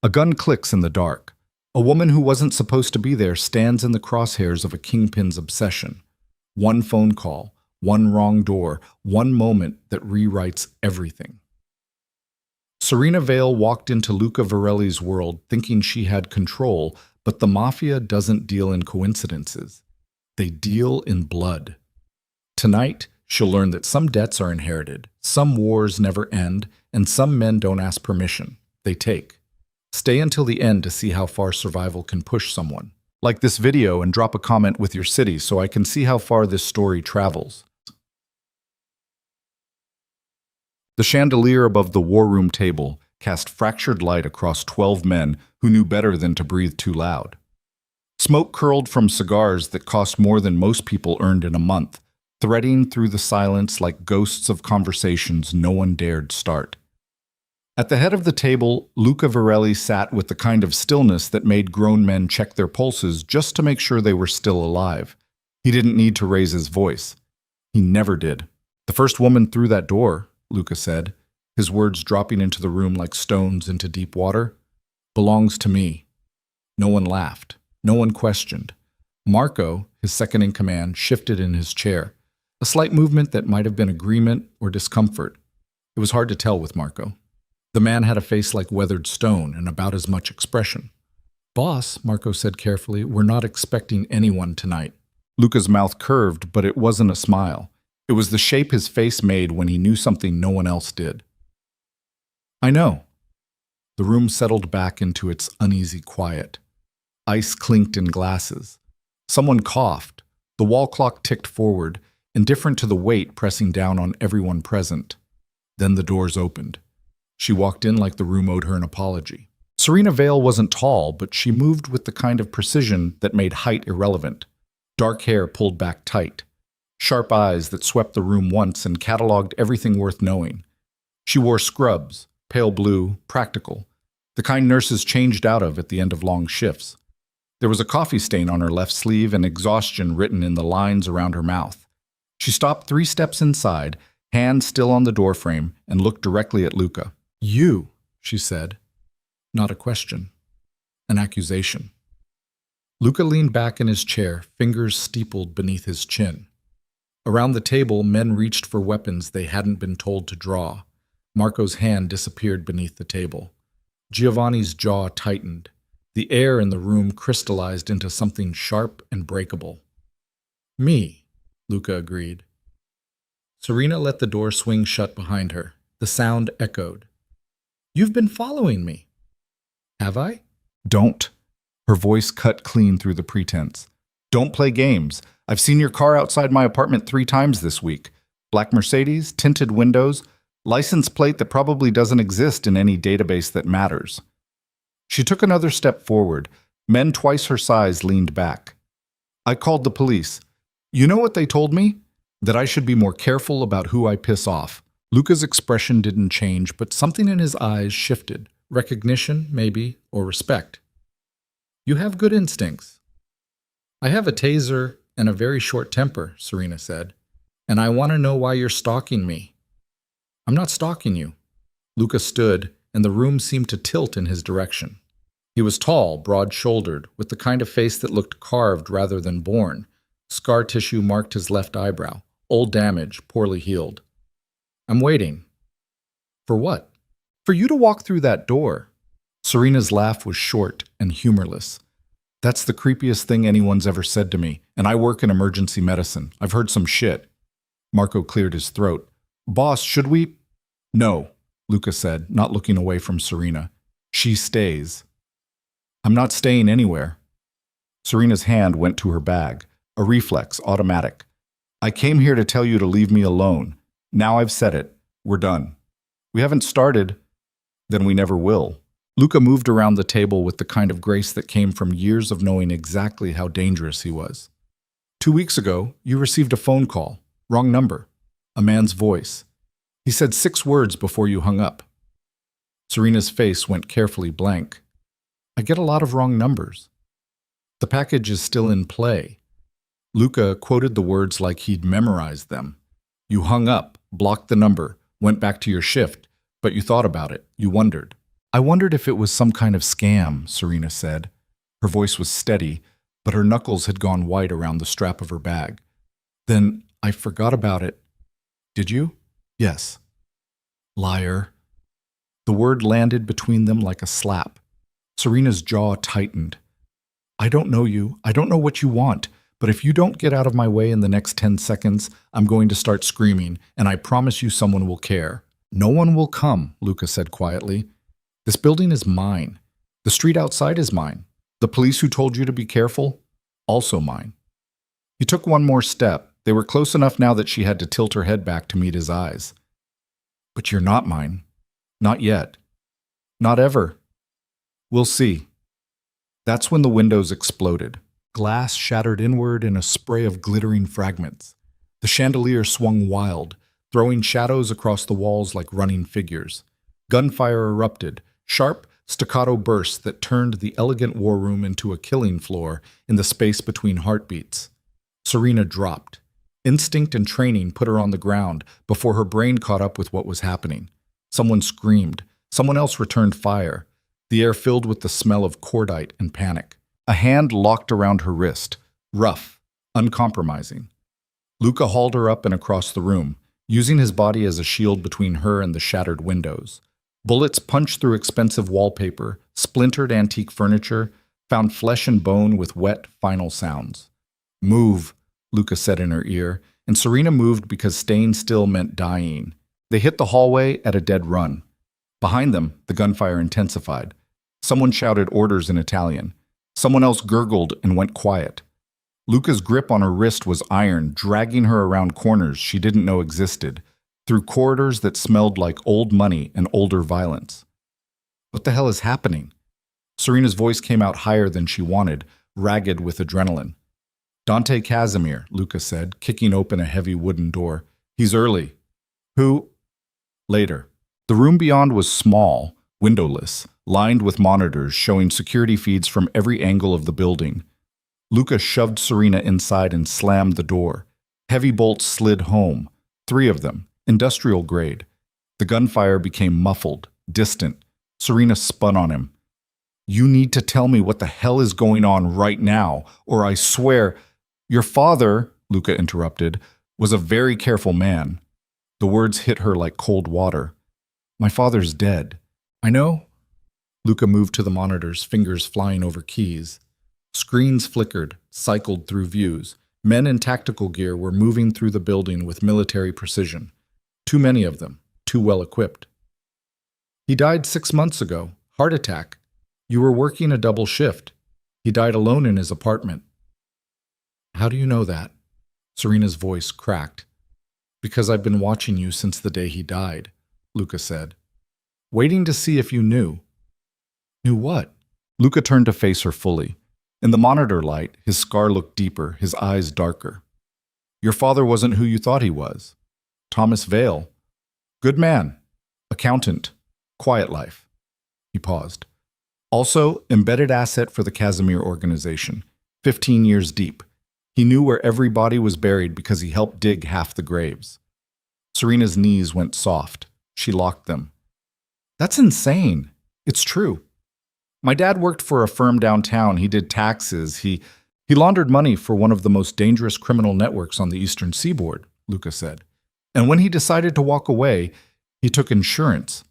A gun clicks in the dark. A woman who wasn't supposed to be there stands in the crosshairs of a kingpin's obsession. One phone call, one wrong door, one moment that rewrites everything. Serena Vale walked into Luca Varelli's world thinking she had control, but the Mafia doesn't deal in coincidences. They deal in blood. Tonight, she'll learn that some debts are inherited, some wars never end, and some men don't ask permission. They take. Stay until the end to see how far survival can push someone. Like this video and drop a comment with your city so I can see how far this story travels. The chandelier above the war room table cast fractured light across 12 men who knew better than to breathe too loud. Smoke curled from cigars that cost more than most people earned in a month, threading through the silence like ghosts of conversations no one dared start. At the head of the table, Luca Varelli sat with the kind of stillness that made grown men check their pulses just to make sure they were still alive. He didn't need to raise his voice. He never did. "The first woman through that door," Luca said, his words dropping into the room like stones into deep water, "belongs to me." No one laughed. No one questioned. Marco, his second in command, shifted in his chair, a slight movement that might have been agreement or discomfort. It was hard to tell with Marco. The man had a face like weathered stone and about as much expression. "Boss," Marco said carefully, "we're not expecting anyone tonight." Luca's mouth curved, but it wasn't a smile. It was the shape his face made when he knew something no one else did. "I know." The room settled back into its uneasy quiet. Ice clinked in glasses. Someone coughed. The wall clock ticked forward, indifferent to the weight pressing down on everyone present. Then the doors opened. She walked in like the room owed her an apology. Serena Vale wasn't tall, but she moved with the kind of precision that made height irrelevant. Dark hair pulled back tight. Sharp eyes that swept the room once and cataloged everything worth knowing. She wore scrubs, pale blue, practical, the kind nurses changed out of at the end of long shifts. There was a coffee stain on her left sleeve and exhaustion written in the lines around her mouth. She stopped 3 steps inside, hand still on the doorframe, and looked directly at Luca. "You," she said. Not a question. An accusation. Luca leaned back in his chair, fingers steepled beneath his chin. Around the table, men reached for weapons they hadn't been told to draw. Marco's hand disappeared beneath the table. Giovanni's jaw tightened. The air in the room crystallized into something sharp and breakable. "Me," Luca agreed. Serena let the door swing shut behind her. The sound echoed. "You've been following me." "Have I?" "Don't." Her voice cut clean through the pretense. "Don't play games. I've seen your car outside my apartment 3 times this week. Black Mercedes, tinted windows, license plate that probably doesn't exist in any database that matters." She took another step forward. Men twice her size leaned back. "I called the police. You know what they told me? That I should be more careful about who I piss off." Luca's expression didn't change, but something in his eyes shifted. Recognition, maybe, or respect. "You have good instincts." "I have a taser and a very short temper," Serena said. "And I want to know why you're stalking me." "I'm not stalking you." Luca stood, and the room seemed to tilt in his direction. He was tall, broad-shouldered, with the kind of face that looked carved rather than born. Scar tissue marked his left eyebrow. Old damage, poorly healed. "I'm waiting." "For what?" "For you to walk through that door." Serena's laugh was short and humorless. "That's the creepiest thing anyone's ever said to me, and I work in emergency medicine. I've heard some shit." Marco cleared his throat. "Boss, should we—" "No," Luca said, not looking away from Serena. "She stays." "I'm not staying anywhere." Serena's hand went to her bag, a reflex, automatic. "I came here to tell you to leave me alone. Now I've said it. We're done. We haven't started, then we never will." Luca moved around the table with the kind of grace that came from years of knowing exactly how dangerous he was. 2 weeks ago, you received a phone call. Wrong number. A man's voice. He said 6 words before you hung up. Serena's face went carefully blank. "I get a lot of wrong numbers." "The package is still in play." Luca quoted the words like he'd memorized them. "You hung up, blocked the number, went back to your shift, but you thought about it. You wondered." I wondered if it was some kind of scam, Serena said. Her voice was steady, but her knuckles had gone white around the strap of her bag. Then I forgot about it. Did you? Yes. Liar. The word landed between them like a slap. Serena's jaw tightened. I don't know you. I don't know what you want. But if you don't get out of my way in the next 10 seconds, I'm going to start screaming, and I promise you someone will care. No one will come, Luca said quietly. This building is mine. The street outside is mine. The police who told you to be careful, also mine. He took one more step. They were close enough now that she had to tilt her head back to meet his eyes. But you're not mine. Not yet. Not ever. We'll see. That's when the windows exploded. Glass shattered inward in a spray of glittering fragments. The chandelier swung wild, throwing shadows across the walls like running figures. Gunfire erupted, sharp, staccato bursts that turned the elegant war room into a killing floor in the space between heartbeats. Serena dropped. Instinct and training put her on the ground before her brain caught up with what was happening. Someone screamed. Someone else returned fire. The air filled with the smell of cordite and panic. A hand locked around her wrist, rough, uncompromising. Luca hauled her up and across the room, using his body as a shield between her and the shattered windows. Bullets punched through expensive wallpaper, splintered antique furniture, found flesh and bone with wet, final sounds. Move, Luca said in her ear, and Serena moved because staying still meant dying. They hit the hallway at a dead run. Behind them, the gunfire intensified. Someone shouted orders in Italian. Someone else gurgled and went quiet. Luca's grip on her wrist was iron, dragging her around corners she didn't know existed, through corridors that smelled like old money and older violence. What the hell is happening? Serena's voice came out higher than she wanted, ragged with adrenaline. Dante Casemir, Luca said, kicking open a heavy wooden door. He's early. Who? Later. The room beyond was small, windowless, lined with monitors showing security feeds from every angle of the building. Luca shoved Serena inside and slammed the door. Heavy bolts slid home, 3 of them, industrial grade. The gunfire became muffled, distant. Serena spun on him. You need to tell me what the hell is going on right now, or I swear— Your father, Luca interrupted, was a very careful man. The words hit her like cold water. My father's dead. I know. Luca moved to the monitors, fingers flying over keys. Screens flickered, cycled through views. Men in tactical gear were moving through the building with military precision. Too many of them, too well equipped. He died 6 months ago. Heart attack. You were working a double shift. He died alone in his apartment. How do you know that? Serena's voice cracked. Because I've been watching you since the day he died, Luca said. Waiting to see if you knew. Knew what? Luca turned to face her fully. In the monitor light, his scar looked deeper, his eyes darker. Your father wasn't who you thought he was. Thomas Vale. Good man. Accountant. Quiet life. He paused. Also, embedded asset for the Casemir organization. 15 years deep. He knew where every body was buried because he helped dig half the graves. Serena's knees went soft. She locked them. That's insane. It's true. My dad worked for a firm downtown. He did taxes. He laundered money for one of the most dangerous criminal networks on the Eastern Seaboard, Luca said. And when he decided to walk away, he took insurance.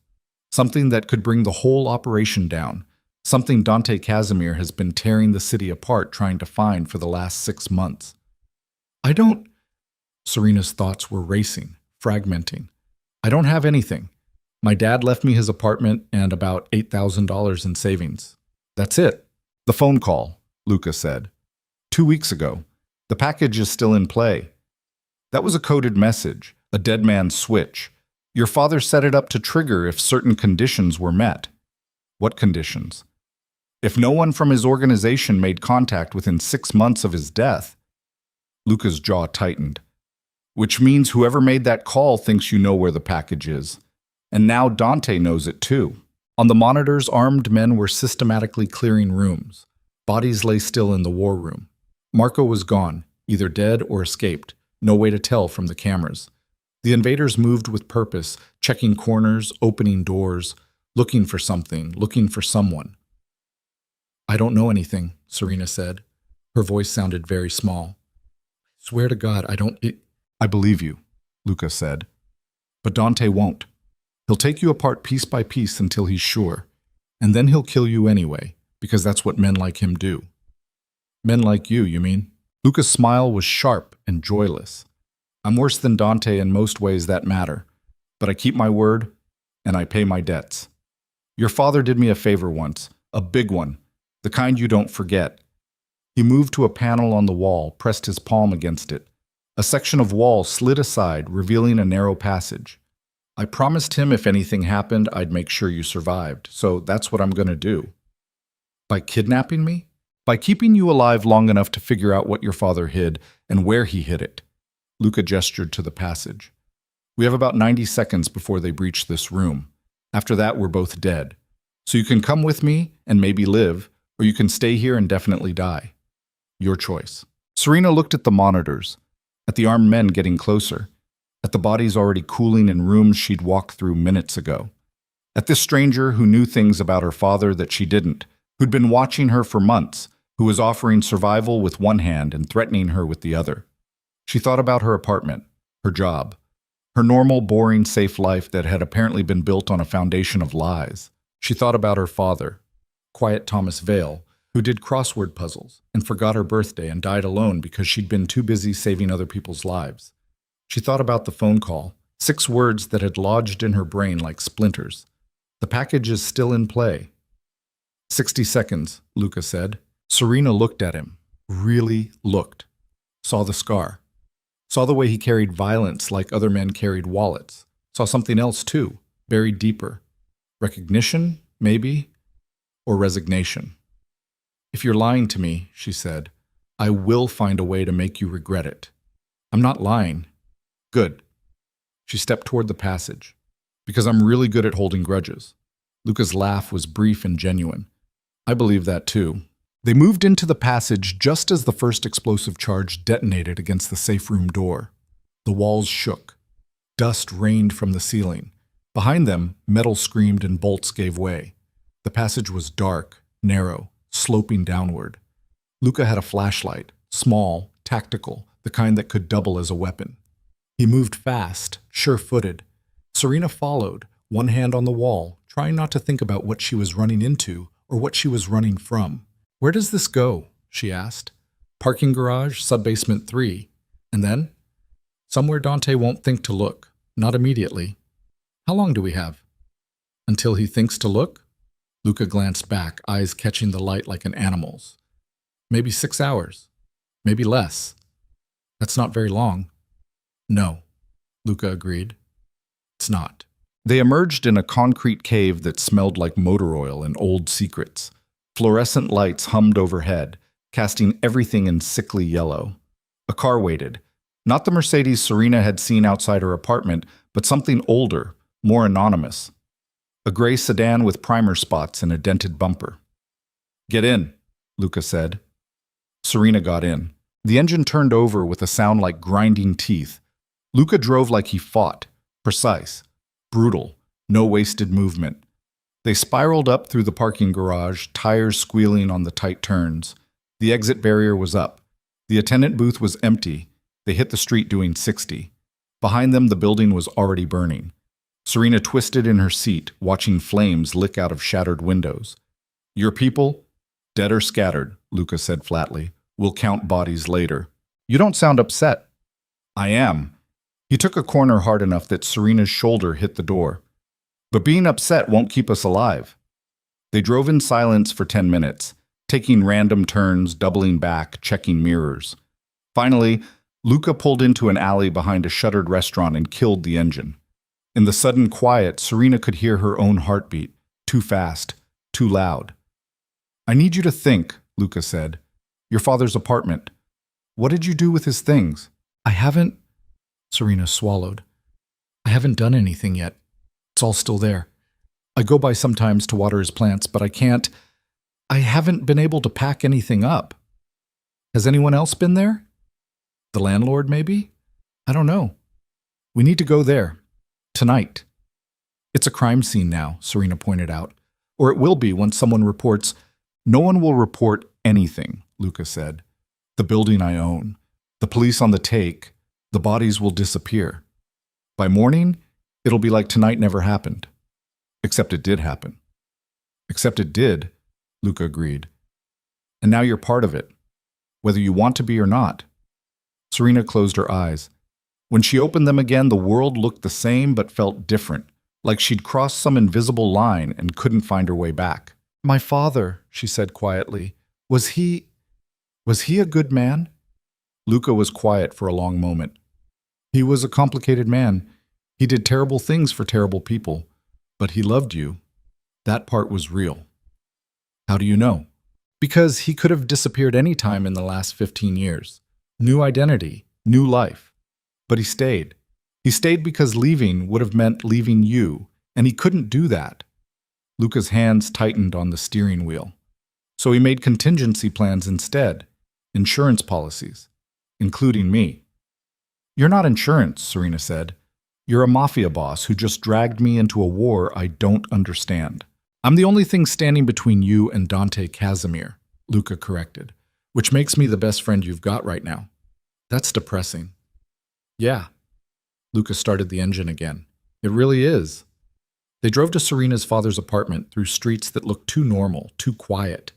Something that could bring the whole operation down. Something Dante Casemir has been tearing the city apart trying to find for the last 6 months. I don't— Serena's thoughts were racing, fragmenting. I don't have anything. My dad left me his apartment and about $8,000 in savings. That's it. The phone call, Luca said. 2 weeks ago. The package is still in play. That was a coded message, a dead man's switch. Your father set it up to trigger if certain conditions were met. What conditions? If no one from his organization made contact within 6 months of his death. Luca's jaw tightened. Which means whoever made that call thinks you know where the package is. And now Dante knows it too. On the monitors, armed men were systematically clearing rooms. Bodies lay still in the war room. Marco was gone, either dead or escaped. No way to tell from the cameras. The invaders moved with purpose, checking corners, opening doors. looking for something, looking for someone. I don't know anything, Serena said. Her voice sounded very small. Swear to God, I believe you, Luca said. But Dante won't. He'll take you apart piece by piece until he's sure. And then he'll kill you anyway, because that's what men like him do. Men like you mean? Luca's smile was sharp and joyless. I'm worse than Dante in most ways that matter, but I keep my word, and I pay my debts. Your father did me a favor once, a big one, the kind you don't forget. He moved to a panel on the wall, pressed his palm against it. A section of wall slid aside, revealing a narrow passage. I promised him if anything happened, I'd make sure you survived, so that's what I'm going to do. By kidnapping me? By keeping you alive long enough to figure out what your father hid and where he hid it. Luca gestured to the passage. We have about 90 seconds before they breach this room. After that, we're both dead. So you can come with me and maybe live, or you can stay here and definitely die. Your choice. Serena looked at the monitors, at the armed men getting closer, at the bodies already cooling in rooms she'd walked through minutes ago, at this stranger who knew things about her father that she didn't, who'd been watching her for months, who was offering survival with one hand and threatening her with the other. She thought about her apartment, her job, her normal, boring, safe life that had apparently been built on a foundation of lies. She thought about her father, quiet Thomas Vale, who did crossword puzzles and forgot her birthday and died alone because she'd been too busy saving other people's lives. She thought about the phone call, 6 words that had lodged in her brain like splinters. The package is still in play. 60 seconds, Luca said. Serena looked at him, really looked, saw the scar, saw the way he carried violence like other men carried wallets, saw something else too, buried deeper. Recognition, maybe, or resignation. If you're lying to me, she said, I will find a way to make you regret it. I'm not lying. Good. She stepped toward the passage. Because I'm really good at holding grudges. Luca's laugh was brief and genuine. I believe that too. They moved into the passage just as the first explosive charge detonated against the safe room door. The walls shook. Dust rained from the ceiling. Behind them, metal screamed and bolts gave way. The passage was dark, narrow, sloping downward. Luca had a flashlight, small, tactical, the kind that could double as a weapon. He moved fast, sure-footed. Serena followed, one hand on the wall, trying not to think about what she was running into or what she was running from. Where does this go? She asked. Parking garage, sub-basement 3. And then? Somewhere Dante won't think to look. Not immediately. How long do we have? Until he thinks to look? Luca glanced back, eyes catching the light like an animal's. Maybe 6 hours. Maybe less. That's not very long. No, Luca agreed. It's not. They emerged in a concrete cave that smelled like motor oil and old secrets. Fluorescent lights hummed overhead, casting everything in sickly yellow. A car waited. Not the Mercedes Serena had seen outside her apartment, but something older, more anonymous. A gray sedan with primer spots and a dented bumper. Get in, Luca said. Serena got in. The engine turned over with a sound like grinding teeth. Luca drove like he fought, precise, brutal, no wasted movement. They spiraled up through the parking garage, tires squealing on the tight turns. The exit barrier was up. The attendant booth was empty. They hit the street doing 60. Behind them, the building was already burning. Serena twisted in her seat, watching flames lick out of shattered windows. Your people? Dead or scattered, Luca said flatly. We'll count bodies later. You don't sound upset. I am. He took a corner hard enough that Serena's shoulder hit the door. But being upset won't keep us alive. They drove in silence for 10 minutes, taking random turns, doubling back, checking mirrors. Finally, Luca pulled into an alley behind a shuttered restaurant and killed the engine. In the sudden quiet, Serena could hear her own heartbeat, too fast, too loud. I need you to think, Luca said. Your father's apartment. What did you do with his things? I haven't... Serena swallowed. I haven't done anything yet. It's all still there. I go by sometimes to water his plants, but I haven't been able to pack anything up. Has anyone else been there? The landlord, maybe? I don't know. We need to go there. Tonight. It's a crime scene now, Serena pointed out. Or it will be once someone reports. No one will report anything, Luca said. The building I own, the police on the take, the bodies will disappear. By morning, it'll be like tonight never happened. Except it did happen. Except it did, Luca agreed. And now you're part of it, whether you want to be or not. Serena closed her eyes. When she opened them again, the world looked the same but felt different, like she'd crossed some invisible line and couldn't find her way back. My father, she said quietly, was he a good man? Luca was quiet for a long moment. He was a complicated man. He did terrible things for terrible people, but he loved you. That part was real. How do you know? Because he could have disappeared any time in the last 15 years. New identity, new life. But he stayed. He stayed because leaving would have meant leaving you, and he couldn't do that. Luca's hands tightened on the steering wheel. So he made contingency plans instead, insurance policies, including me. You're not insurance, Serena said. You're a mafia boss who just dragged me into a war I don't understand. I'm the only thing standing between you and Dante Casemir, Luca corrected, which makes me the best friend you've got right now. That's depressing. Yeah. Luca started the engine again. It really is. They drove to Serena's father's apartment through streets that looked too normal, too quiet.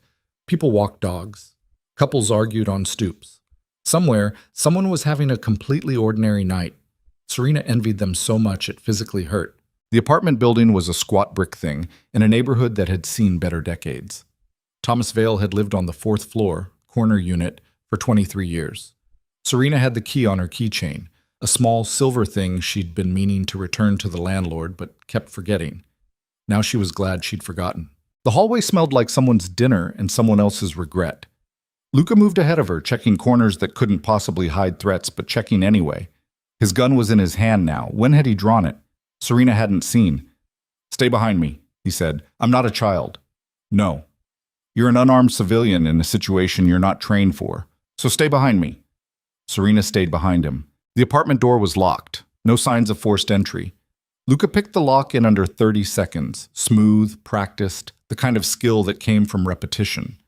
People walked dogs. Couples argued on stoops. Somewhere, someone was having a completely ordinary night. Serena envied them so much it physically hurt. The apartment building was a squat brick thing in a neighborhood that had seen better decades. Thomas Vale had lived on the 4th floor, corner unit, for 23 years. Serena had the key on her keychain, a small silver thing she'd been meaning to return to the landlord but kept forgetting. Now she was glad she'd forgotten. The hallway smelled like someone's dinner and someone else's regret. Luca moved ahead of her, checking corners that couldn't possibly hide threats, but checking anyway. His gun was in his hand now. When had he drawn it? Serena hadn't seen. Stay behind me, he said. I'm not a child. No. You're an unarmed civilian in a situation you're not trained for. So stay behind me. Serena stayed behind him. The apartment door was locked. No signs of forced entry. Luca picked the lock in under 30 seconds. Smooth, practiced, the kind of skill that came from repetition.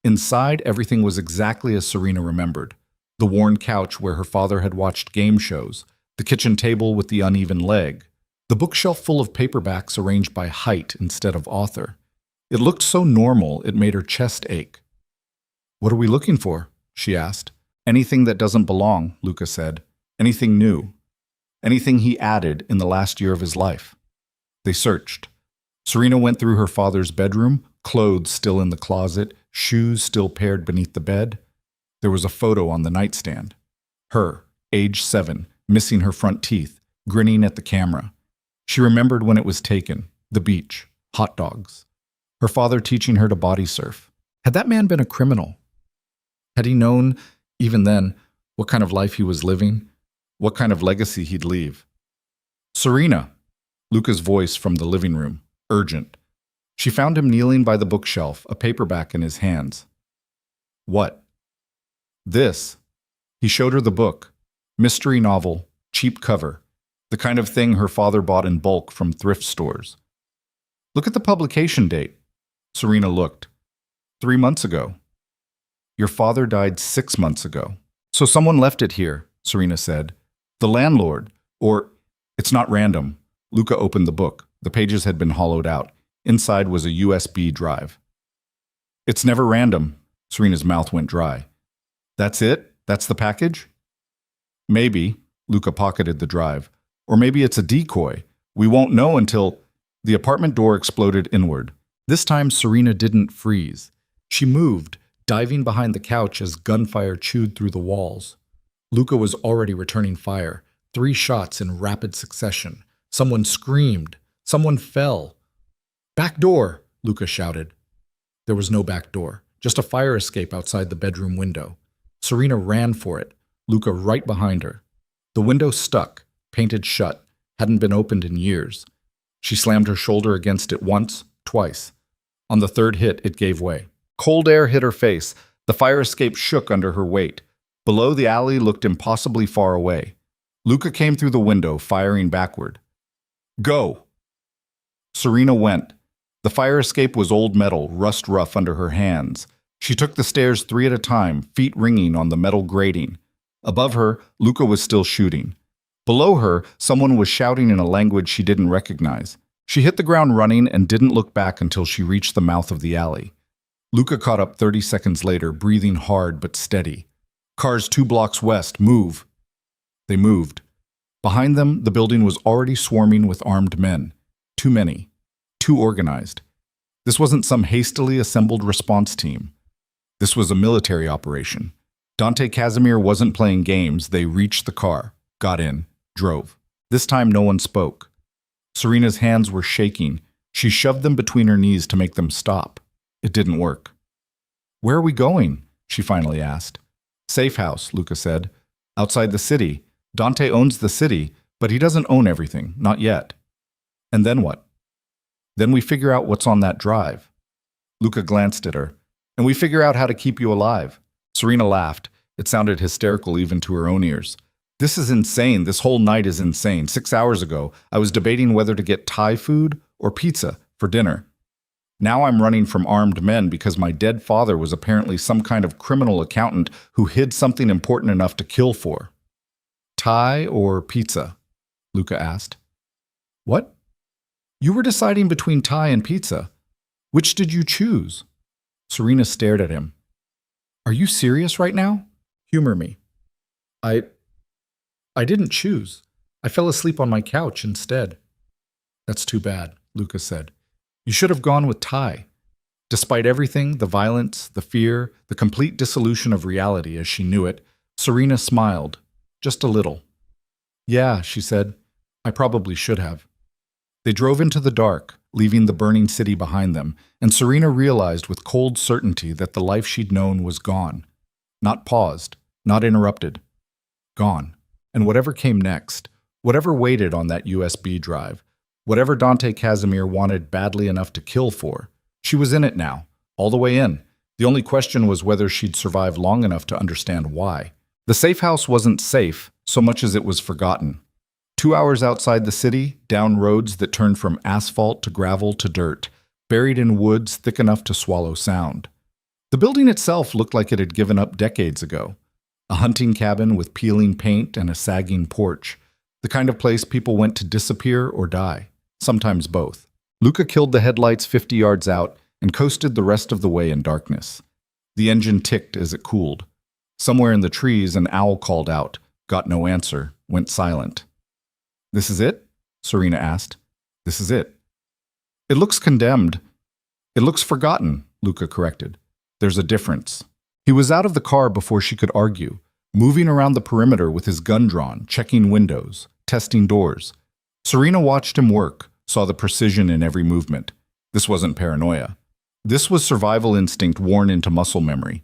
Inside, everything was exactly as Serena remembered. The worn couch where her father had watched game shows, the kitchen table with the uneven leg, the bookshelf full of paperbacks arranged by height instead of author. It looked so normal it made her chest ache. What are we looking for? She asked. Anything that doesn't belong, Luca said. Anything new. Anything he added in the last year of his life. They searched. Serena went through her father's bedroom, clothes still in the closet, shoes still paired beneath the bed. There was a photo on the nightstand. Her, age 7, missing her front teeth, grinning at the camera. She remembered when it was taken, the beach, hot dogs. Her father teaching her to body surf. Had that man been a criminal? Had he known, even then, what kind of life he was living? What kind of legacy he'd leave? Serena! Luca's voice from the living room, urgent. She found him kneeling by the bookshelf, a paperback in his hands. What? This. He showed her the book. Mystery novel, cheap cover. The kind of thing her father bought in bulk from thrift stores. Look at the publication date. Serena looked. 3 months ago. Your father died 6 months ago. So someone left it here, Serena said. The landlord. Or, it's not random. Luca opened the book. The pages had been hollowed out. Inside was a USB drive. It's never random. Serena's mouth went dry. That's it? That's the package? Maybe. Luca pocketed the drive. Or maybe it's a decoy. We won't know until... The apartment door exploded inward. This time Serena didn't freeze. She moved, diving behind the couch as gunfire chewed through the walls. Luca was already returning fire. 3 shots in rapid succession. Someone screamed. Someone fell. Back door, Luca shouted. There was no back door, just a fire escape outside the bedroom window. Serena ran for it, Luca right behind her. The window stuck, painted shut, hadn't been opened in years. She slammed her shoulder against it once, twice. On the 3rd hit, it gave way. Cold air hit her face. The fire escape shook under her weight. Below, the alley looked impossibly far away. Luca came through the window, firing backward. Go! Serena went. The fire escape was old metal, rust rough under her hands. She took the stairs 3 at a time, feet ringing on the metal grating. Above her, Luca was still shooting. Below her, someone was shouting in a language she didn't recognize. She hit the ground running and didn't look back until she reached the mouth of the alley. Luca caught up 30 seconds later, breathing hard but steady. Cars 2 blocks west, move. They moved. Behind them, the building was already swarming with armed men. Too many. Too organized. This wasn't some hastily assembled response team. This was a military operation. Dante Casemir wasn't playing games. They reached the car, got in, drove. This time no one spoke. Serena's hands were shaking. She shoved them between her knees to make them stop. It didn't work. "Where are we going?" she finally asked. "Safe house," Luca said. "Outside the city. Dante owns the city, but he doesn't own everything, not yet." "And then what?" "Then we figure out what's on that drive." Luca glanced at her. "And we figure out how to keep you alive." Serena laughed. It sounded hysterical even to her own ears. "This is insane. This whole night is insane. 6 hours ago, I was debating whether to get Thai food or pizza for dinner. Now I'm running from armed men because my dead father was apparently some kind of criminal accountant who hid something important enough to kill for." "Thai or pizza?" Luca asked. "What? You were deciding between Thai and pizza. Which did you choose?" Serena stared at him. "Are you serious right now? Humor me." I didn't choose. I fell asleep on my couch instead." "That's too bad," Luca said. "You should have gone with Thai." Despite everything, the violence, the fear, the complete dissolution of reality as she knew it, Serena smiled, just a little. "Yeah," she said, "I probably should have." They drove into the dark, leaving the burning city behind them, and Serena realized with cold certainty that the life she'd known was gone. Not paused, not interrupted. Gone. And whatever came next, whatever waited on that USB drive, whatever Dante Casemir wanted badly enough to kill for, she was in it now, all the way in. The only question was whether she'd survive long enough to understand why. The safe house wasn't safe so much as it was forgotten. 2 hours outside the city, down roads that turned from asphalt to gravel to dirt, buried in woods thick enough to swallow sound. The building itself looked like it had given up decades ago. A hunting cabin with peeling paint and a sagging porch. The kind of place people went to disappear or die. Sometimes both. Luca killed the headlights 50 yards out and coasted the rest of the way in darkness. The engine ticked as it cooled. Somewhere in the trees, an owl called out, got no answer, went silent. "This is it?" Serena asked. "This is it." "It looks condemned." "It looks forgotten," Luca corrected. "There's a difference." He was out of the car before she could argue, moving around the perimeter with his gun drawn, checking windows, testing doors. Serena watched him work, saw the precision in every movement. This wasn't paranoia. This was survival instinct worn into muscle memory.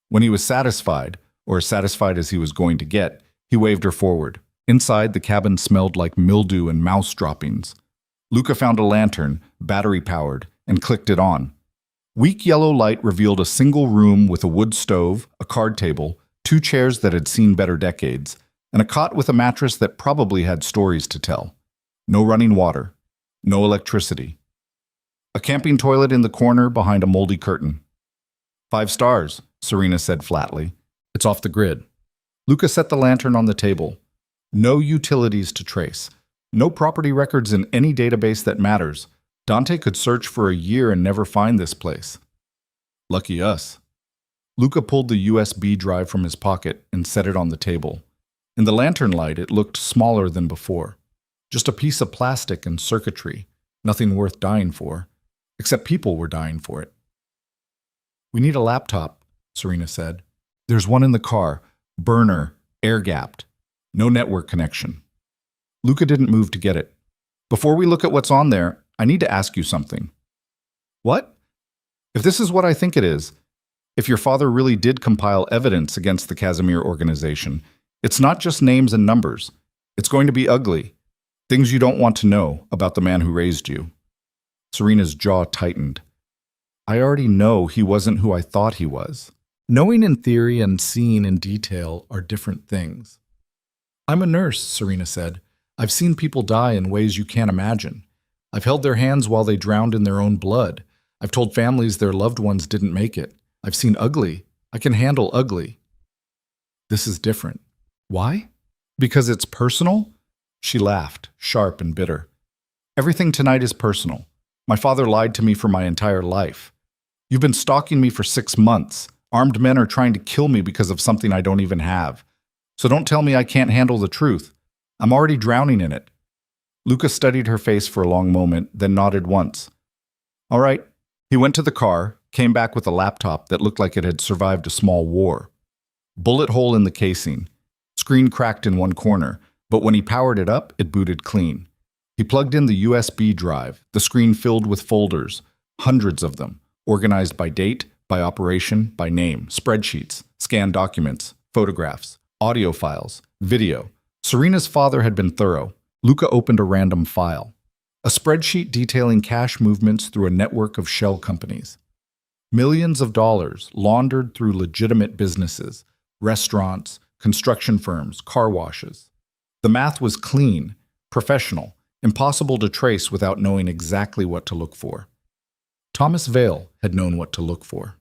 When he was satisfied, or as satisfied as he was going to get, he waved her forward. Inside, the cabin smelled like mildew and mouse droppings. Luca found a lantern, battery-powered, and clicked it on. Weak yellow light revealed a single room with a wood stove, a card table, 2 chairs that had seen better decades, and a cot with a mattress that probably had stories to tell. No running water. No electricity. A camping toilet in the corner behind a moldy curtain. 5 stars, Serena said flatly. It's off the grid. Luca set the lantern on the table. No utilities to trace. No property records in any database that matters. Dante could search for a year and never find this place. Lucky us. Luca pulled the USB drive from his pocket and set it on the table. In the lantern light, it looked smaller than before. Just a piece of plastic and circuitry. Nothing worth dying for. Except people were dying for it. "We need a laptop," Serena said. "There's one in the car. Burner. Air-gapped. No network connection." Luca didn't move to get it. "Before we look at what's on there, I need to ask you something." "What?" "If this is what I think it is, if your father really did compile evidence against the Casemir organization, it's not just names and numbers. It's going to be ugly. Things you don't want to know about the man who raised you." Serena's jaw tightened. "I already know he wasn't who I thought he was." Knowing in theory and seeing in detail are different things. "I'm a nurse," Serena said. "I've seen people die in ways you can't imagine. I've held their hands while they drowned in their own blood. I've told families their loved ones didn't make it. I've seen ugly. I can handle ugly. This is different. Why? Because it's personal? She laughed, sharp and bitter. Everything tonight is personal. My father lied to me for my entire life. You've been stalking me for 6 months. Armed men are trying to kill me because of something I don't even have. So don't tell me I can't handle the truth. I'm already drowning in it. Luca studied her face for a long moment, then nodded once. All right. He went to the car, came back with a laptop that looked like it had survived a small war. Bullet hole in the casing. Screen cracked in one corner, but when he powered it up, it booted clean. He plugged in the USB drive, the screen filled with folders, hundreds of them, organized by date, by operation, by name, spreadsheets, scanned documents, photographs, audio files, video. Serena's father had been thorough. Luca opened a random file. A spreadsheet detailing cash movements through a network of shell companies. Millions of dollars laundered through legitimate businesses, restaurants, construction firms, car washes. The math was clean, professional, impossible to trace without knowing exactly what to look for. Thomas Vale had known what to look for.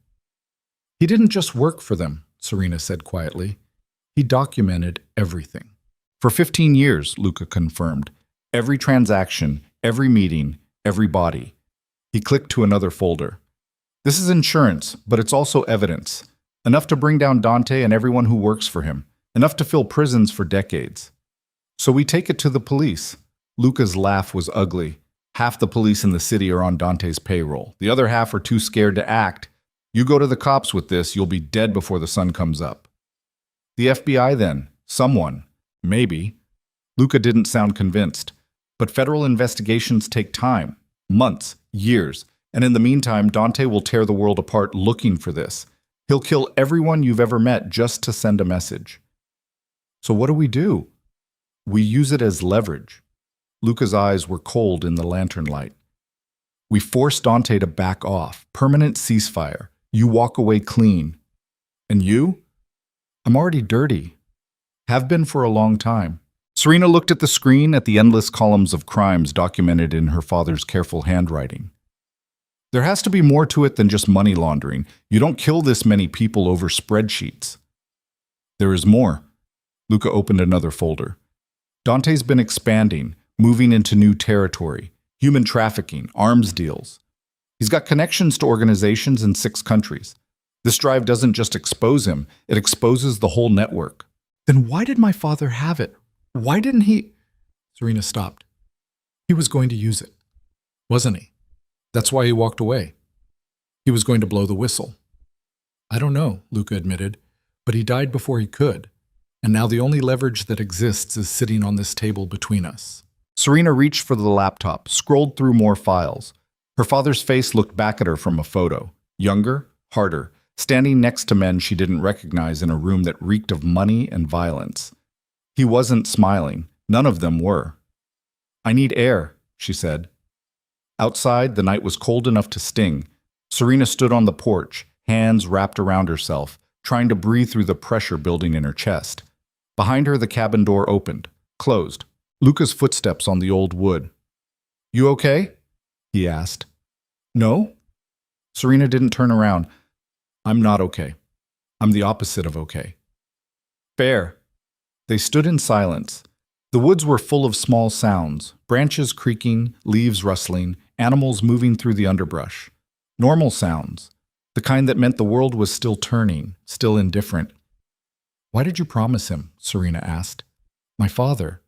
He didn't just work for them, Serena said quietly. He documented everything. For 15 years, Luca confirmed. Every transaction, every meeting, every body. He clicked to another folder. This is insurance, but it's also evidence. Enough to bring down Dante and everyone who works for him. Enough to fill prisons for decades. So we take it to the police. Luca's laugh was ugly. Half the police in the city are on Dante's payroll. The other half are too scared to act. You go to the cops with this, you'll be dead before the sun comes up. The FBI then? Someone. Maybe. Luca didn't sound convinced. But federal investigations take time. Months. Years. And in the meantime, Dante will tear the world apart looking for this. He'll kill everyone you've ever met just to send a message. So what do? We use it as leverage. Luca's eyes were cold in the lantern light. We force Dante to back off. Permanent ceasefire. You walk away clean. And you? I'm already dirty. Have been for a long time. Serena looked at the screen, at the endless columns of crimes documented in her father's careful handwriting. There has to be more to it than just money laundering. You don't kill this many people over spreadsheets. There is more. Luca opened another folder. Dante's been expanding, moving into new territory, human trafficking, arms deals. He's got connections to organizations in 6 countries. This drive doesn't just expose him, it exposes the whole network. Then why did my father have it? Why didn't he? Serena stopped. He was going to use it, wasn't he? That's why he walked away. He was going to blow the whistle. I don't know, Luca admitted, but he died before he could. And now the only leverage that exists is sitting on this table between us. Serena reached for the laptop, scrolled through more files. Her father's face looked back at her from a photo. Younger, harder, standing next to men she didn't recognize in a room that reeked of money and violence. He wasn't smiling. None of them were. I need air, she said. Outside, the night was cold enough to sting. Serena stood on the porch, hands wrapped around herself, trying to breathe through the pressure building in her chest. Behind her, the cabin door opened, closed. Luca's footsteps on the old wood. You okay? He asked. No? Serena didn't turn around. I'm not okay. I'm the opposite of okay. Fair. They stood in silence. The woods were full of small sounds, branches creaking, leaves rustling, animals moving through the underbrush. Normal sounds, the kind that meant the world was still turning, still indifferent. Why did you promise him? Serena asked. My father.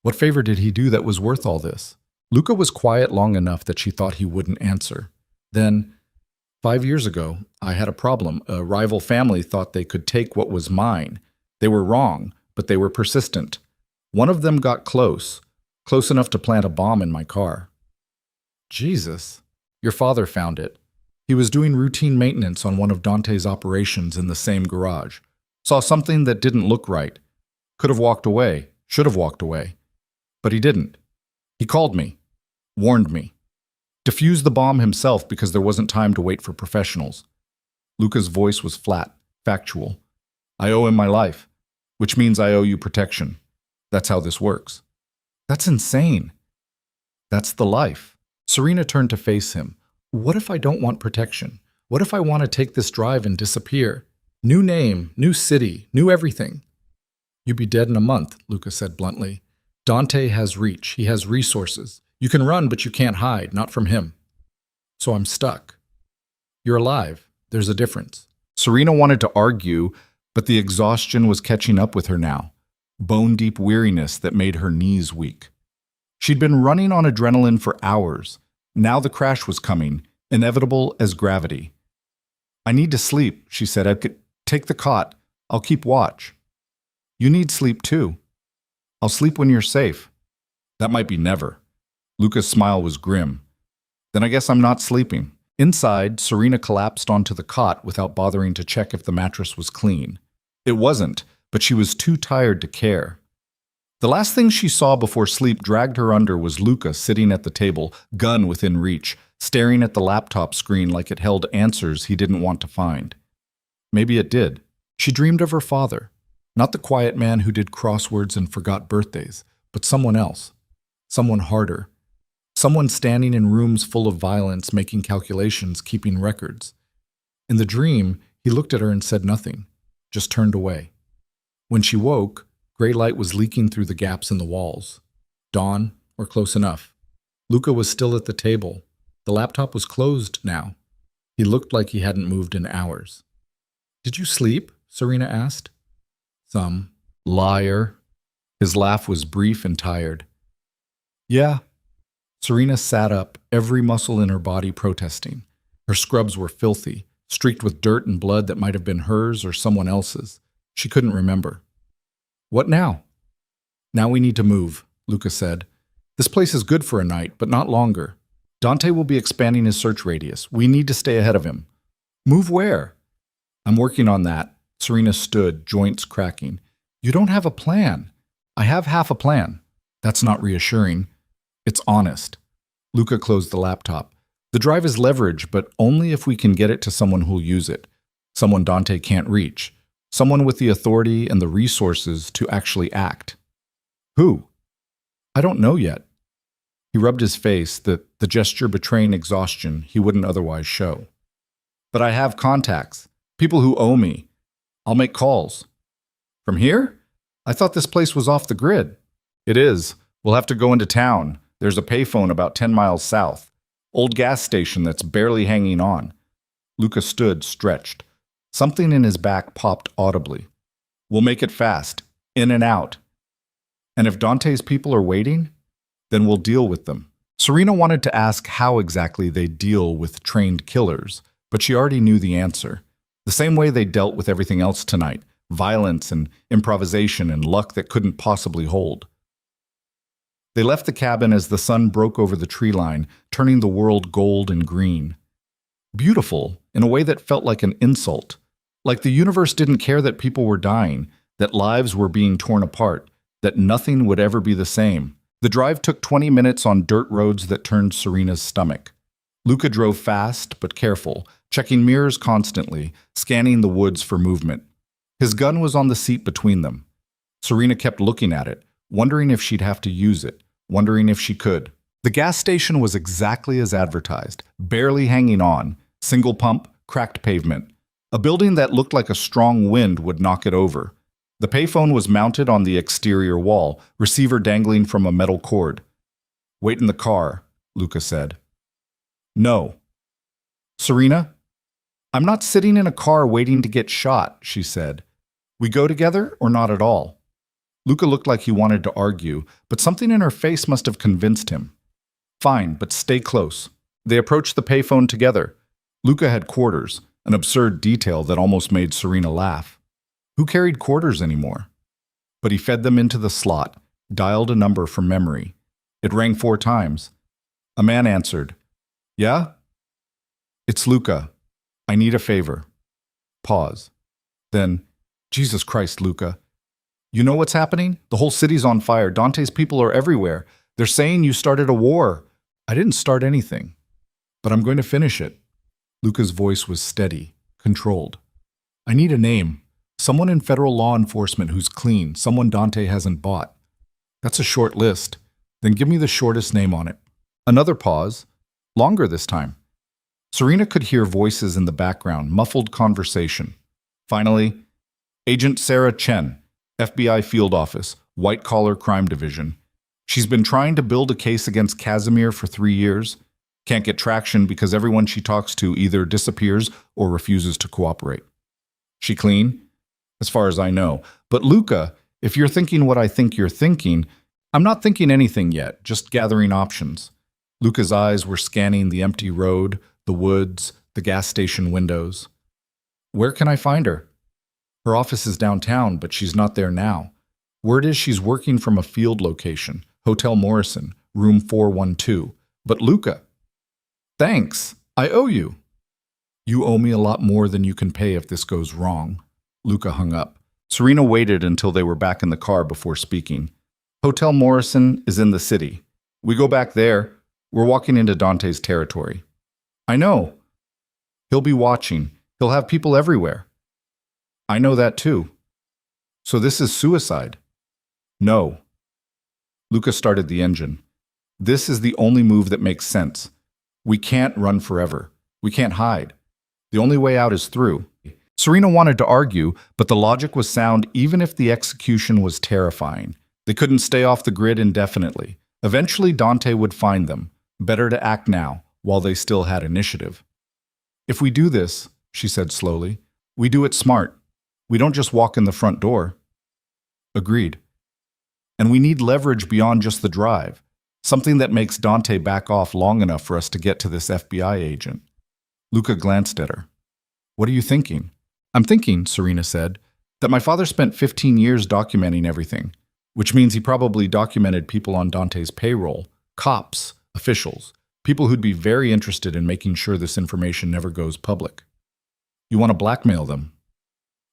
What favor did he do that was worth all this? Luca was quiet long enough that she thought he wouldn't answer. Then, 5 years ago, I had a problem. A rival family thought they could take what was mine. They were wrong, but they were persistent. One of them got close enough to plant a bomb in my car. Jesus. Your father found it. He was doing routine maintenance on one of Dante's operations in the same garage. Saw something that didn't look right. Could have walked away, should have walked away. But he didn't. He called me, warned me. Defused the bomb himself because there wasn't time to wait for professionals. Luca's voice was flat, factual. I owe him my life, which means I owe you protection. That's how this works. That's insane. That's the life. Serena turned to face him. What if I don't want protection? What if I want to take this drive and disappear? New name, new city, new everything. You'd be dead in a month, Luca said bluntly. Dante has reach. He has resources. You can run, but you can't hide, not from him. So I'm stuck. You're alive. There's a difference. Serena wanted to argue, but the exhaustion was catching up with her now. Bone-deep weariness that made her knees weak. She'd been running on adrenaline for hours. Now the crash was coming, inevitable as gravity. I need to sleep, she said. I could take the cot. I'll keep watch. You need sleep too. I'll sleep when you're safe. That might be never. Luca's smile was grim. Then I guess I'm not sleeping. Inside, Serena collapsed onto the cot without bothering to check if the mattress was clean. It wasn't, but she was too tired to care. The last thing she saw before sleep dragged her under was Luca sitting at the table, gun within reach, staring at the laptop screen like it held answers he didn't want to find. Maybe it did. She dreamed of her father. Not the quiet man who did crosswords and forgot birthdays, but someone else. Someone harder. Someone standing in rooms full of violence, making calculations, keeping records. In the dream, he looked at her and said nothing, just turned away. When she woke, gray light was leaking through the gaps in the walls. Dawn, or close enough. Luca was still at the table. The laptop was closed now. He looked like he hadn't moved in hours. Did you sleep? Serena asked. Some. Liar. His laugh was brief and tired. Yeah. Serena sat up, every muscle in her body protesting. Her scrubs were filthy, streaked with dirt and blood that might have been hers or someone else's. She couldn't remember. What now? Now we need to move, Luca said. This place is good for a night, but not longer. Dante will be expanding his search radius. We need to stay ahead of him. Move where? I'm working on that. Serena stood, joints cracking. You don't have a plan. I have half a plan. That's not reassuring. It's honest. Luca closed the laptop. The drive is leverage, but only if we can get it to someone who'll use it. Someone Dante can't reach. Someone with the authority and the resources to actually act. Who? I don't know yet. He rubbed his face, the gesture betraying exhaustion he wouldn't otherwise show. But I have contacts. People who owe me. I'll make calls. From here? I thought this place was off the grid. It is. We'll have to go into town. There's a payphone about 10 miles south. Old gas station that's barely hanging on. Luca stood, stretched. Something in his back popped audibly. We'll make it fast. In and out. And if Dante's people are waiting, then we'll deal with them. Serena wanted to ask how exactly they deal with trained killers, but she already knew the answer. The same way they dealt with everything else tonight. Violence and improvisation and luck that couldn't possibly hold. They left the cabin as the sun broke over the tree line, turning the world gold and green. Beautiful, in a way that felt like an insult. Like the universe didn't care that people were dying, that lives were being torn apart, that nothing would ever be the same. The drive took 20 minutes on dirt roads that turned Serena's stomach. Luca drove fast but careful, checking mirrors constantly, scanning the woods for movement. His gun was on the seat between them. Serena kept looking at it, wondering if she'd have to use it, wondering if she could. The gas station was exactly as advertised, barely hanging on, single pump, cracked pavement. A building that looked like a strong wind would knock it over. The payphone was mounted on the exterior wall, receiver dangling from a metal cord. Wait in the car, Luca said. No. Serena? I'm not sitting in a car waiting to get shot, she said. We go together or not at all? Luca looked like he wanted to argue, but something in her face must have convinced him. Fine, but stay close. They approached the payphone together. Luca had quarters, an absurd detail that almost made Serena laugh. Who carried quarters anymore? But he fed them into the slot, dialed a number from memory. It rang 4 times. A man answered. Yeah? It's Luca. I need a favor. Pause. Then, Jesus Christ, Luca. You know what's happening? The whole city's on fire. Dante's people are everywhere. They're saying you started a war. I didn't start anything. But I'm going to finish it. Luca's voice was steady, controlled. I need a name. Someone in federal law enforcement who's clean. Someone Dante hasn't bought. That's a short list. Then give me the shortest name on it. Another pause. Longer this time. Serena could hear voices in the background, muffled conversation. Finally, Agent Sarah Chen, FBI Field Office, White Collar Crime Division. She's been trying to build a case against Casemir for 3 years. Can't get traction because everyone she talks to either disappears or refuses to cooperate. She clean? As far as I know. But Luca, if you're thinking what I think you're thinking, I'm not thinking anything yet, just gathering options. Luca's eyes were scanning the empty road, the woods, the gas station windows. Where can I find her? Her office is downtown, but she's not there now. Word is she's working from a field location, Hotel Morrison, room 412. But Luca, thanks, I owe you. You owe me a lot more than you can pay if this goes wrong. Luca hung up. Serena waited until they were back in the car before speaking. Hotel Morrison is in the city. We go back there. We're walking into Dante's territory. I know. He'll be watching. He'll have people everywhere. I know that too. So this is suicide? No. Luca started the engine. This is the only move that makes sense. We can't run forever. We can't hide. The only way out is through. Serena wanted to argue, but the logic was sound even if the execution was terrifying. They couldn't stay off the grid indefinitely. Eventually Dante would find them. Better to act now, while they still had initiative. If we do this, she said slowly, we do it smart. We don't just walk in the front door. Agreed. And we need leverage beyond just the drive, something that makes Dante back off long enough for us to get to this FBI agent. Luca glanced at her. What are you thinking? I'm thinking, Serena said, that my father spent 15 years documenting everything, which means he probably documented people on Dante's payroll, cops, officials, people who'd be very interested in making sure this information never goes public. You want to blackmail them.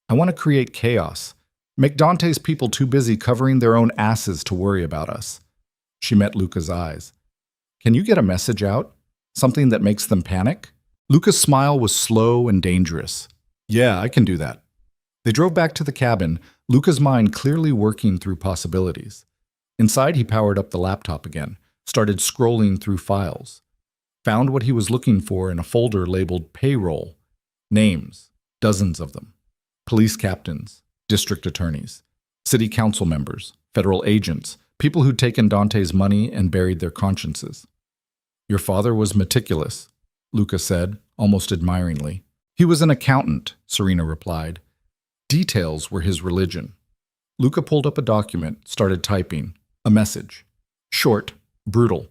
I want to create chaos, make Dante's people too busy covering their own asses to worry about us. She met Luca's eyes. Can you get a message out? Something that makes them panic? Luca's smile was slow and dangerous. Yeah, I can do that. They drove back to the cabin, Luca's mind clearly working through possibilities. Inside, he powered up the laptop again, started scrolling through files. Found what he was looking for in a folder labeled payroll. Names, dozens of them. Police captains, district attorneys, city council members, federal agents, people who'd taken Dante's money and buried their consciences. Your father was meticulous, Luca said, almost admiringly. He was an accountant, Serena replied. Details were his religion. Luca pulled up a document, started typing. A message. Short, brutal.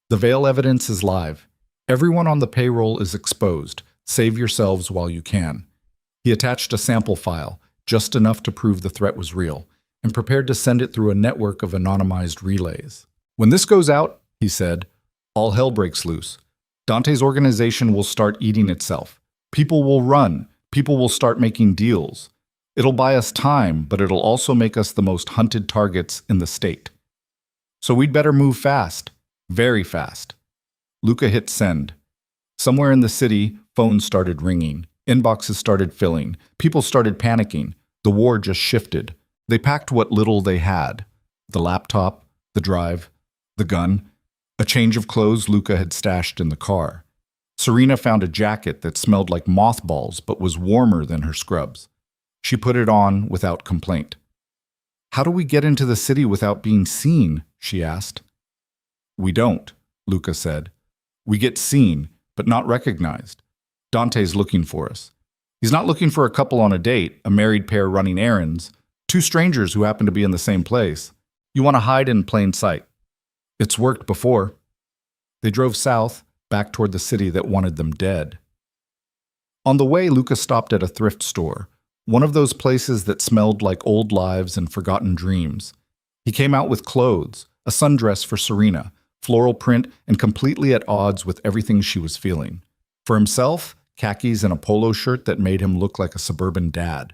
The veil evidence is live. Everyone on the payroll is exposed. Save yourselves while you can. He attached a sample file, just enough to prove the threat was real, and prepared to send it through a network of anonymized relays. When this goes out, he said, all hell breaks loose. Dante's organization will start eating itself. People will run. People will start making deals. It'll buy us time, but it'll also make us the most hunted targets in the state. So we'd better move fast. Very fast. Luca hit send. Somewhere in the city, phones started ringing. Inboxes started filling. People started panicking. The war just shifted. They packed what little they had. The laptop, the drive, the gun, a change of clothes Luca had stashed in the car. Serena found a jacket that smelled like mothballs but was warmer than her scrubs. She put it on without complaint. How do we get into the city without being seen? She asked. We don't, Luca said. We get seen, but not recognized. Dante's looking for us. He's not looking for a couple on a date, a married pair running errands, two strangers who happen to be in the same place. You want to hide in plain sight. It's worked before. They drove south, back toward the city that wanted them dead. On the way, Luca stopped at a thrift store, one of those places that smelled like old lives and forgotten dreams. He came out with clothes, a sundress for Serena, floral print, and completely at odds with everything she was feeling. For himself, khakis and a polo shirt that made him look like a suburban dad.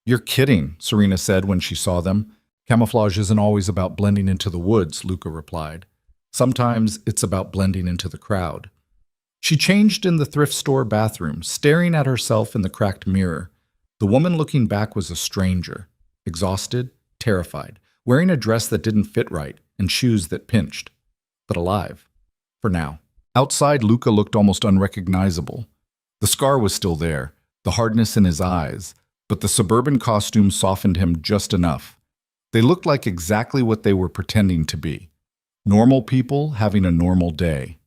You're kidding, Serena said when she saw them. Camouflage isn't always about blending into the woods, Luca replied. Sometimes it's about blending into the crowd. She changed in the thrift store bathroom, staring at herself in the cracked mirror. The woman looking back was a stranger, exhausted, terrified, wearing a dress that didn't fit right and shoes that pinched, but alive, for now. Outside, Luca looked almost unrecognizable. The scar was still there, the hardness in his eyes, but the suburban costume softened him just enough. They looked like exactly what they were pretending to be. Normal people having a normal day.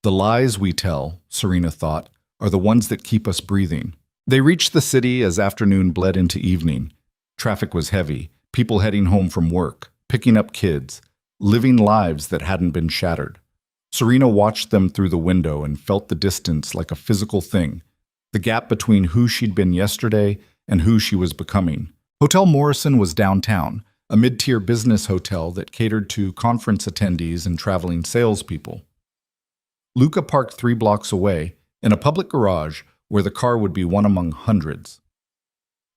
The lies we tell, Serena thought, are the ones that keep us breathing. They reached the city as afternoon bled into evening. Traffic was heavy, people heading home from work, picking up kids, living lives that hadn't been shattered. Serena watched them through the window and felt the distance like a physical thing, the gap between who she'd been yesterday and who she was becoming. Hotel Morrison was downtown, a mid-tier business hotel that catered to conference attendees and traveling salespeople. Luca parked 3 blocks away, in a public garage where the car would be one among hundreds.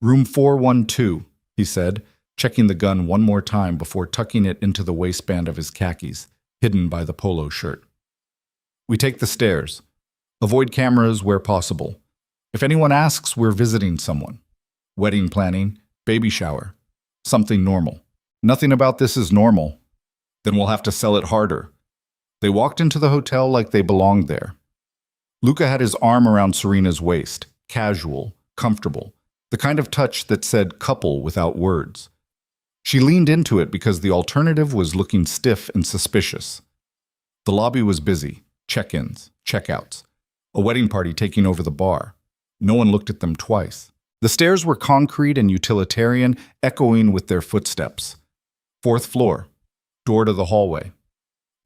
"Room 412, he said, checking the gun one more time before tucking it into the waistband of his khakis, hidden by the polo shirt. "We take the stairs. Avoid cameras where possible. If anyone asks, we're visiting someone. Wedding planning, baby shower, something normal. Nothing about this is normal. Then we'll have to sell it harder." They walked into the hotel like they belonged there. Luca had his arm around Serena's waist, casual, comfortable, the kind of touch that said couple without words. She leaned into it because the alternative was looking stiff and suspicious. The lobby was busy, check-ins, check-outs, a wedding party taking over the bar. No one looked at them twice. The stairs were concrete and utilitarian, echoing with their footsteps. 4th floor, door to the hallway.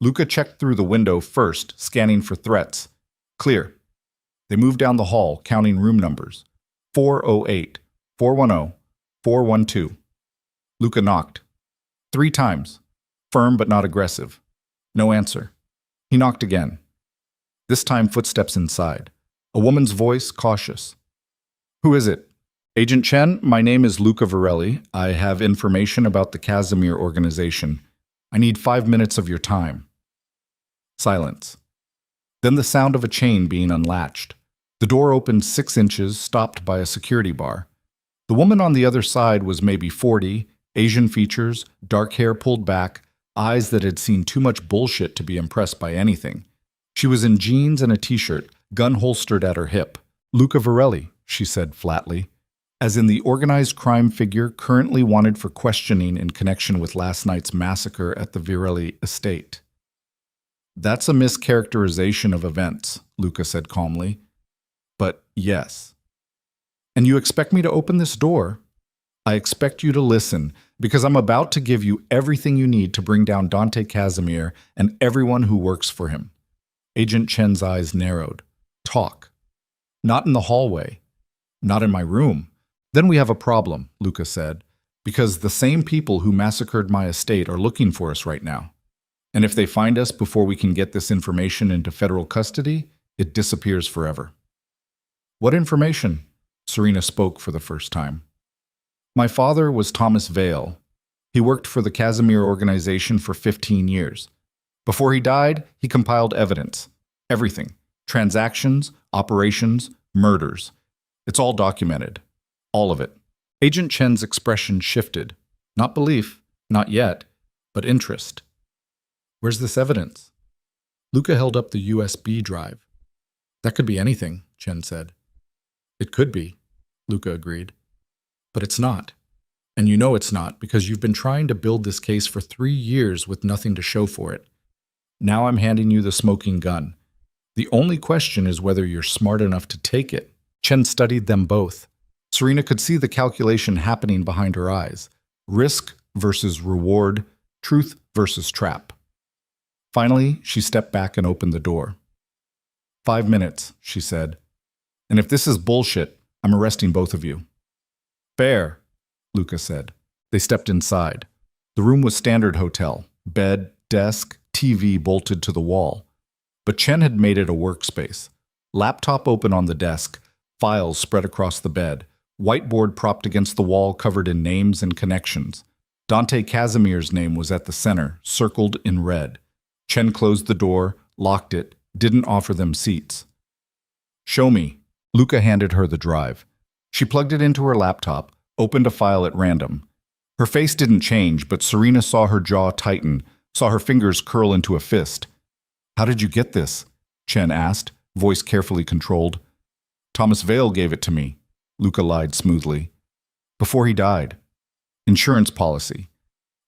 Luca checked through the window first, scanning for threats. Clear. They moved down the hall, counting room numbers. 408, 410, 412. Luca knocked. 3 times. Firm but not aggressive. No answer. He knocked again. This time footsteps inside. A woman's voice, cautious. "Who is it?" "Agent Chen, my name is Luca Varelli. I have information about the Casemir organization. I need 5 minutes of your time." Silence. Then the sound of a chain being unlatched. The door opened 6 inches, stopped by a security bar. The woman on the other side was maybe 40, Asian features, dark hair pulled back, eyes that had seen too much bullshit to be impressed by anything. She was in jeans and a t-shirt, gun holstered at her hip. "Luca Varelli," she said flatly, as in the organized crime figure currently wanted for questioning in connection with last night's massacre at the Varelli estate. "That's a mischaracterization of events," Luca said calmly. "But yes." "And you expect me to open this door?" "I expect you to listen, because I'm about to give you everything you need to bring down Dante Casemir and everyone who works for him." Agent Chen's eyes narrowed. "Talk." "Not in the hallway. Not in my room." "Then we have a problem," Luca said, "because the same people who massacred my estate are looking for us right now. And if they find us before we can get this information into federal custody, it disappears forever." "What information?" Serena spoke for the first time. "My father was Thomas Vale. He worked for the Casemir organization for 15 years. Before he died, he compiled evidence. Everything. Transactions, operations, murders. It's all documented. All of it." Agent Chen's expression shifted. Not belief, not yet, but interest. "Where's this evidence?" Luca held up the USB drive. "That could be anything," Chen said. "It could be," Luca agreed. "But it's not. And you know it's not because you've been trying to build this case for 3 years with nothing to show for it. Now I'm handing you the smoking gun. The only question is whether you're smart enough to take it." Chen studied them both. Serena could see the calculation happening behind her eyes. Risk versus reward, truth versus trap. Finally, she stepped back and opened the door. 5 minutes, she said. "And if this is bullshit, I'm arresting both of you." "Fair," Luca said. They stepped inside. The room was standard hotel. Bed, desk, TV bolted to the wall. But Chen had made it a workspace. Laptop open on the desk, files spread across the bed, whiteboard propped against the wall covered in names and connections. Dante Casemir's name was at the center, circled in red. Chen closed the door, locked it, didn't offer them seats. "Show me." Luca handed her the drive. She plugged it into her laptop, opened a file at random. Her face didn't change, but Serena saw her jaw tighten, saw her fingers curl into a fist. How did you get this? Chen asked, voice carefully controlled. Thomas Vale gave it to me, Luca lied smoothly. Before he died. Insurance policy.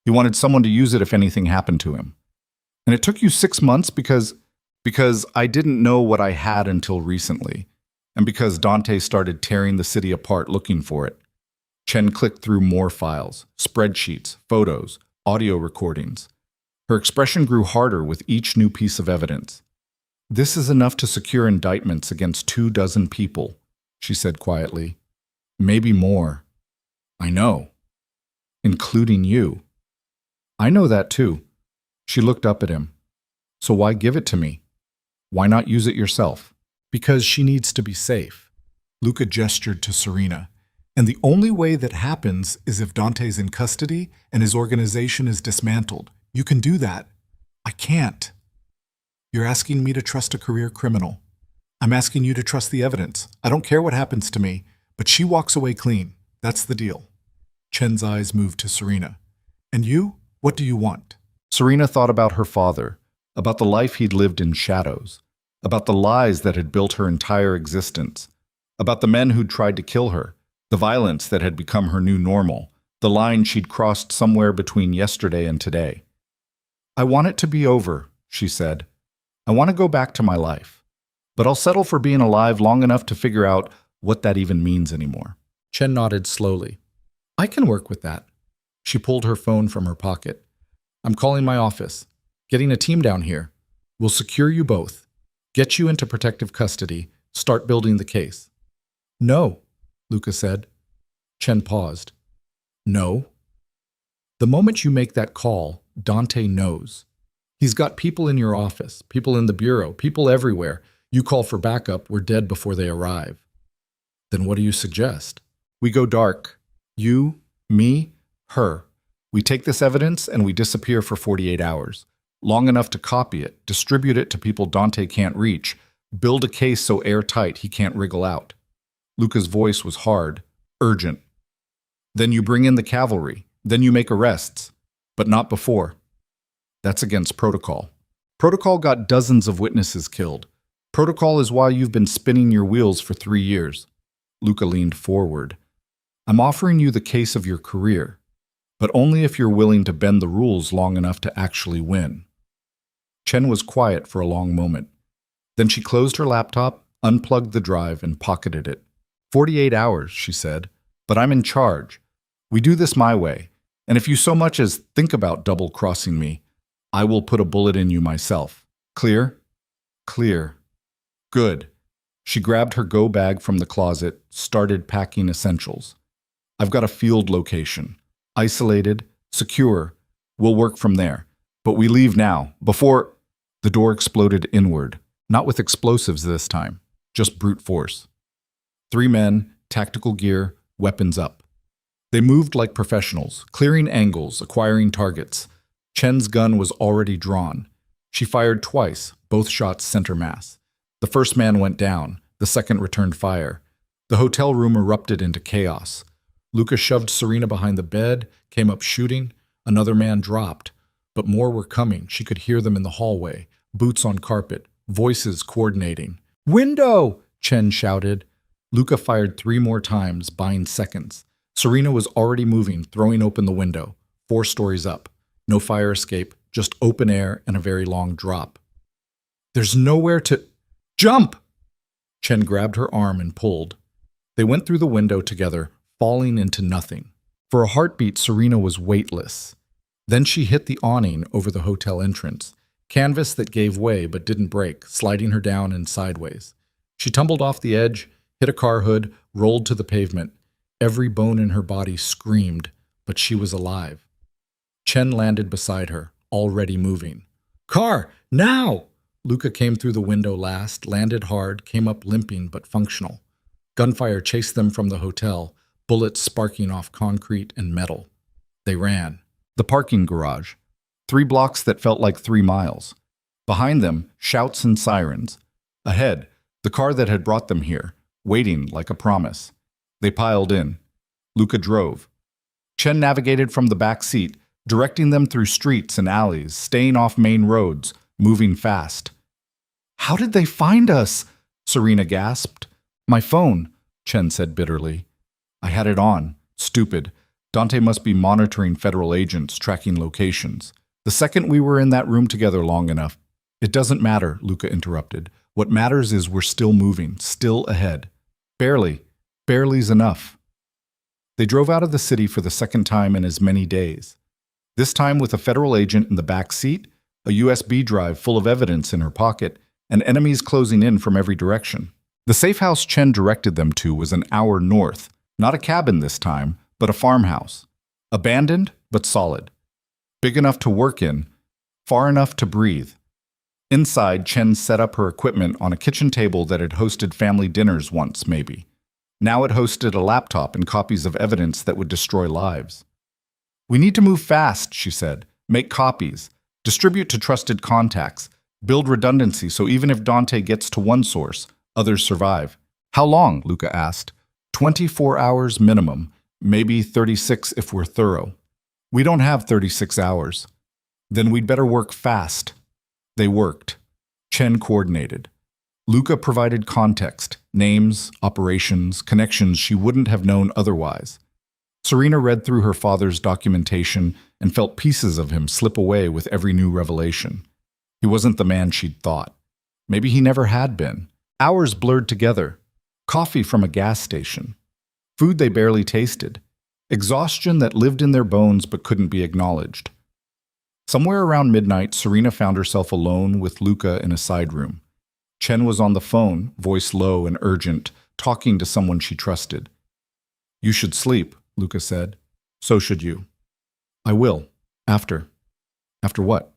He wanted someone to use it if anything happened to him. And it took you 6 months because I didn't know what I had until recently, and because Dante started tearing the city apart looking for it. Chen clicked through more files, spreadsheets, photos, audio recordings. Her expression grew harder with each new piece of evidence. This is enough to secure indictments against 24 people, she said quietly. Maybe more. I know. Including you. I know that too. She looked up at him. So why give it to me? Why not use it yourself? Because she needs to be safe. Luca gestured to Serena. And the only way that happens is if Dante's in custody and his organization is dismantled. You can do that. I can't. You're asking me to trust a career criminal. I'm asking you to trust the evidence. I don't care what happens to me, but she walks away clean. That's the deal. Chen's eyes moved to Serena. And you? What do you want? Serena thought about her father, about the life he'd lived in shadows, about the lies that had built her entire existence, about the men who'd tried to kill her, the violence that had become her new normal, the line she'd crossed somewhere between yesterday and today. I want it to be over, she said. I want to go back to my life, but I'll settle for being alive long enough to figure out what that even means anymore. Chen nodded slowly. I can work with that. She pulled her phone from her pocket. I'm calling my office, getting a team down here. We'll secure you both, get you into protective custody, start building the case. No, Luca said. Chen paused. No. The moment you make that call, Dante knows. He's got people in your office, people in the bureau, people everywhere. You call for backup, we're dead before they arrive. Then what do you suggest? We go dark. You, me, her. We take this evidence and we disappear for 48 hours. Long enough to copy it, distribute it to people Dante can't reach, build a case so airtight he can't wriggle out. Luca's voice was hard, urgent. Then you bring in the cavalry. Then you make arrests. But not before. That's against protocol. Protocol got dozens of witnesses killed. Protocol is why you've been spinning your wheels for 3 years. Luca leaned forward. I'm offering you the case of your career, but only if you're willing to bend the rules long enough to actually win. Chen was quiet for a long moment. Then she closed her laptop, unplugged the drive, and pocketed it. 48 hours, she said, but I'm in charge. We do this my way, and if you so much as think about double-crossing me, I will put a bullet in you myself. Clear? Clear. Good. She grabbed her go bag from the closet, started packing essentials. I've got a field location. Isolated, secure. We'll work from there. But we leave now, before... The door exploded inward, not with explosives this time, just brute force. 3 men, tactical gear, weapons up. They moved like professionals, clearing angles, acquiring targets. Chen's gun was already drawn. She fired twice, both shots center mass. The first man went down, the second returned fire. The hotel room erupted into chaos. Luca shoved Serena behind the bed, came up shooting. Another man dropped, but more were coming. She could hear them in the hallway, boots on carpet, voices coordinating. Window! Chen shouted. Luca fired 3 more times, buying seconds. Serena was already moving, throwing open the window, 4 stories up. No fire escape, just open air and a very long drop. There's nowhere to... Jump! Chen grabbed her arm and pulled. They went through the window together, falling into nothing. For a heartbeat, Serena was weightless. Then she hit the awning over the hotel entrance, canvas that gave way but didn't break, sliding her down and sideways. She tumbled off the edge, hit a car hood, rolled to the pavement. Every bone in her body screamed, but she was alive. Chen landed beside her, already moving. Car, now! Luca came through the window last, landed hard, came up limping but functional. Gunfire chased them from the hotel, bullets sparking off concrete and metal. They ran. The parking garage. 3 blocks that felt like 3 miles. Behind them, shouts and sirens. Ahead, the car that had brought them here, waiting like a promise. They piled in. Luca drove. Chen navigated from the back seat, directing them through streets and alleys, staying off main roads, moving fast. How did they find us? Serena gasped. My phone, Chen said bitterly. I had it on. Stupid. Dante must be monitoring federal agents, tracking locations. The second we were in that room together long enough. It doesn't matter, Luca interrupted. What matters is we're still moving, still ahead. Barely. Barely's enough. They drove out of the city for the second time in as many days. This time with a federal agent in the back seat, a USB drive full of evidence in her pocket, and enemies closing in from every direction. The safe house Chen directed them to was an hour north, not a cabin this time, but a farmhouse. Abandoned, but solid. Big enough to work in, far enough to breathe. Inside, Chen set up her equipment on a kitchen table that had hosted family dinners once, maybe. Now it hosted a laptop and copies of evidence that would destroy lives. We need to move fast, she said. Make copies. Distribute to trusted contacts. Build redundancy so even if Dante gets to one source, others survive. How long? Luca asked. 24 hours minimum. Maybe 36 if we're thorough. We don't have 36 hours. Then we'd better work fast. They worked. Chen coordinated. Luca provided context, names, operations, connections she wouldn't have known otherwise. Serena read through her father's documentation and felt pieces of him slip away with every new revelation. He wasn't the man she'd thought. Maybe he never had been. Hours blurred together. Coffee from a gas station. Food they barely tasted. Exhaustion that lived in their bones but couldn't be acknowledged. Somewhere around midnight, Serena found herself alone with Luca in a side room. Chen was on the phone, voice low and urgent, talking to someone she trusted. You should sleep, Luca said. So should you. I will. After. After what?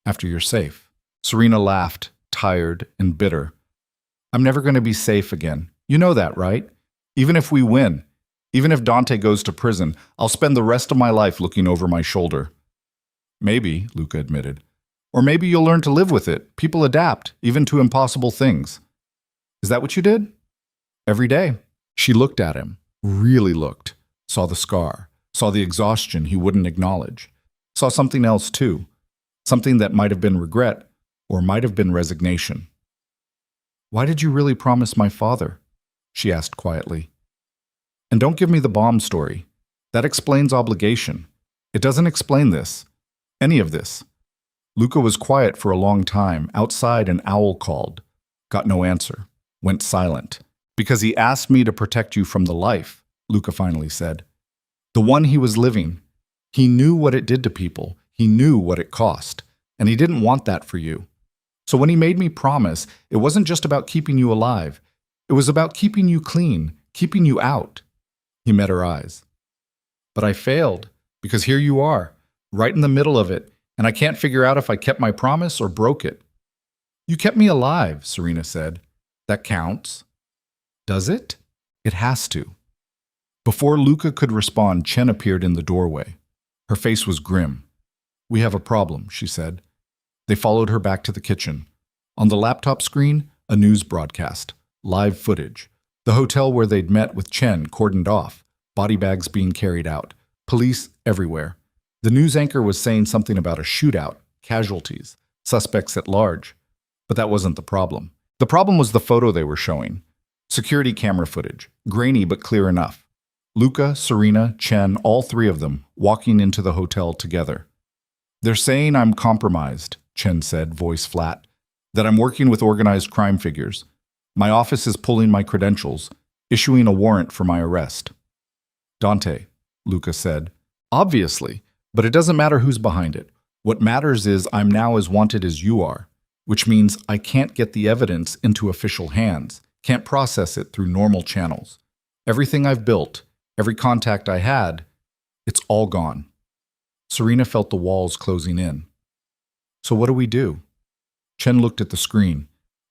After you're safe. Serena laughed, tired and bitter. I'm never going to be safe again. You know that, right? Even if we win. Even if Dante goes to prison, I'll spend the rest of my life looking over my shoulder. Maybe, Luca admitted. Or maybe you'll learn to live with it. People adapt, even to impossible things. Is that what you did? Every day. She looked at him, really looked, saw the scar, saw the exhaustion he wouldn't acknowledge, saw something else too, something that might have been regret or might have been resignation. Why did you really promise my father? She asked quietly. And don't give me the bomb story. That explains obligation. It doesn't explain this. Any of this. Luca was quiet for a long time. Outside, an owl called. Got no answer. Went silent. Because he asked me to protect you from the life, Luca finally said. The one he was living. He knew what it did to people. He knew what it cost. And he didn't want that for you. So when he made me promise, it wasn't just about keeping you alive. It was about keeping you clean, keeping you out. He met her eyes. But I failed, because here you are, right in the middle of it, and I can't figure out if I kept my promise or broke it. You kept me alive, Serena said. That counts. Does it? It has to. Before Luca could respond, Chen appeared in the doorway. Her face was grim. We have a problem, she said. They followed her back to the kitchen. On the laptop screen, a news broadcast, live footage. The hotel where they'd met with Chen cordoned off, body bags being carried out, police everywhere. The news anchor was saying something about a shootout, casualties, suspects at large. But that wasn't the problem. The problem was the photo they were showing. Security camera footage, grainy but clear enough. Luca, Serena, Chen, all three of them, walking into the hotel together. They're saying I'm compromised, Chen said, voice flat, that I'm working with organized crime figures. My office is pulling my credentials, issuing a warrant for my arrest. Dante, Luca said. Obviously, but it doesn't matter who's behind it. What matters is I'm now as wanted as you are, which means I can't get the evidence into official hands, can't process it through normal channels. Everything I've built, every contact I had, it's all gone. Serena felt the walls closing in. So what do we do? Chen looked at the screen,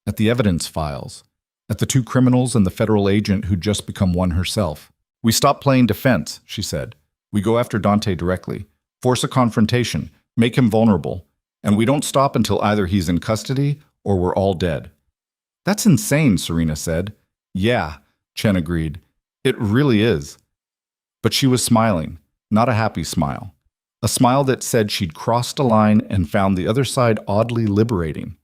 at the evidence files, at the two criminals and the federal agent who'd just become one herself. We stop playing defense, she said. We go after Dante directly, force a confrontation, make him vulnerable, and we don't stop until either he's in custody or we're all dead. That's insane, Serena said. Yeah, Chen agreed. It really is. But she was smiling, not a happy smile. A smile that said she'd crossed a line and found the other side oddly liberating.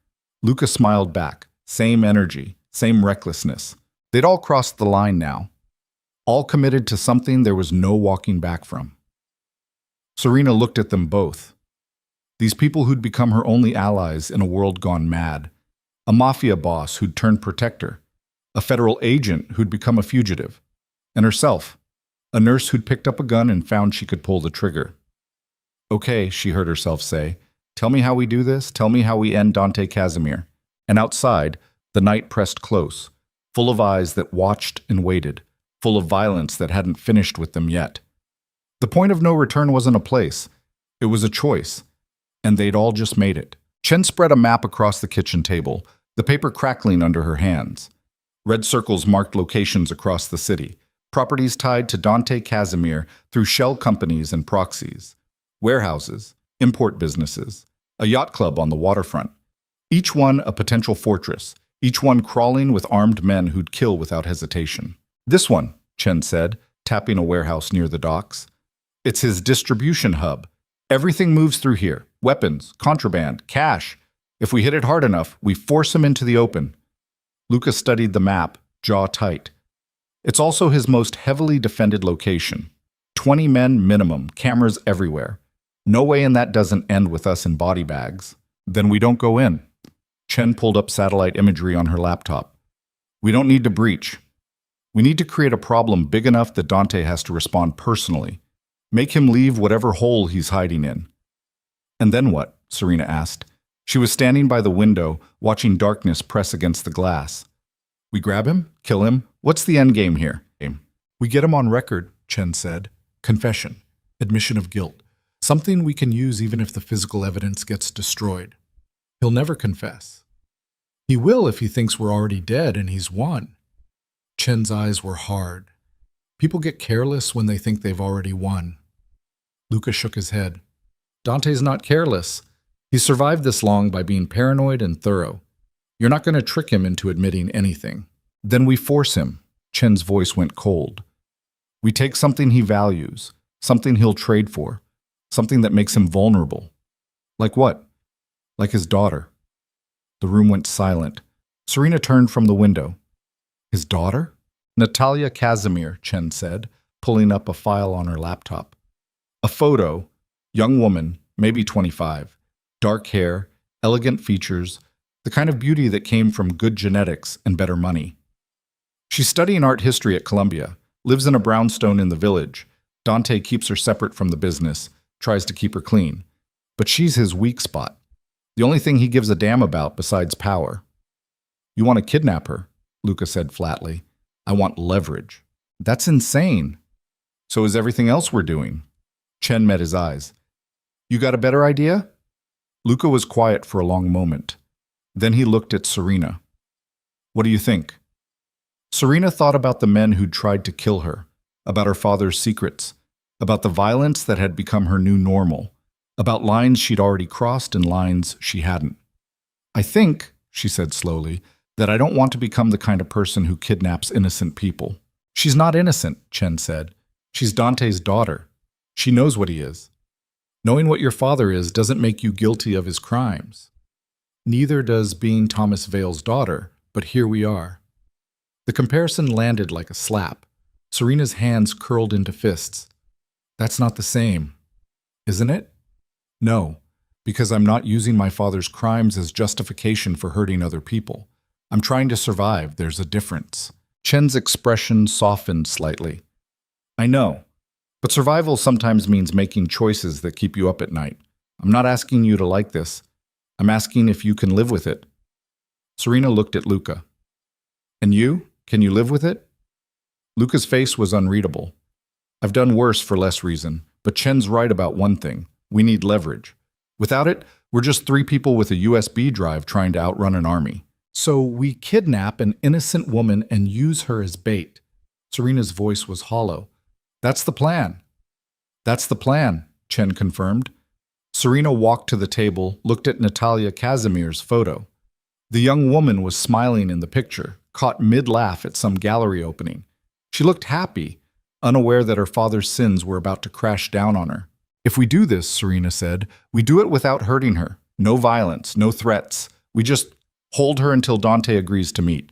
Luca smiled back. Same energy, same recklessness. They'd all crossed the line now. All committed to something there was no walking back from. Serena looked at them both. These people who'd become her only allies in a world gone mad. A mafia boss who'd turned protector. A federal agent who'd become a fugitive. And herself, a nurse who'd picked up a gun and found she could pull the trigger. Okay, she heard herself say, tell me how we do this, tell me how we end Dante Casemir. And outside, the night pressed close, full of eyes that watched and waited, full of violence that hadn't finished with them yet. The point of no return wasn't a place, it was a choice, and they'd all just made it. Chen spread a map across the kitchen table, the paper crackling under her hands. Red circles marked locations across the city, properties tied to Dante Casemir through shell companies and proxies, warehouses, import businesses, a yacht club on the waterfront. Each one a potential fortress, each one crawling with armed men who'd kill without hesitation. This one, Chen said, tapping a warehouse near the docks. It's his distribution hub. Everything moves through here. Weapons, contraband, cash. If we hit it hard enough, we force him into the open. Luca studied the map, jaw tight. It's also his most heavily defended location. 20 men minimum, cameras everywhere. No way in that doesn't end with us in body bags. Then we don't go in. Chen pulled up satellite imagery on her laptop. We don't need to breach. We need to create a problem big enough that Dante has to respond personally. Make him leave whatever hole he's hiding in. And then what? Serena asked. She was standing by the window, watching darkness press against the glass. We grab him? Kill him? What's the end game here? We get him on record, Chen said. Confession. Admission of guilt. Something we can use even if the physical evidence gets destroyed. He'll never confess. He will if he thinks we're already dead and he's won. Chen's eyes were hard. People get careless when they think they've already won. Luca shook his head. Dante's not careless. He survived this long by being paranoid and thorough. You're not going to trick him into admitting anything. Then we force him. Chen's voice went cold. We take something he values, something he'll trade for, something that makes him vulnerable. Like what? Like his daughter. The room went silent. Serena turned from the window. His daughter? Natalia Casemir, Chen said, pulling up a file on her laptop. A photo, young woman, maybe 25, dark hair, elegant features, the kind of beauty that came from good genetics and better money. She's studying art history at Columbia, lives in a brownstone in the village. Dante keeps her separate from the business, tries to keep her clean. But she's his weak spot. The only thing he gives a damn about besides power. You want to kidnap her, Luca said flatly. I want leverage. That's insane. So is everything else we're doing. Chen met his eyes. You got a better idea? Luca was quiet for a long moment. Then he looked at Serena. What do you think? Serena thought about the men who'd tried to kill her, about her father's secrets, about the violence that had become her new normal, about lines she'd already crossed and lines she hadn't. I think, she said slowly, that I don't want to become the kind of person who kidnaps innocent people. She's not innocent, Chen said. She's Dante's daughter. She knows what he is. Knowing what your father is doesn't make you guilty of his crimes. Neither does being Thomas Vale's daughter, but here we are. The comparison landed like a slap. Serena's hands curled into fists. That's not the same, isn't it? No, because I'm not using my father's crimes as justification for hurting other people. I'm trying to survive. There's a difference. Chen's expression softened slightly. I know, but survival sometimes means making choices that keep you up at night. I'm not asking you to like this. I'm asking if you can live with it. Serena looked at Luca. And you? Can you live with it? Luca's face was unreadable. I've done worse for less reason, but Chen's right about one thing. We need leverage. Without it, we're just three people with a USB drive trying to outrun an army. So we kidnap an innocent woman and use her as bait. Serena's voice was hollow. That's the plan. That's the plan, Chen confirmed. Serena walked to the table, looked at Natalia Casemir's photo. The young woman was smiling in the picture, caught mid-laugh at some gallery opening. She looked happy, unaware that her father's sins were about to crash down on her. If we do this, Serena said, we do it without hurting her. No violence, no threats. We just Hold her until Dante agrees to meet.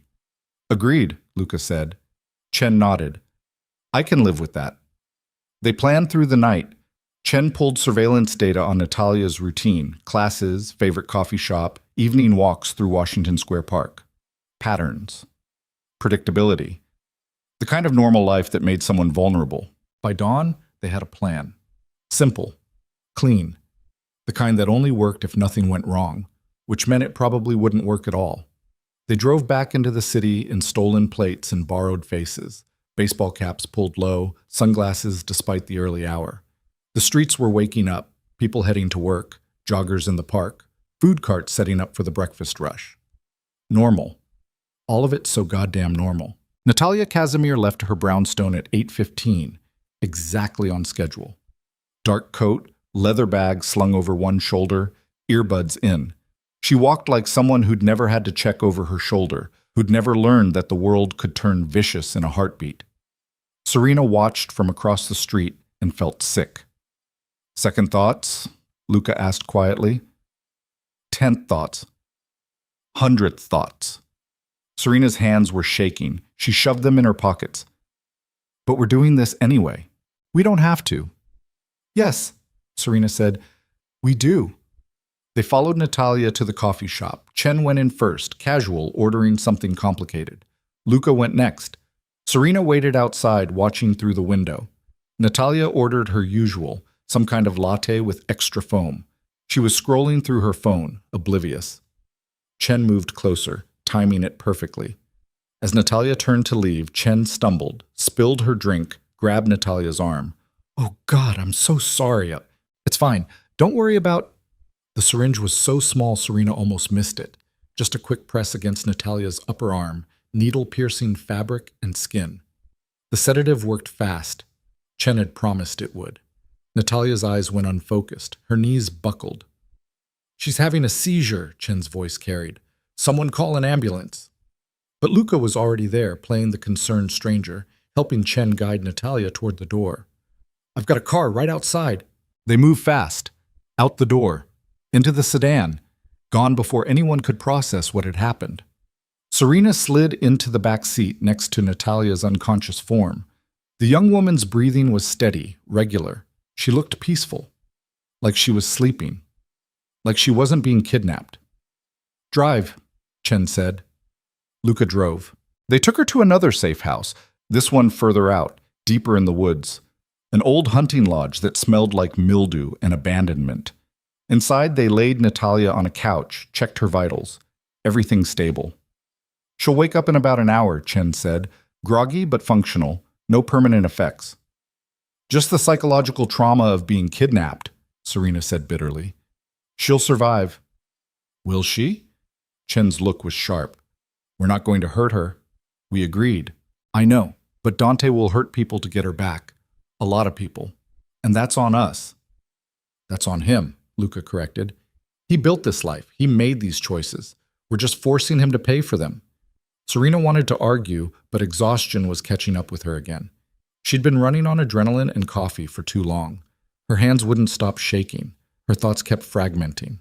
Agreed, Luca said. Chen nodded. I can live with that. They planned through the night. Chen pulled surveillance data on Natalia's routine, classes, favorite coffee shop, evening walks through Washington Square Park. Patterns. Predictability. The kind of normal life that made someone vulnerable. By dawn, they had a plan. Simple. Clean. The kind that only worked if nothing went wrong, which meant it probably wouldn't work at all. They drove back into the city in stolen plates and borrowed faces, baseball caps pulled low, sunglasses despite the early hour. The streets were waking up, people heading to work, joggers in the park, food carts setting up for the breakfast rush. Normal. All of it so goddamn normal. Natalia Casemir left her brownstone at 8:15, exactly on schedule. Dark coat, leather bag slung over one shoulder, earbuds in. She walked like someone who'd never had to check over her shoulder, who'd never learned that the world could turn vicious in a heartbeat. Serena watched from across the street and felt sick. Second thoughts? Luca asked quietly. 10th thoughts. 100th thoughts. Serena's hands were shaking. She shoved them in her pockets. But we're doing this anyway. We don't have to. Yes, Serena said. We do. They followed Natalia to the coffee shop. Chen went in first, casual, ordering something complicated. Luca went next. Serena waited outside, watching through the window. Natalia ordered her usual, some kind of latte with extra foam. She was scrolling through her phone, oblivious. Chen moved closer, timing it perfectly. As Natalia turned to leave, Chen stumbled, spilled her drink, grabbed Natalia's arm. Oh God, I'm so sorry. It's fine. Don't worry about... The syringe was so small Serena almost missed it. Just a quick press against Natalia's upper arm, needle-piercing fabric and skin. The sedative worked fast. Chen had promised it would. Natalia's eyes went unfocused. Her knees buckled. She's having a seizure, Chen's voice carried. Someone call an ambulance. But Luca was already there, playing the concerned stranger, helping Chen guide Natalia toward the door. I've got a car right outside. They moved fast. Out the door. Into the sedan. Gone before anyone could process what had happened. Serena slid into the back seat next to Natalia's unconscious form. The young woman's breathing was steady, regular. She looked peaceful. Like she was sleeping. Like she wasn't being kidnapped. Drive, Chen said. Luca drove. They took her to another safe house, this one further out, deeper in the woods. An old hunting lodge that smelled like mildew and abandonment. Inside, they laid Natalia on a couch, checked her vitals. Everything stable. She'll wake up in about an hour, Chen said. Groggy but functional. No permanent effects. Just the psychological trauma of being kidnapped, Serena said bitterly. She'll survive. Will she? Chen's look was sharp. We're not going to hurt her. We agreed. I know, but Dante will hurt people to get her back. A lot of people. And that's on us. That's on him, Luca corrected. He built this life. He made these choices. We're just forcing him to pay for them. Serena wanted to argue, but exhaustion was catching up with her again. She'd been running on adrenaline and coffee for too long. Her hands wouldn't stop shaking. Her thoughts kept fragmenting.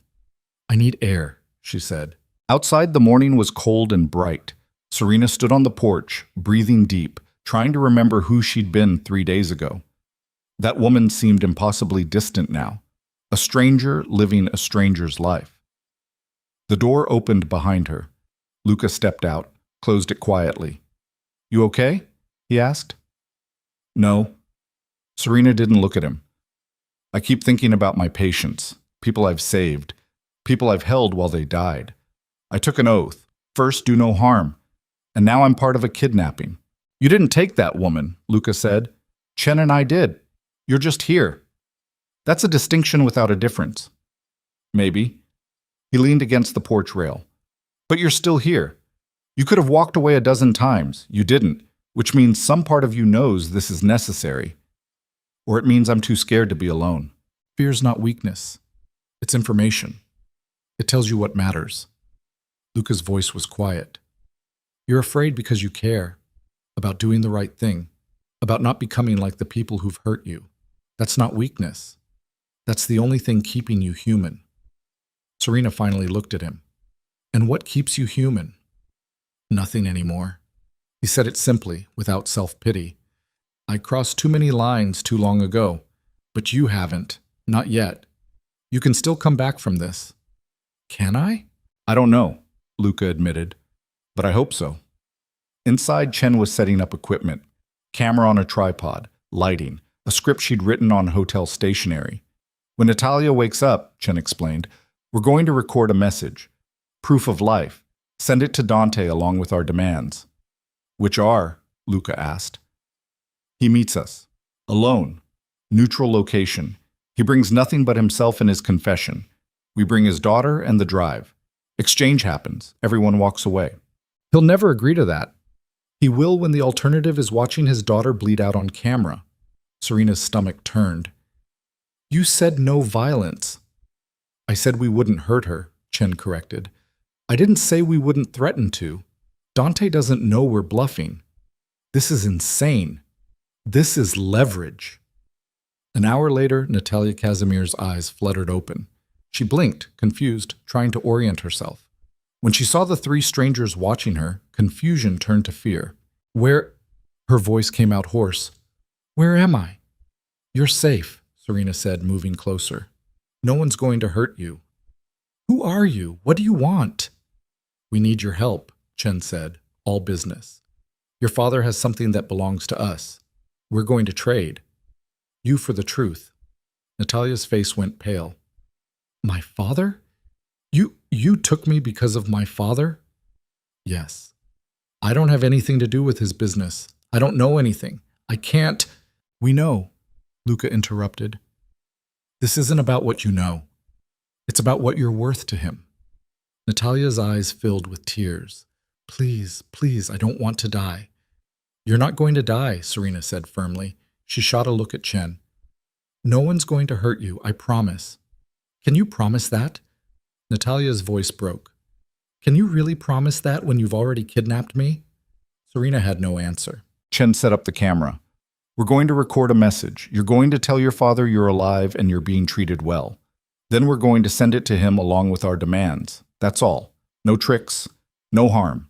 I need air, she said. Outside, the morning was cold and bright. Serena stood on the porch, breathing deep, trying to remember who she'd been 3 days ago. That woman seemed impossibly distant now. A stranger living a stranger's life. The door opened behind her. Luca stepped out, closed it quietly. You okay? He asked. No. Serena didn't look at him. I keep thinking about my patients, people I've saved, people I've held while they died. I took an oath, first do no harm, and now I'm part of a kidnapping. You didn't take that woman, Luca said. Chen and I did. You're just here. That's a distinction without a difference. Maybe. He leaned against the porch rail. But you're still here. You could have walked away a dozen times. You didn't, which means some part of you knows this is necessary. Or it means I'm too scared to be alone. Fear's not weakness. It's information. It tells you what matters. Luca's voice was quiet. You're afraid because you care. About doing the right thing. About not becoming like the people who've hurt you. That's not weakness. That's the only thing keeping you human. Serena finally looked at him. And what keeps you human? Nothing anymore. He said it simply, without self-pity. I crossed too many lines too long ago, but you haven't. Not yet. You can still come back from this. Can I? I don't know, Luca admitted, but I hope so. Inside, Chen was setting up equipment, camera on a tripod, lighting, a script she'd written on hotel stationery. When Natalia wakes up, Chen explained, we're going to record a message. Proof of life. Send it to Dante along with our demands. Which are? Luca asked. He meets us. Alone. Neutral location. He brings nothing but himself and his confession. We bring his daughter and the drive. Exchange happens. Everyone walks away. He'll never agree to that. He will when the alternative is watching his daughter bleed out on camera. Serena's stomach turned. You said no violence. I said we wouldn't hurt her, Chen corrected. I didn't say we wouldn't threaten to. Dante doesn't know we're bluffing. This is insane. This is leverage. An hour later, Natalia Casemir's eyes fluttered open. She blinked, confused, trying to orient herself. When she saw the three strangers watching her, confusion turned to fear. Where? Her voice came out hoarse. Where am I? You're safe, Serena said, moving closer. No one's going to hurt you. Who are you? What do you want? We need your help, Chen said, all business. Your father has something that belongs to us. We're going to trade. You for the truth. Natalia's face went pale. My father? You took me because of my father? Yes. I don't have anything to do with his business. I don't know anything. I can't. We know, Luca interrupted. This isn't about what you know. It's about what you're worth to him. Natalia's eyes filled with tears. Please, please, I don't want to die. You're not going to die, Serena said firmly. She shot a look at Chen. No one's going to hurt you, I promise. Can you promise that? Natalia's voice broke. Can you really promise that when you've already kidnapped me? Serena had no answer. Chen set up the camera. We're going to record a message. You're going to tell your father you're alive and you're being treated well. Then we're going to send it to him along with our demands. That's all. No tricks, no harm.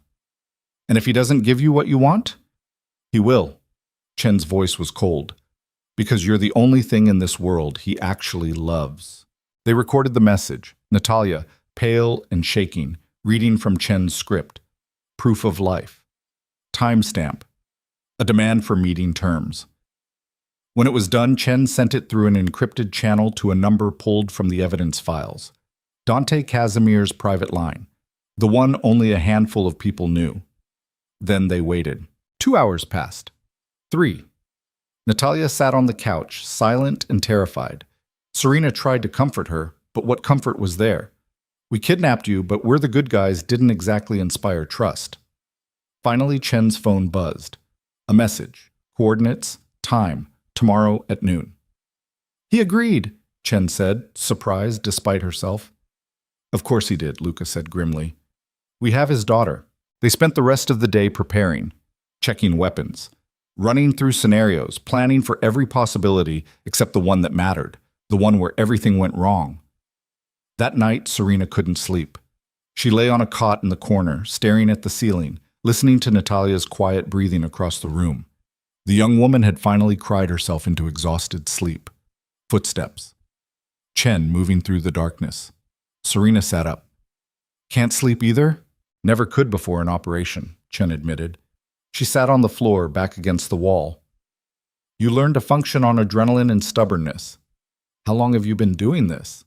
And if he doesn't give you what you want, he will. Chen's voice was cold. Because you're the only thing in this world he actually loves. They recorded the message. Natalia, pale and shaking, reading from Chen's script. Proof of life. Timestamp. A demand for meeting terms. When it was done, Chen sent it through an encrypted channel to a number pulled from the evidence files. Dante Casemir's private line. The one only a handful of people knew. Then they waited. 2 hours passed. 3. Natalia sat on the couch, silent and terrified. Serena tried to comfort her, but what comfort was there? We kidnapped you, but we're the good guys didn't exactly inspire trust. Finally, Chen's phone buzzed. A message. Coordinates. Time. Tomorrow at noon. He agreed, Chen said, surprised despite herself. Of course he did, Luca said grimly. We have his daughter. They spent the rest of the day preparing, checking weapons, running through scenarios, planning for every possibility except the one that mattered, the one where everything went wrong. That night, Serena couldn't sleep. She lay on a cot in the corner, staring at the ceiling, listening to Natalia's quiet breathing across the room. The young woman had finally cried herself into exhausted sleep. Footsteps. Chen moving through the darkness. Serena sat up. Can't sleep either? Never could before an operation, Chen admitted. She sat on the floor, back against the wall. You learn to function on adrenaline and stubbornness. How long have you been doing this?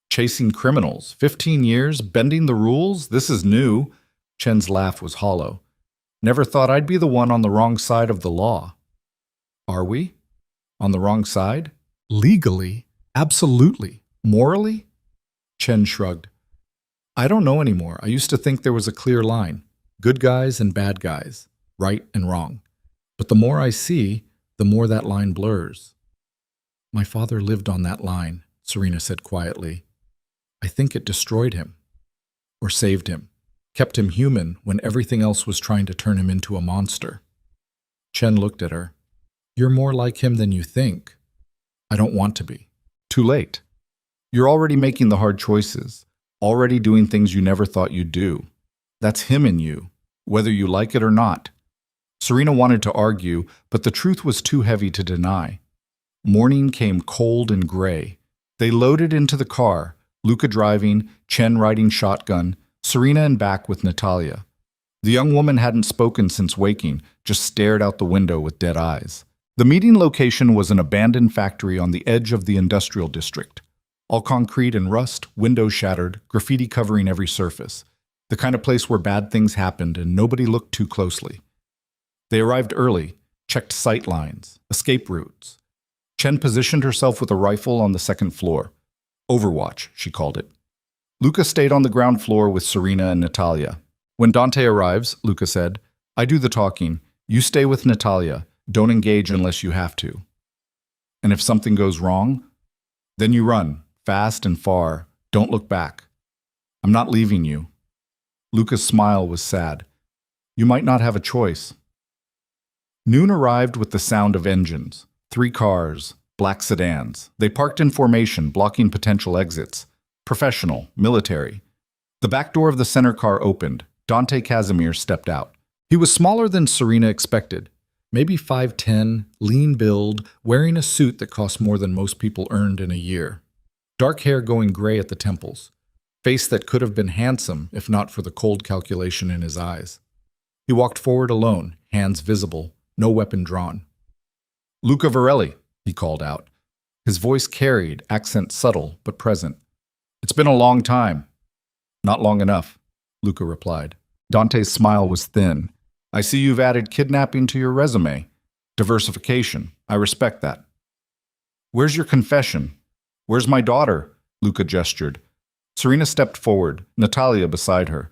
Chasing criminals. 15 years, bending the rules? This is new. Chen's laugh was hollow. Never thought I'd be the one on the wrong side of the law. Are we? On the wrong side? Legally? Absolutely. Morally? Chen shrugged. I don't know anymore. I used to think there was a clear line. Good guys and bad guys. Right and wrong. But the more I see, the more that line blurs. My father lived on that line, Serena said quietly. I think it destroyed him. Or saved him. Kept him human when everything else was trying to turn him into a monster. Chen looked at her. You're more like him than you think. I don't want to be. Too late. You're already making the hard choices. already doing things you never thought you'd do. That's him in you, whether you like it or not. Serena wanted to argue, but the truth was too heavy to deny. Morning came cold and gray. They loaded into the car, Luca driving, Chen riding shotgun, Serena in back with Natalia. The young woman hadn't spoken since waking, just stared out the window with dead eyes. The meeting location was an abandoned factory on the edge of the industrial district. All concrete and rust, windows shattered, graffiti covering every surface. The kind of place where bad things happened and nobody looked too closely. They arrived early, checked sight lines, escape routes. Chen positioned herself with a rifle on the second floor. Overwatch, she called it. Luca stayed on the ground floor with Serena and Natalia. When Dante arrives, Luca said, I do the talking. You stay with Natalia. Don't engage unless you have to. And if something goes wrong, then you run, fast and far. Don't look back. I'm not leaving you. Luca's smile was sad. You might not have a choice. Noon arrived with the sound of engines. 3 cars, black sedans. They parked in formation, blocking potential exits. Professional, military. The back door of the center car opened. Dante Casemir stepped out. He was smaller than Serena expected. Maybe 5'10", lean build, wearing a suit that cost more than most people earned in a year. Dark hair going gray at the temples. Face that could have been handsome if not for the cold calculation in his eyes. He walked forward alone, hands visible, no weapon drawn. Luca Varelli, he called out. His voice carried, accent subtle but present. It's been a long time. Not long enough, Luca replied. Dante's smile was thin. I see you've added kidnapping to your resume. Diversification. I respect that. Where's your confession? Where's my daughter? Luca gestured. Serena stepped forward, Natalia beside her.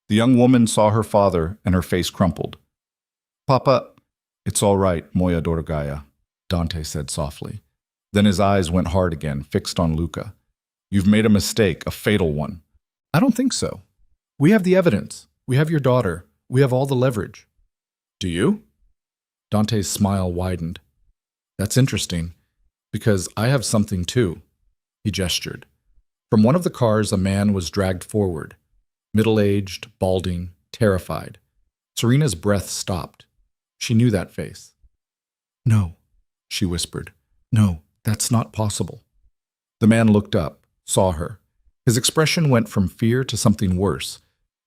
The young woman saw her father and her face crumpled. Papa, it's all right, moja dorogaya, Dante said softly. Then his eyes went hard again, fixed on Luca. You've made a mistake, a fatal one. I don't think so. We have the evidence. We have your daughter. We have all the leverage. Do you? Dante's smile widened. That's interesting, because I have something too. He gestured. From one of the cars, a man was dragged forward. Middle-aged, balding, terrified. Serena's breath stopped. She knew that face. No, she whispered. No, that's not possible. The man looked up, saw her. His expression went from fear to something worse.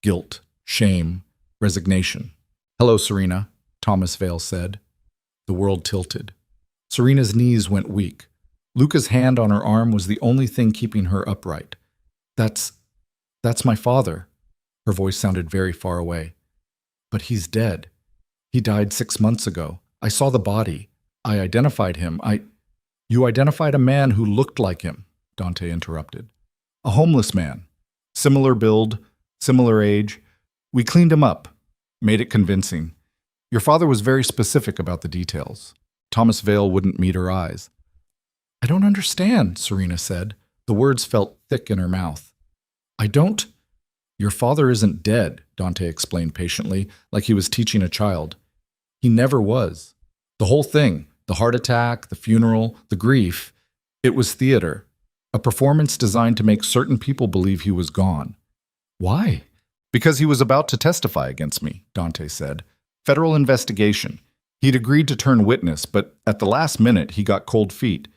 Guilt, shame, resignation. Hello, Serena, Thomas Vale said. The world tilted. Serena's knees went weak. Luca's hand on her arm was the only thing keeping her upright. That's my father. Her voice sounded very far away. But he's dead. He died 6 months ago. I saw the body. I identified him. You identified a man who looked like him, Dante interrupted. A homeless man. Similar build, similar age. We cleaned him up, made it convincing. Your father was very specific about the details. Thomas Vale wouldn't meet her eyes. I don't understand, Serena said. The words felt thick in her mouth. I don't. Your father isn't dead, Dante explained patiently, like he was teaching a child. He never was. The whole thing, the heart attack, the funeral, the grief, it was theater. A performance designed to make certain people believe he was gone. Why? Because he was about to testify against me, Dante said. Federal investigation. He'd agreed to turn witness, but at the last minute he got cold feet.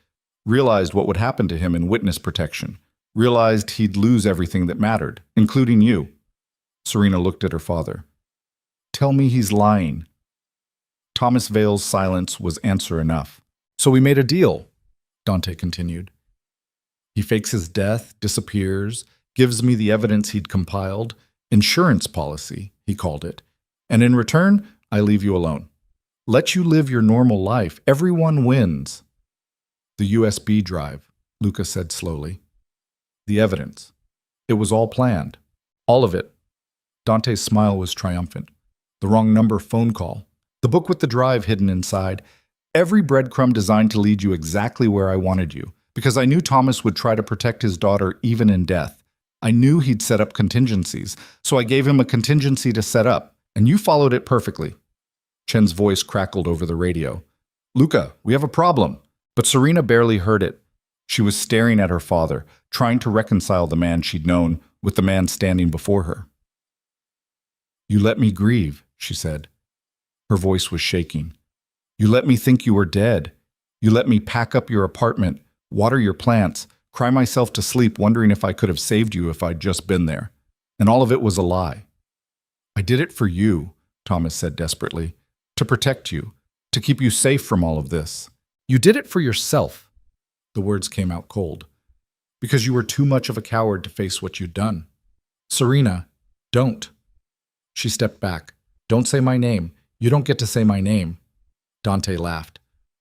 Realized what would happen to him in witness protection. Realized he'd lose everything that mattered, including you. Serena looked at her father. Tell me he's lying. Thomas Vale's silence was answer enough. So we made a deal, Dante continued. He fakes his death, disappears, gives me the evidence he'd compiled, insurance policy, he called it, and in return, I leave you alone. Let you live your normal life. Everyone wins. The USB drive, Luca said slowly. The evidence. It was all planned. All of it. Dante's smile was triumphant. The wrong number phone call. The book with the drive hidden inside. Every breadcrumb designed to lead you exactly where I wanted you. Because I knew Thomas would try to protect his daughter even in death. I knew he'd set up contingencies, so I gave him a contingency to set up, and you followed it perfectly. Chen's voice crackled over the radio. Luca, we have a problem. But Serena barely heard it. She was staring at her father, trying to reconcile the man she'd known with the man standing before her. "You let me grieve," she said. Her voice was shaking. "You let me think you were dead. You let me pack up your apartment, water your plants, cry myself to sleep wondering if I could have saved you if I'd just been there. And all of it was a lie." "I did it for you," Thomas said desperately. "To protect you, to keep you safe from all of this." "You did it for yourself." The words came out cold. "Because you were too much of a coward to face what you'd done." "Serena, don't." She stepped back. "Don't say my name. You don't get to say my name." Dante laughed.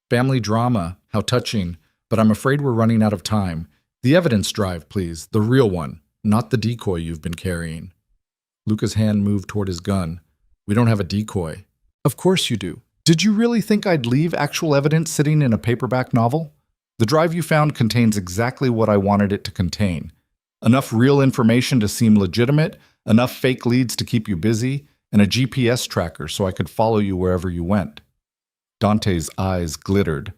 "Family drama, how touching, but I'm afraid we're running out of time. The evidence drive, please, the real one, not the decoy you've been carrying." Luca's hand moved toward his gun. "We don't have a decoy." "Of course you do. Did you really think I'd leave actual evidence sitting in a paperback novel? The drive you found contains exactly what I wanted it to contain. Enough real information to seem legitimate, enough fake leads to keep you busy, and a GPS tracker so I could follow you wherever you went." Dante's eyes glittered.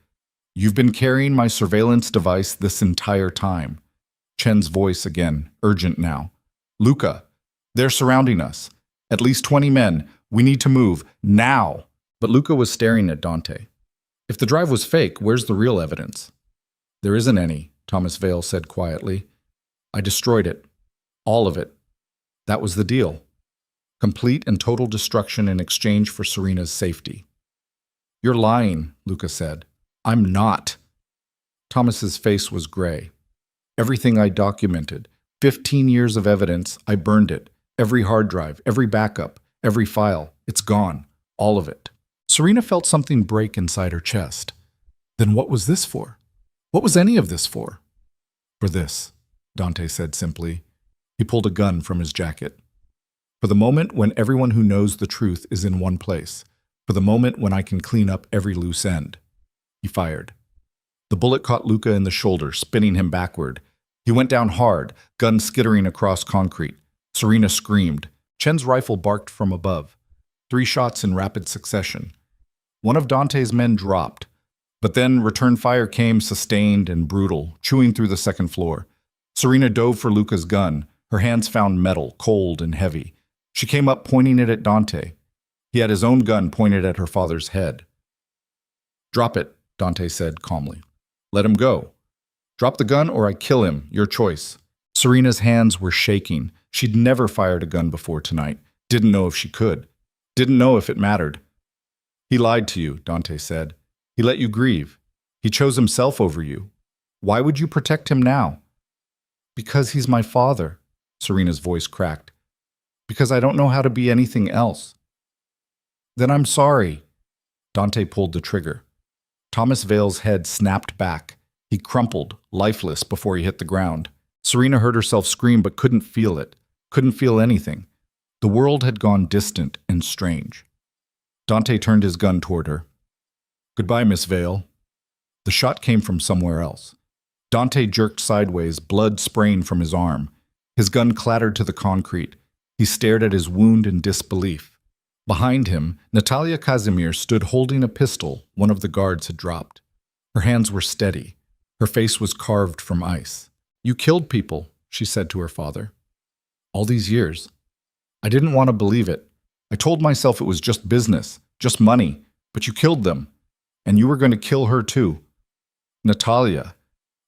"You've been carrying my surveillance device this entire time." Chen's voice again, urgent now. "Luca, they're surrounding us. At least 20 men. We need to move. Now!" But Luca was staring at Dante. "If the drive was fake, where's the real evidence?" "There isn't any," Thomas Vale said quietly. "I destroyed it. All of it. That was the deal. Complete and total destruction in exchange for Serena's safety." "You're lying," Luca said. "I'm not." Thomas's face was gray. "Everything I documented, 15 years of evidence, I burned it. Every hard drive, every backup, every file. It's gone. All of it." Serena felt something break inside her chest. Then what was this for? What was any of this for? "For this," Dante said simply. He pulled a gun from his jacket. "For the moment when everyone who knows the truth is in one place. For the moment when I can clean up every loose end." He fired. The bullet caught Luca in the shoulder, spinning him backward. He went down hard, gun skittering across concrete. Serena screamed. Chen's rifle barked from above. 3 shots in rapid succession. One of Dante's men dropped, but then return fire came sustained and brutal, chewing through the second floor. Serena dove for Luca's gun. Her hands found metal, cold and heavy. She came up pointing it at Dante. He had his own gun pointed at her father's head. "Drop it," Dante said calmly. "Let him go. Drop the gun or I kill him, your choice." Serena's hands were shaking. She'd never fired a gun before tonight. Didn't know if she could. Didn't know if it mattered. "He lied to you," Dante said. "He let you grieve. He chose himself over you. Why would you protect him now?" "Because he's my father," Serena's voice cracked. "Because I don't know how to be anything else." "Then I'm sorry." Dante pulled the trigger. Thomas Vale's head snapped back. He crumpled, lifeless, before he hit the ground. Serena heard herself scream but couldn't feel it. Couldn't feel anything. The world had gone distant and strange. Dante turned his gun toward her. "Goodbye, Miss Vale." The shot came from somewhere else. Dante jerked sideways, blood spraying from his arm. His gun clattered to the concrete. He stared at his wound in disbelief. Behind him, Natalia Casemir stood holding a pistol one of the guards had dropped. Her hands were steady. Her face was carved from ice. "You killed people," she said to her father. "All these years. I didn't want to believe it. I told myself it was just business, just money, but you killed them. And you were going to kill her too." "Natalia."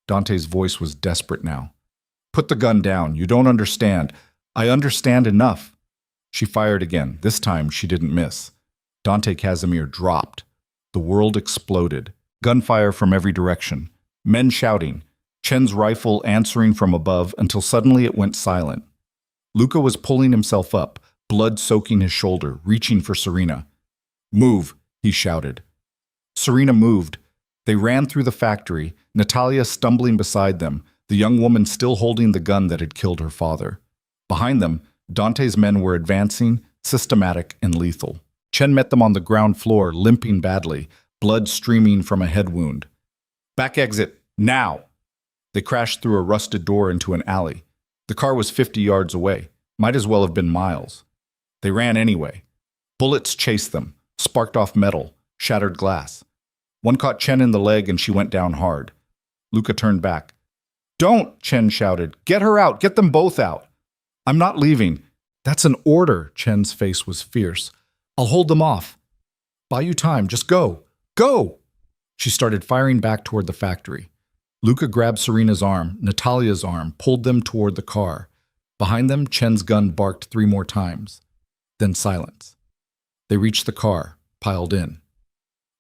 Dante's voice was desperate now. "Put the gun down. You don't understand. I understand enough." She fired again. This time she didn't miss. Dante Casemir dropped. The world exploded. Gunfire from every direction. Men shouting. Chen's rifle answering from above until suddenly it went silent. Luca was pulling himself up, blood soaking his shoulder, reaching for Serena. "Move," he shouted. Serena moved. They ran through the factory, Natalia stumbling beside them, the young woman still holding the gun that had killed her father. Behind them, Dante's men were advancing, systematic and lethal. Chen met them on the ground floor, limping badly, blood streaming from a head wound. "Back exit, now!" They crashed through a rusted door into an alley. The car was 50 yards away, might as well have been miles. They ran anyway. Bullets chased them, sparked off metal, shattered glass. One caught Chen in the leg and she went down hard. Luca turned back. "Don't!" Chen shouted. "Get her out! Get them both out!" I'm not leaving. That's an order. Chen's face was fierce. I'll hold them off. Buy you time. Just go. Go! She started firing back toward the factory. Luca grabbed Serena's arm, Natalia's arm, pulled them toward the car. Behind them, Chen's gun barked 3 more times. Then silence. They reached the car, piled in.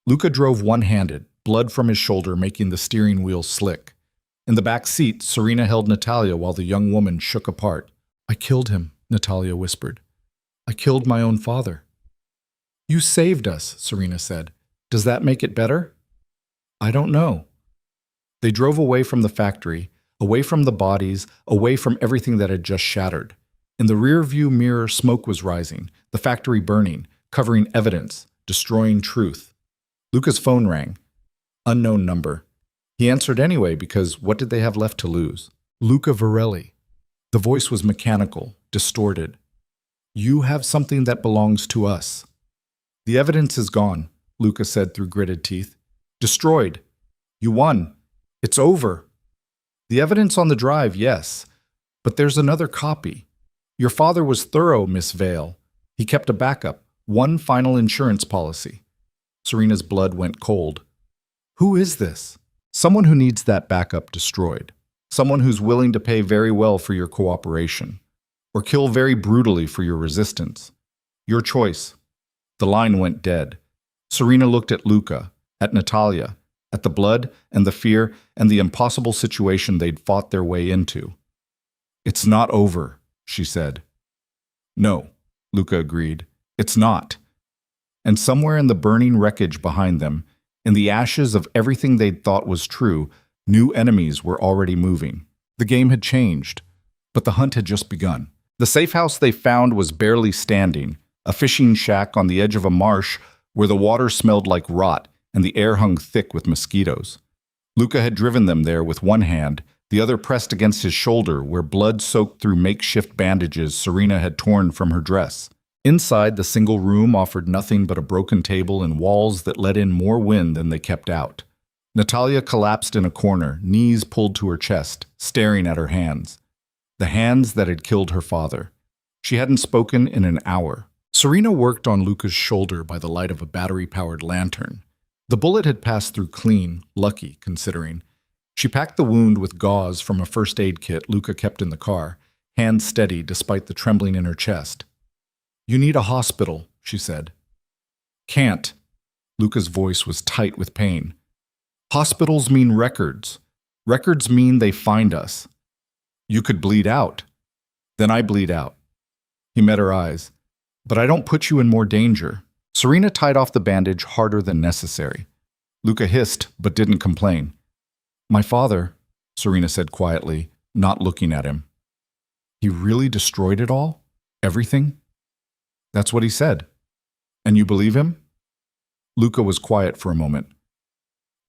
Luca drove one-handed, blood from his shoulder making the steering wheel slick. In the back seat, Serena held Natalia while the young woman shook apart. I killed him, Natalia whispered. I killed my own father. You saved us, Serena said. Does that make it better? I don't know. They drove away from the factory, away from the bodies, away from everything that had just shattered. In the rear-view mirror, smoke was rising, the factory burning, covering evidence, destroying truth. Luca's phone rang. Unknown number. He answered anyway because what did they have left to lose? Luca Varelli. The voice was mechanical, distorted. You have something that belongs to us. The evidence is gone, Luca said through gritted teeth. Destroyed. You won. It's over. The evidence on the drive, yes, but there's another copy. Your father was thorough, Miss Vale. He kept a backup, one final insurance policy. Serena's blood went cold. Who is this? Someone who needs that backup destroyed. Someone who's willing to pay very well for your cooperation, or kill very brutally for your resistance. Your choice. The line went dead. Serena looked at Luca, at Natalia, at the blood and the fear and the impossible situation they'd fought their way into. It's not over, she said. No, Luca agreed. It's not. And somewhere in the burning wreckage behind them, in the ashes of everything they'd thought was true, new enemies were already moving. The game had changed, but the hunt had just begun. The safe house they found was barely standing, a fishing shack on the edge of a marsh where the water smelled like rot and the air hung thick with mosquitoes. Luca had driven them there with one hand, the other pressed against his shoulder where blood soaked through makeshift bandages Serena had torn from her dress. Inside, the single room offered nothing but a broken table and walls that let in more wind than they kept out. Natalia collapsed in a corner, knees pulled to her chest, staring at her hands. The hands that had killed her father. She hadn't spoken in an hour. Serena worked on Luca's shoulder by the light of a battery-powered lantern. The bullet had passed through clean, lucky, considering. She packed the wound with gauze from a first aid kit Luca kept in the car, hands steady despite the trembling in her chest. You need a hospital, she said. Can't. Luca's voice was tight with pain. Hospitals mean records. Records mean they find us. You could bleed out. Then I bleed out. He met her eyes. But I don't put you in more danger. Serena tied off the bandage harder than necessary. Luca hissed, but didn't complain. My father, Serena said quietly, not looking at him. He really destroyed it all? Everything? That's what he said. And you believe him? Luca was quiet for a moment.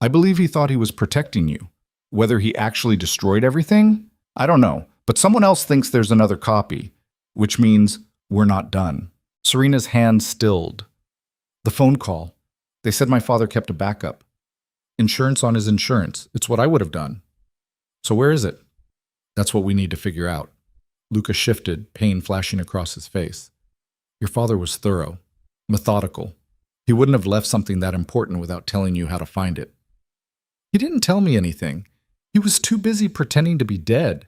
I believe he thought he was protecting you. Whether he actually destroyed everything? I don't know, but someone else thinks there's another copy, which means we're not done. Serena's hand stilled. The phone call. They said my father kept a backup. Insurance on his insurance. It's what I would have done. So where is it? That's what we need to figure out. Luca shifted, pain flashing across his face. Your father was thorough, methodical. He wouldn't have left something that important without telling you how to find it. He didn't tell me anything. He was too busy pretending to be dead.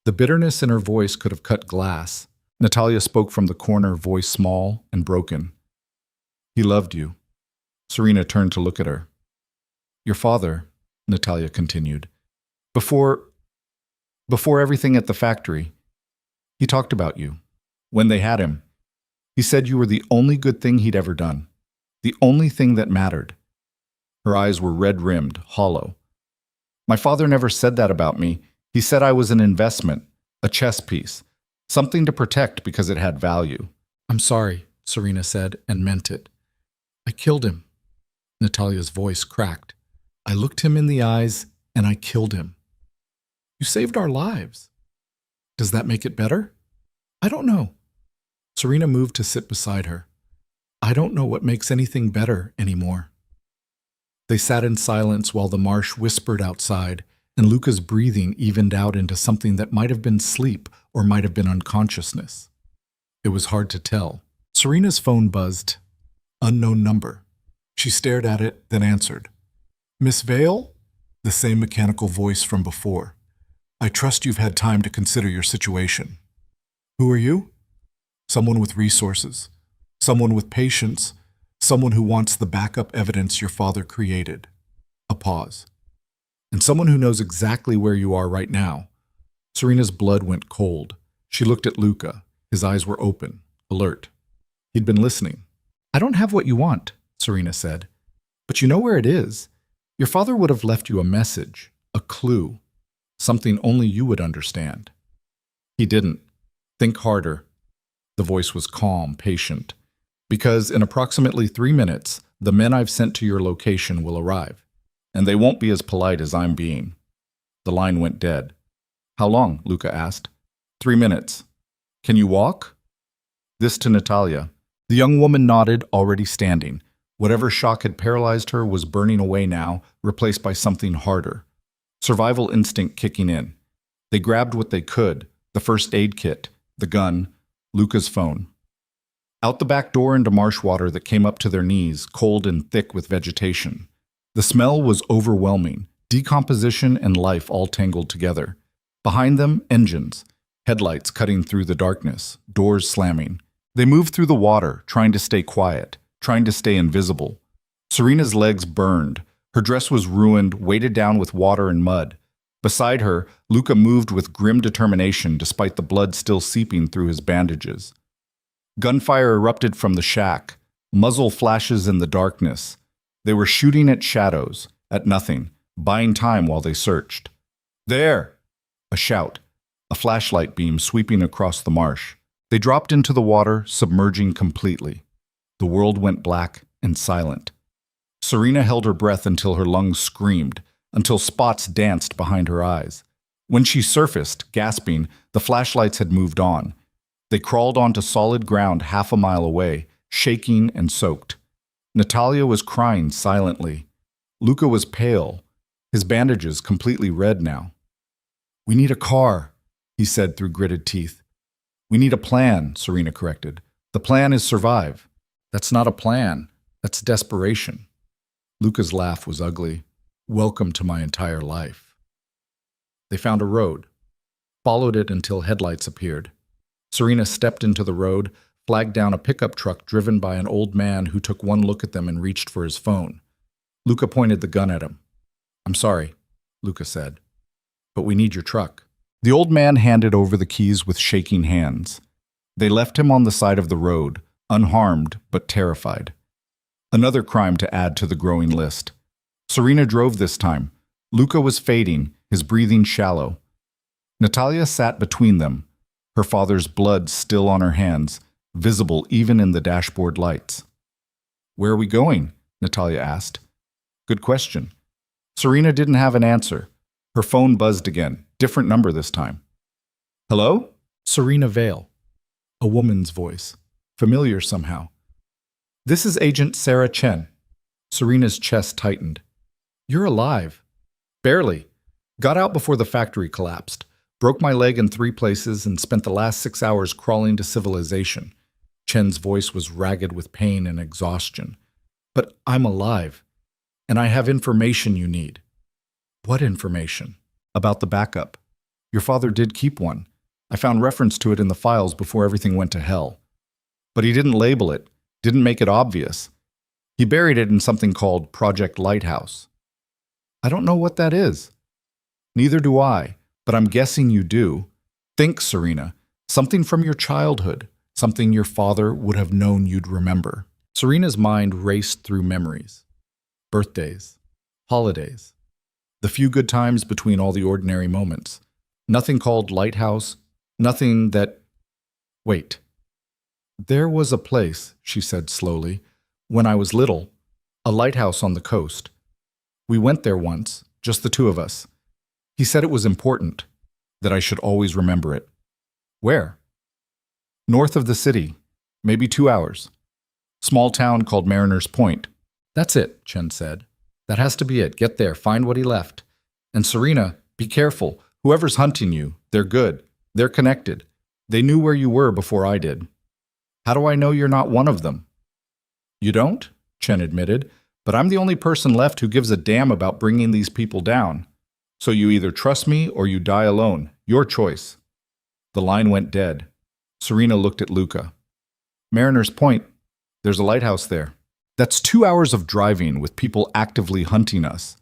The bitterness in her voice could have cut glass. Natalia spoke from the corner, voice small and broken. He loved you. Serena turned to look at her. Your father, Natalia continued, before everything at the factory, he talked about you. When they had him, he said you were the only good thing he'd ever done. The only thing that mattered. Her eyes were red-rimmed, hollow. My father never said that about me. He said I was an investment, a chess piece, something to protect because it had value. I'm sorry, Serena said, and meant it. I killed him. Natalia's voice cracked. I looked him in the eyes, and I killed him. You saved our lives. Does that make it better? I don't know. Serena moved to sit beside her. I don't know what makes anything better anymore. They sat in silence while the marsh whispered outside, and Luca's breathing evened out into something that might have been sleep or might have been unconsciousness. It was hard to tell. Serena's phone buzzed. Unknown number. She stared at it, then answered. Miss Vale? The same mechanical voice from before. I trust you've had time to consider your situation. Who are you? Someone with resources. Someone with patience. Someone who wants the backup evidence your father created. A pause. And someone who knows exactly where you are right now. Serena's blood went cold. She looked at Luca. His eyes were open, alert. He'd been listening. I don't have what you want, Serena said. But you know where it is. Your father would have left you a message, a clue, something only you would understand. He didn't. Think harder. The voice was calm, patient. Because in approximately 3 minutes, the men I've sent to your location will arrive. And they won't be as polite as I'm being. The line went dead. How long? Luca asked. 3 minutes. Can you walk? This to Natalia. The young woman nodded, already standing. Whatever shock had paralyzed her was burning away now, replaced by something harder. Survival instinct kicking in. They grabbed what they could, the first aid kit, the gun, Luca's phone. Out the back door into marsh water that came up to their knees, cold and thick with vegetation. The smell was overwhelming, decomposition and life all tangled together. Behind them, engines, headlights cutting through the darkness, doors slamming. They moved through the water, trying to stay quiet, trying to stay invisible. Serena's legs burned. Her dress was ruined, weighted down with water and mud. Beside her, Luca moved with grim determination despite the blood still seeping through his bandages. Gunfire erupted from the shack, muzzle flashes in the darkness. They were shooting at shadows, at nothing, buying time while they searched. There! A shout, a flashlight beam sweeping across the marsh. They dropped into the water, submerging completely. The world went black and silent. Serena held her breath until her lungs screamed, until spots danced behind her eyes. When she surfaced, gasping, the flashlights had moved on. They crawled onto solid ground half a mile away, shaking and soaked. Natalia was crying silently. Luca was pale, his bandages completely red now. We need a car, he said through gritted teeth. We need a plan, Serena corrected. The plan is survive. That's not a plan. That's desperation. Luca's laugh was ugly. Welcome to my entire life. They found a road, followed it until headlights appeared. Serena stepped into the road, flagged down a pickup truck driven by an old man who took one look at them and reached for his phone. Luca pointed the gun at him. I'm sorry, Luca said, but we need your truck. The old man handed over the keys with shaking hands. They left him on the side of the road, unharmed but terrified. Another crime to add to the growing list. Serena drove this time. Luca was fading, his breathing shallow. Natalia sat between them, her father's blood still on her hands, visible even in the dashboard lights. Where are we going? Natalia asked. Good question. Serena didn't have an answer. Her phone buzzed again, different number this time. Hello? Serena Vale. A woman's voice, familiar somehow. This is Agent Sarah Chen. Serena's chest tightened. You're alive. Barely. Got out before the factory collapsed. Broke my leg in 3 places and spent the last 6 hours crawling to civilization. Chen's voice was ragged with pain and exhaustion. But I'm alive. And I have information you need. What information? About the backup. Your father did keep one. I found reference to it in the files before everything went to hell. But he didn't label it, didn't make it obvious. He buried it in something called Project Lighthouse. I don't know what that is. Neither do I, but I'm guessing you do. Think, Serena, something from your childhood, something your father would have known you'd remember. Serena's mind raced through memories. Birthdays, holidays, the few good times between all the ordinary moments. Nothing called Lighthouse, nothing that... Wait. There was a place, she said slowly, when I was little, a lighthouse on the coast. We went there once, just the 2 of us. He said it was important, that I should always remember it. Where? North of the city, maybe 2 hours. Small town called Mariner's Point. That's it, Chen said. That has to be it. Get there, find what he left. And Serena, Be careful. Whoever's hunting you, they're good. They're connected. They knew where you were before I did. How do I know you're not one of them? You don't? Chen admitted. But I'm the only person left who gives a damn about bringing these people down. So you either trust me or you die alone. Your choice. The line went dead. Serena looked at Luca. Mariner's Point. There's a lighthouse there. That's 2 hours of driving with people actively hunting us.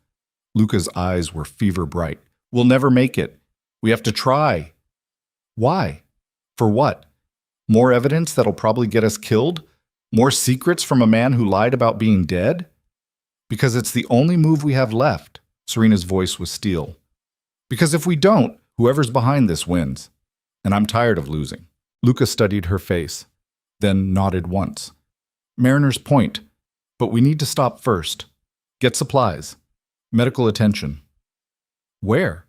Luca's eyes were fever bright. We'll never make it. We have to try. Why? For what? More evidence that'll probably get us killed? More secrets from a man who lied about being dead? Because it's the only move we have left. Serena's voice was steel. Because if we don't, whoever's behind this wins. And I'm tired of losing. Luca studied her face, then nodded once. Mariner's Point. But we need to stop first. Get supplies. Medical attention. Where?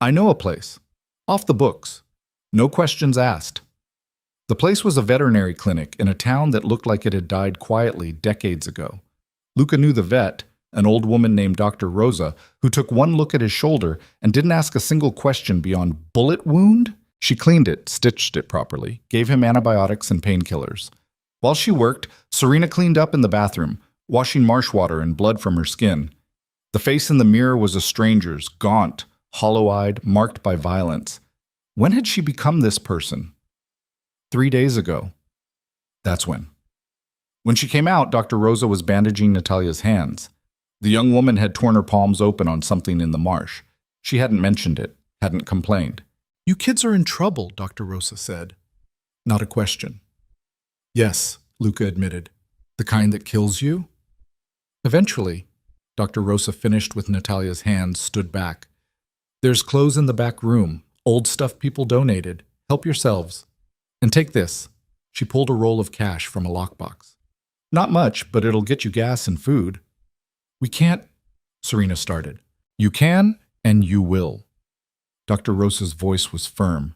I know a place. Off the books. No questions asked. The place was a veterinary clinic in a town that looked like it had died quietly decades ago. Luca knew the vet, an old woman named Dr. Rosa, who took one look at his shoulder and didn't ask a single question beyond bullet wound. She cleaned it, stitched it properly, gave him antibiotics and painkillers. While she worked, Serena cleaned up in the bathroom, washing marsh water and blood from her skin. The face in the mirror was a stranger's, gaunt, hollow-eyed, marked by violence. When had she become this person? 3 days ago. That's when. When she came out, Dr. Rosa was bandaging Natalia's hands. The young woman had torn her palms open on something in the marsh. She hadn't mentioned it, hadn't complained. You kids are in trouble, Dr. Rosa said. Not a question. Yes, Luca admitted. The kind that kills you? Eventually, Dr. Rosa finished with Natalia's hands, stood back. There's clothes in the back room, old stuff people donated. Help yourselves. And take this. She pulled a roll of cash from a lockbox. Not much, but it'll get you gas and food. We can't, Serena started. You can, and you will. Dr. Rosa's voice was firm.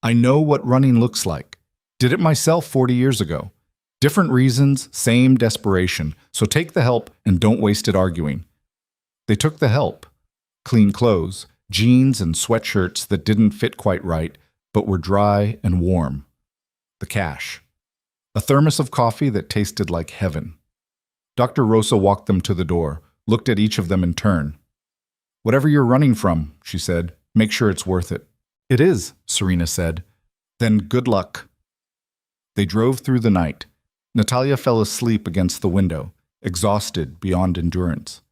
I know what running looks like. Did it myself 40 years ago. Different reasons, same desperation. So take the help and don't waste it arguing. They took the help. Clean clothes, jeans and sweatshirts that didn't fit quite right, but were dry and warm. The cash. A thermos of coffee that tasted like heaven. Dr. Rosa walked them to the door, looked at each of them in turn. Whatever you're running from, she said, make sure it's worth it. It is, Serena said. Then good luck. They drove through the night. Natalia fell asleep against the window, exhausted beyond endurance.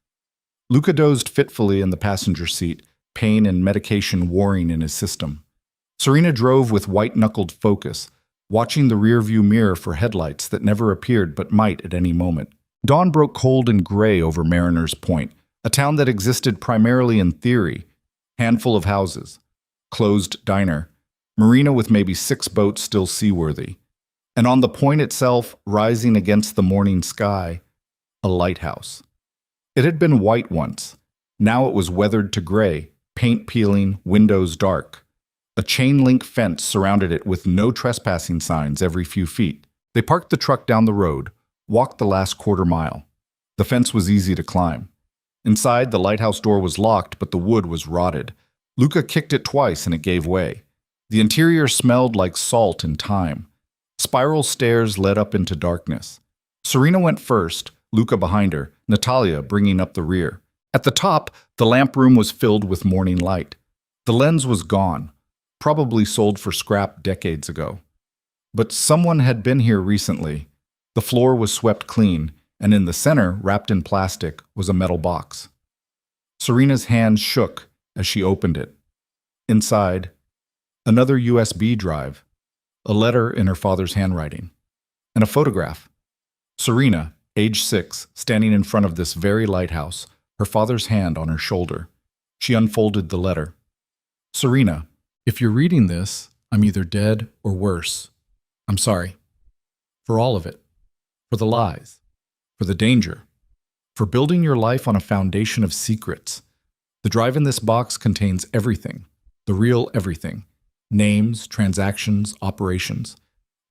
Luca dozed fitfully in the passenger seat, pain and medication warring in his system. Serena drove with white-knuckled focus, watching the rearview mirror for headlights that never appeared but might at any moment. Dawn broke cold and gray over Mariner's Point, a town that existed primarily in theory. Handful of houses, closed diner, marina with maybe 6 boats still seaworthy. And on the point itself, rising against the morning sky, a lighthouse. It had been white once. Now it was weathered to gray, paint peeling, windows dark. A chain-link fence surrounded it with no trespassing signs every few feet. They parked the truck down the road, walked the last quarter mile. The fence was easy to climb. Inside, the lighthouse door was locked, but the wood was rotted. Luca kicked it twice and it gave way. The interior smelled like salt and thyme. Spiral stairs led up into darkness. Serena went first, Luca behind her, Natalia bringing up the rear. At the top, the lamp room was filled with morning light. The lens was gone, probably sold for scrap decades ago. But someone had been here recently. The floor was swept clean, and in the center, wrapped in plastic, was a metal box. Serena's hands shook as she opened it. Inside, another USB drive, a letter in her father's handwriting, and a photograph. Serena, age 6, standing in front of this very lighthouse, her father's hand on her shoulder. She unfolded the letter. Serena, if you're reading this, I'm either dead or worse. I'm sorry. For all of it. For the lies. For the danger. For building your life on a foundation of secrets. The drive in this box contains everything. The real everything. Names, transactions, operations.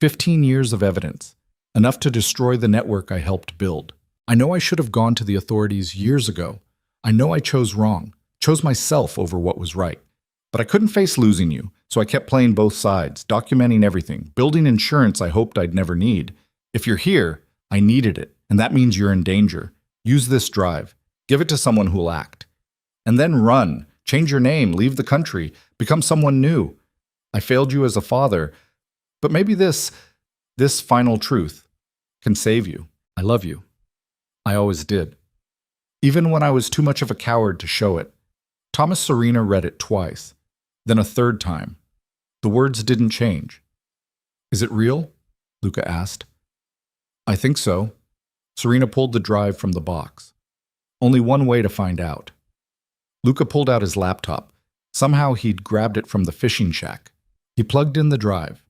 15 years of evidence. Enough to destroy the network I helped build. I know I should have gone to the authorities years ago. I know I chose wrong. Chose myself over what was right. But I couldn't face losing you, so I kept playing both sides, documenting everything, building insurance I hoped I'd never need. If you're here, I needed it, and that means you're in danger. Use this drive. Give it to someone who'll act. And then run. Change your name. Leave the country. Become someone new. I failed you as a father, but maybe this final truth can save you. I love you. I always did. Even when I was too much of a coward to show it. Thomas Serena read it twice, then a third time. The words didn't change. Is it real? Luca asked. I think so. Serena pulled the drive from the box. Only one way to find out. Luca pulled out his laptop. Somehow he'd grabbed it from the fishing shack. He plugged in the drive.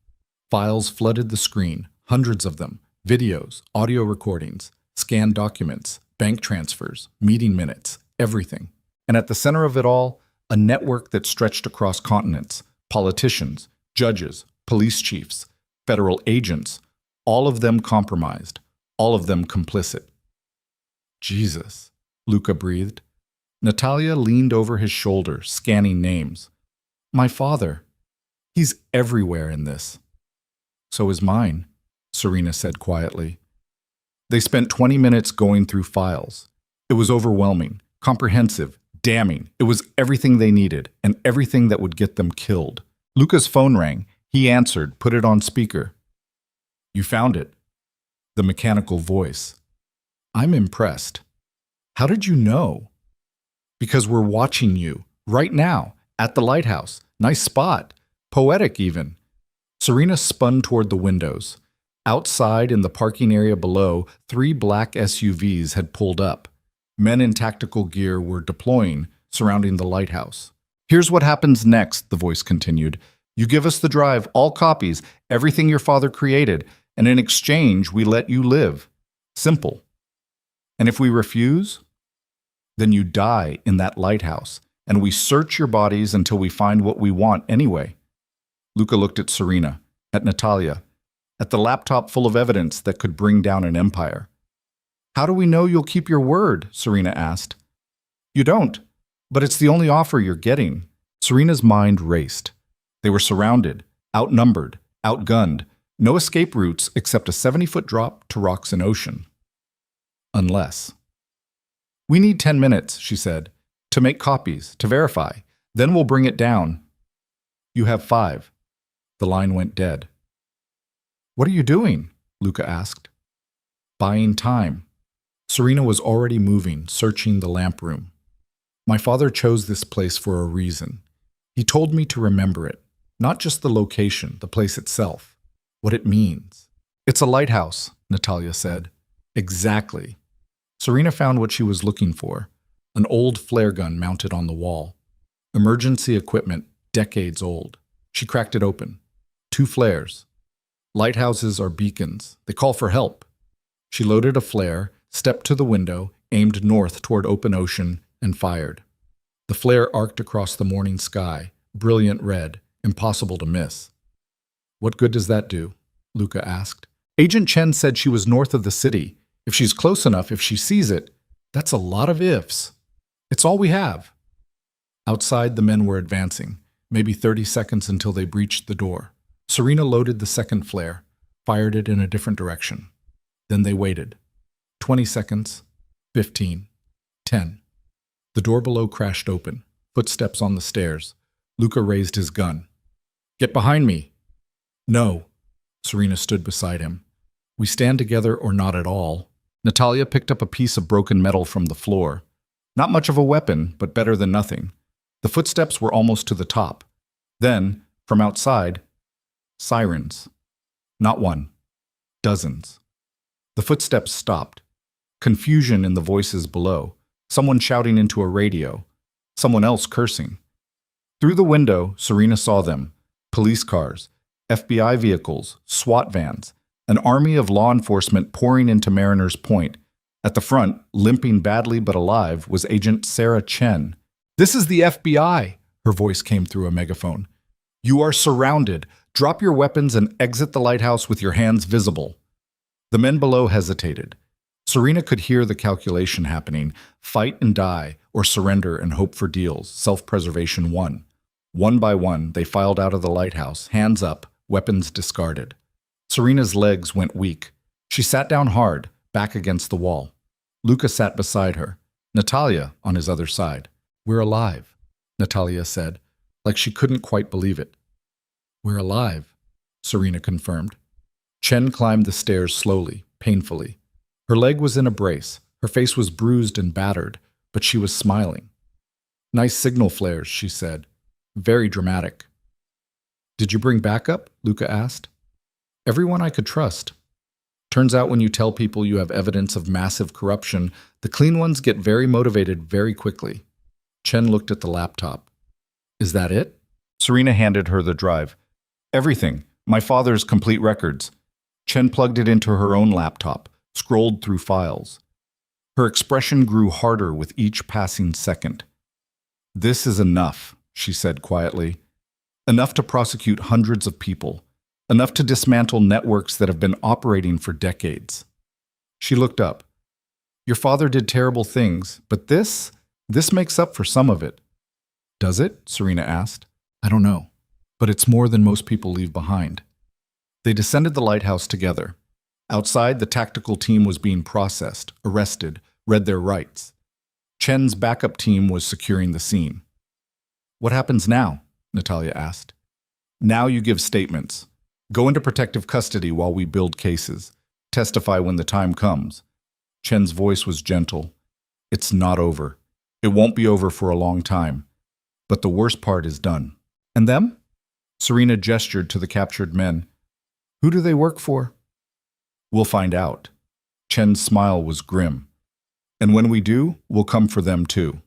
Files flooded the screen, hundreds of them, videos, audio recordings, scanned documents, bank transfers, meeting minutes, everything. And at the center of it all, a network that stretched across continents, politicians, judges, police chiefs, federal agents, all of them compromised, all of them complicit. Jesus, Luca breathed. Natalia leaned over his shoulder, scanning names. My father. He's everywhere in this. So is mine, Serena said quietly. They spent 20 minutes going through files. It was overwhelming, comprehensive, damning. It was everything they needed, and everything that would get them killed. Luca's phone rang. He answered, put it on speaker. You found it. The mechanical voice. I'm impressed. How did you know? Because we're watching you, right now, at the lighthouse. Nice spot. Poetic, even. Serena spun toward the windows. Outside, in the parking area below, 3 black SUVs had pulled up. Men in tactical gear were deploying, surrounding the lighthouse. Here's what happens next, the voice continued. You give us the drive, all copies, everything your father created, and in exchange, we let you live. Simple. And if we refuse, then you die in that lighthouse, and we search your bodies until we find what we want anyway. Luca looked at Serena, at Natalia, at the laptop full of evidence that could bring down an empire. How do we know you'll keep your word? Serena asked. You don't, but it's the only offer you're getting. Serena's mind raced. They were surrounded, outnumbered, outgunned, no escape routes except a 70-foot drop to rocks and ocean. Unless. We need 10 minutes, she said, to make copies, to verify. Then we'll bring it down. You have 5. The line went dead. What are you doing? Luca asked. Buying time. Serena was already moving, searching the lamp room. My father chose this place for a reason. He told me to remember it, not just the location, the place itself, what it means. It's a lighthouse, Natalia said. Exactly. Serena found what she was looking for, an old flare gun mounted on the wall. Emergency equipment, decades old. She cracked it open. 2 flares. Lighthouses are beacons. They call for help. She loaded a flare, stepped to the window, aimed north toward open ocean, and fired. The flare arced across the morning sky, brilliant red, impossible to miss. What good does that do? Luca asked. Agent Chen said she was north of the city. If she's close enough, if she sees it, that's a lot of ifs. It's all we have. Outside, the men were advancing, maybe 30 seconds until they breached the door. Serena loaded the second flare, fired it in a different direction. Then they waited. 20 seconds, 15, 10. The door below crashed open, footsteps on the stairs. Luca raised his gun. Get behind me. No. Serena stood beside him. We stand together or not at all. Natalia picked up a piece of broken metal from the floor. Not much of a weapon, but better than nothing. The footsteps were almost to the top. Then, from outside, sirens. Not one. Dozens. The footsteps stopped. Confusion in the voices below. Someone shouting into a radio. Someone else cursing. Through the window, Serena saw them. Police cars, FBI vehicles, SWAT vans, an army of law enforcement pouring into Mariner's Point. At the front, limping badly but alive, was Agent Sarah Chen. This is the FBI, her voice came through a megaphone. You are surrounded. Drop your weapons and exit the lighthouse with your hands visible. The men below hesitated. Serena could hear the calculation happening: fight and die, or surrender and hope for deals. Self-preservation won. One by one, they filed out of the lighthouse, hands up, weapons discarded. Serena's legs went weak. She sat down hard, back against the wall. Luca sat beside her, Natalia on his other side. "We're alive," Natalia said, like she couldn't quite believe it. "We're alive," Serena confirmed. Chen climbed the stairs slowly, painfully. Her leg was in a brace, her face was bruised and battered, but she was smiling. "Nice signal flares," she said. "Very dramatic." "Did you bring backup?" Luca asked. "Everyone I could trust. Turns out when you tell people you have evidence of massive corruption, the clean ones get very motivated very quickly." Chen looked at the laptop. "Is that it?" Serena handed her the drive. "Everything. My father's complete records." Chen plugged it into her own laptop, scrolled through files. Her expression grew harder with each passing second. "This is enough," she said quietly. "Enough to prosecute hundreds of people. Enough to dismantle networks that have been operating for decades." She looked up. "Your father did terrible things, but this makes up for some of it." "Does it?" Serena asked. "I don't know, but it's more than most people leave behind." They descended the lighthouse together. Outside, the tactical team was being processed, arrested, read their rights. Chen's backup team was securing the scene. "What happens now?" Natalia asked. "Now you give statements. Go into protective custody while we build cases. Testify when the time comes." Chen's voice was gentle. "It's not over. It won't be over for a long time. But the worst part is done." "And them?" Serena gestured to the captured men. "Who do they work for?" "We'll find out." Chen's smile was grim. "And when we do, we'll come for them too."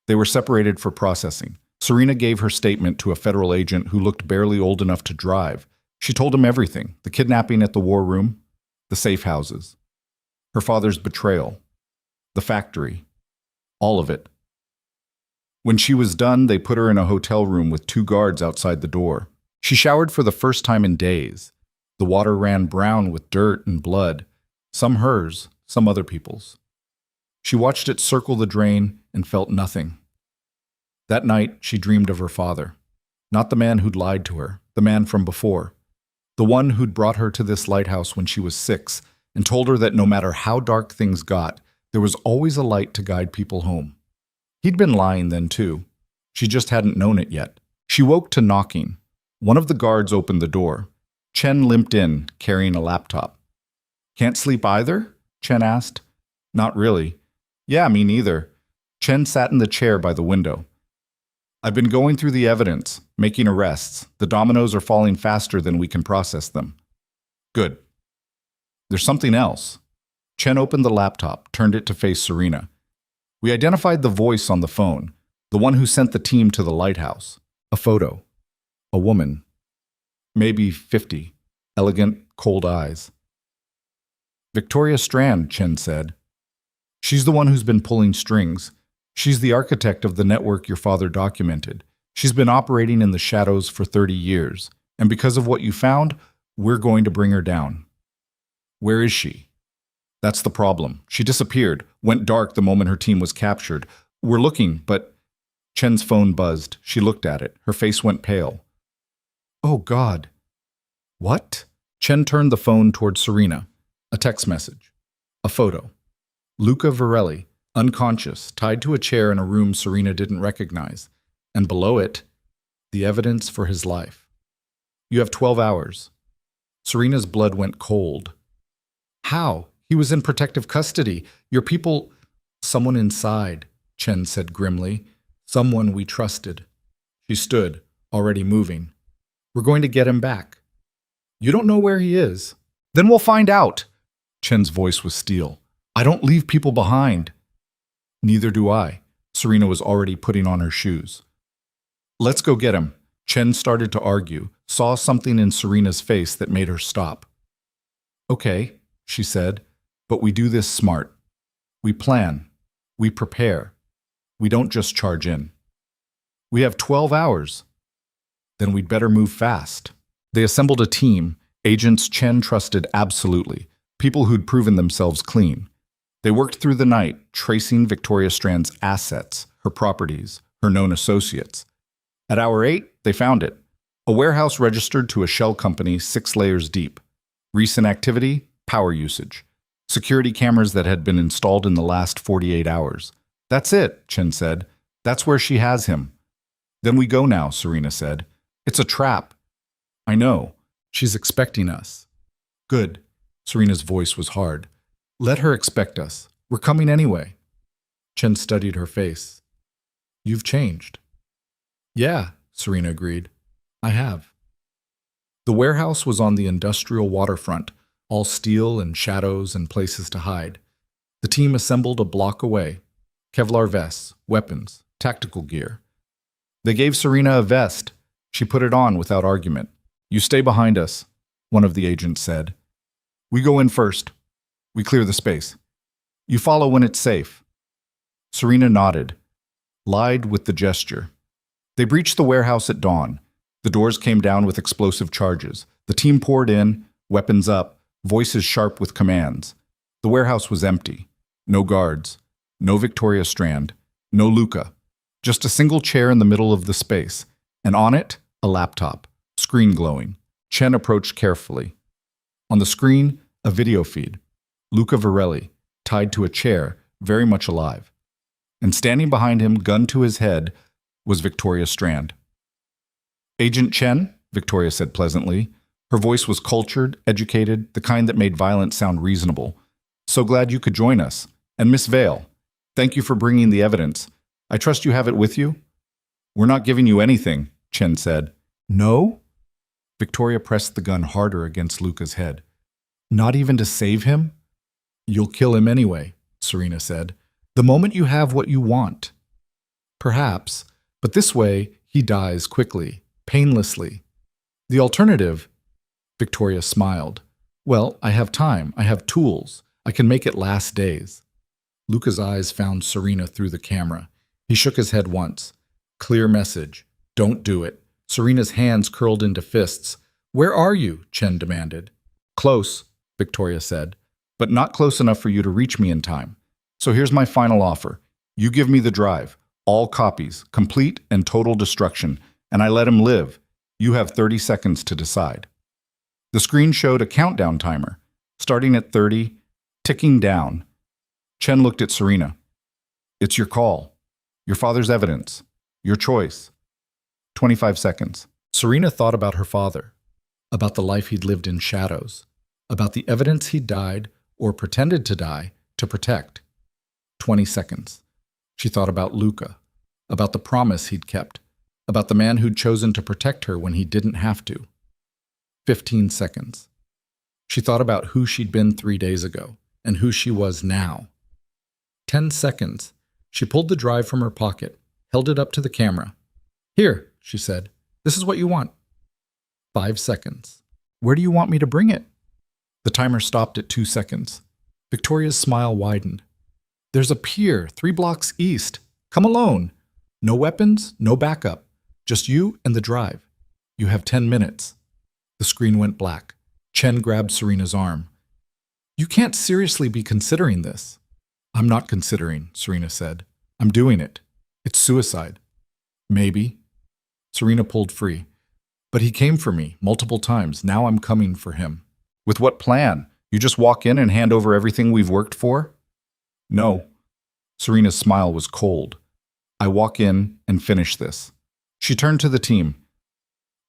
They were separated for processing. Serena gave her statement to a federal agent who looked barely old enough to drive. She told him everything: the kidnapping at the war room, the safe houses, her father's betrayal, the factory, all of it. When she was done, they put her in a hotel room with 2 guards outside the door. She showered for the first time in days. The water ran brown with dirt and blood, some hers, some other people's. She watched it circle the drain and felt nothing. That night, she dreamed of her father. Not the man who'd lied to her, the man from before. The one who'd brought her to this lighthouse when she was 6 and told her that no matter how dark things got, there was always a light to guide people home. He'd been lying then too. She just hadn't known it yet. She woke to knocking. One of the guards opened the door. Chen limped in, carrying a laptop. "Can't sleep either?" Chen asked. "Not really." "Yeah, me neither." Chen sat in the chair by the window. "I've been going through the evidence, making arrests. The dominoes are falling faster than we can process them." "Good." "There's something else." Chen opened the laptop, turned it to face Serena. "We identified the voice on the phone, the one who sent the team to the lighthouse. A photo. A woman. Maybe 50. Elegant, cold eyes." "Victoria Strand," Chen said. "She's the one who's been pulling strings. She's the architect of the network your father documented. She's been operating in the shadows for 30 years. And because of what you found, we're going to bring her down." "Where is she?" "That's the problem. She disappeared, went dark the moment her team was captured. We're looking, but..." Chen's phone buzzed. She looked at it. Her face went pale. "Oh, God." "What?" Chen turned the phone toward Serena. A text message. A photo. Luca Varelli, unconscious, tied to a chair in a room Serena didn't recognize. And below it, the evidence for his life. "You have 12 hours. Serena's blood went cold. "How? He was in protective custody. Your people..." "Someone inside," Chen said grimly. "Someone we trusted." She stood, already moving. "We're going to get him back." "You don't know where he is." "Then we'll find out." Chen's voice was steel. "I don't leave people behind." "Neither do I." Serena was already putting on her shoes. "Let's go get him." Chen started to argue, saw something in Serena's face that made her stop. "Okay," she said, "but we do this smart. We plan. We prepare. We don't just charge in." "We have 12 hours. "Then we'd better move fast." They assembled a team, agents Chen trusted absolutely, people who'd proven themselves clean. They worked through the night, tracing Victoria Strand's assets, her properties, her known associates. At hour 8, they found it. A warehouse registered to a shell company 6 layers deep. Recent activity, power usage. Security cameras that had been installed in the last 48 hours. That's it, Chen said. That's where she has him. Then we go now, Serena said. It's a trap. I know. She's expecting us. Good. Serena's voice was hard. Let her expect us. We're coming anyway. Chen studied her face. You've changed. Yeah, Serena agreed. I have. The warehouse was on the industrial waterfront, all steel and shadows and places to hide. The team assembled a block away. Kevlar vests, weapons, tactical gear. They gave Serena a vest. She put it on without argument. You stay behind us, one of the agents said. We go in first. We clear the space. You follow when it's safe. Serena nodded, lied with the gesture. They breached the warehouse at dawn. The doors came down with explosive charges. The team poured in, weapons up, voices sharp with commands. The warehouse was empty. No guards. No Victoria Strand. No Luca. Just a single chair in the middle of the space, and on it, a laptop, screen glowing. Chen approached carefully. On the screen, a video feed. Luca Varelli, tied to a chair, very much alive. And standing behind him, gun to his head, was Victoria Strand. Agent Chen, Victoria said pleasantly. Her voice was cultured, educated, the kind that made violence sound reasonable. So glad you could join us. And Miss Vale, thank you for bringing the evidence. I trust you have it with you? We're not giving you anything, Chen said. No? Victoria pressed the gun harder against Luca's head. Not even to save him? You'll kill him anyway, Serena said. The moment you have what you want. Perhaps, but this way he dies quickly, painlessly. The alternative? Victoria smiled. Well, I have time. I have tools. I can make it last days. Luca's eyes found Serena through the camera. He shook his head once. Clear message. Don't do it. Serena's hands curled into fists. Where are you? Chen demanded. Close, Victoria said, but not close enough for you to reach me in time. So here's my final offer. You give me the drive, all copies, complete and total destruction, and I let him live. You have 30 seconds to decide. The screen showed a countdown timer, starting at 30, ticking down. Chen looked at Serena. It's your call. Your father's evidence. Your choice. 25 seconds. Serena thought about her father, about the life he'd lived in shadows, about the evidence he'd died, or pretended to die, to protect. 20 seconds. She thought about Luca, about the promise he'd kept, about the man who'd chosen to protect her when he didn't have to. 15 seconds. She thought about who she'd been 3 days ago, and who she was now. 10 seconds. She pulled the drive from her pocket, held it up to the camera. Here, she said. This is what you want. 5 seconds. Where do you want me to bring it? The timer stopped at 2 seconds. Victoria's smile widened. There's a pier 3 blocks east. Come alone. No weapons, no backup. Just you and the drive. You have 10 minutes. The screen went black. Chen grabbed Serena's arm. You can't seriously be considering this. I'm not considering, Serena said. I'm doing it. It's suicide. Maybe. Serena pulled free. But he came for me multiple times. Now I'm coming for him. With what plan? You just walk in and hand over everything we've worked for? No. Serena's smile was cold. I walk in and finish this. She turned to the team.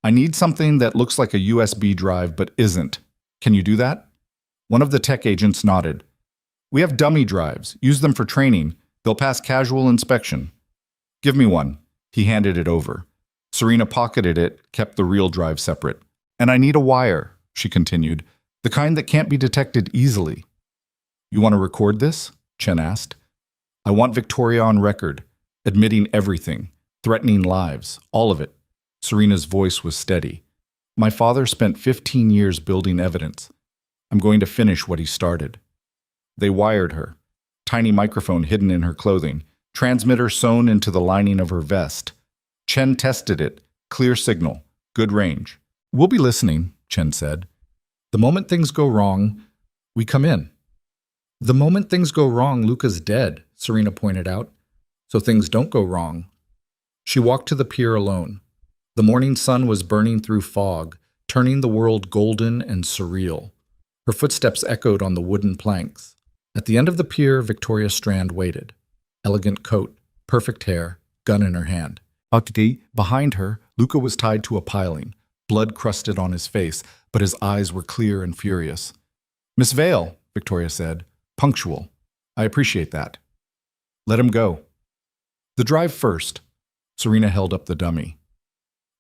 I need something that looks like a USB drive but isn't. Can you do that? One of the tech agents nodded. We have dummy drives. Use them for training. They'll pass casual inspection. Give me one. He handed it over. Serena pocketed it, kept the real drive separate. And I need a wire, she continued, the kind that can't be detected easily. You want to record this? Chen asked. I want Victoria on record, admitting everything, threatening lives, all of it. Serena's voice was steady. My father spent 15 years building evidence. I'm going to finish what he started. They wired her. Tiny microphone hidden in her clothing, transmitter sewn into the lining of her vest. Chen tested it. Clear signal. Good range. We'll be listening, Chen said. The moment things go wrong, we come in. The moment things go wrong, Luca's dead, Serena pointed out. So things don't go wrong. She walked to the pier alone. The morning sun was burning through fog, turning the world golden and surreal. Her footsteps echoed on the wooden planks. At the end of the pier, Victoria Strand waited. Elegant coat, perfect hair, gun in her hand. Behind her, Luca was tied to a piling, blood crusted on his face, but his eyes were clear and furious. "Miss Vale," Victoria said, punctual. "I appreciate that." "Let him go." "The drive first." Serena held up the dummy.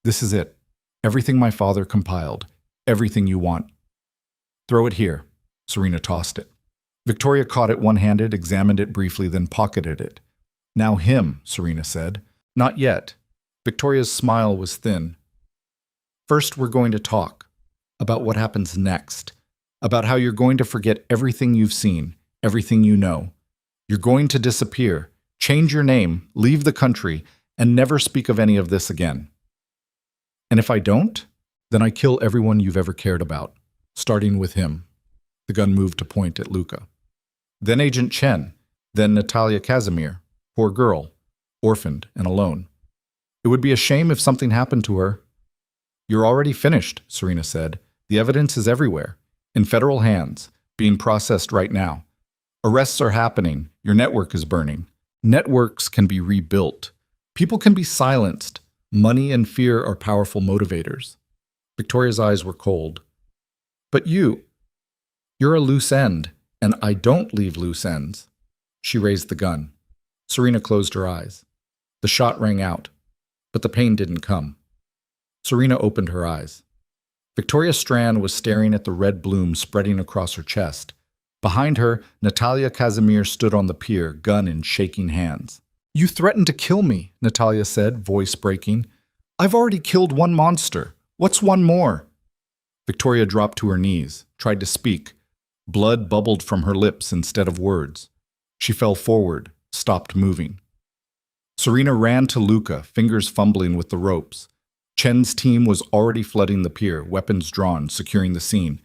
"This is it. Everything my father compiled. Everything you want." "Throw it here." Serena tossed it. Victoria caught it one-handed, examined it briefly, then pocketed it. "Now him," Serena said. "Not yet." Victoria's smile was thin. "First, we're going to talk about what happens next, about how you're going to forget everything you've seen, everything you know. You're going to disappear, change your name, leave the country, and never speak of any of this again. And if I don't, then I kill everyone you've ever cared about, starting with him." The gun moved to point at Luca. "Then Agent Chen, then Natalia Casemir, poor girl, orphaned and alone. It would be a shame if something happened to her." "You're already finished," Serena said. "The evidence is everywhere, in federal hands, being processed right now. Arrests are happening. Your network is burning. Networks can be rebuilt. People can be silenced. Money and fear are powerful motivators." Victoria's eyes were cold. "But you're a loose end, and I don't leave loose ends." She raised the gun. Serena closed her eyes. The shot rang out, but the pain didn't come. Serena opened her eyes. Victoria Strand was staring at the red bloom spreading across her chest. Behind her, Natalia Casemir stood on the pier, gun in shaking hands. "You threatened to kill me," Natalia said, voice breaking. "I've already killed one monster. What's one more?" Victoria dropped to her knees, tried to speak. Blood bubbled from her lips instead of words. She fell forward, stopped moving. Serena ran to Luca, fingers fumbling with the ropes. Chen's team was already flooding the pier, weapons drawn, securing the scene.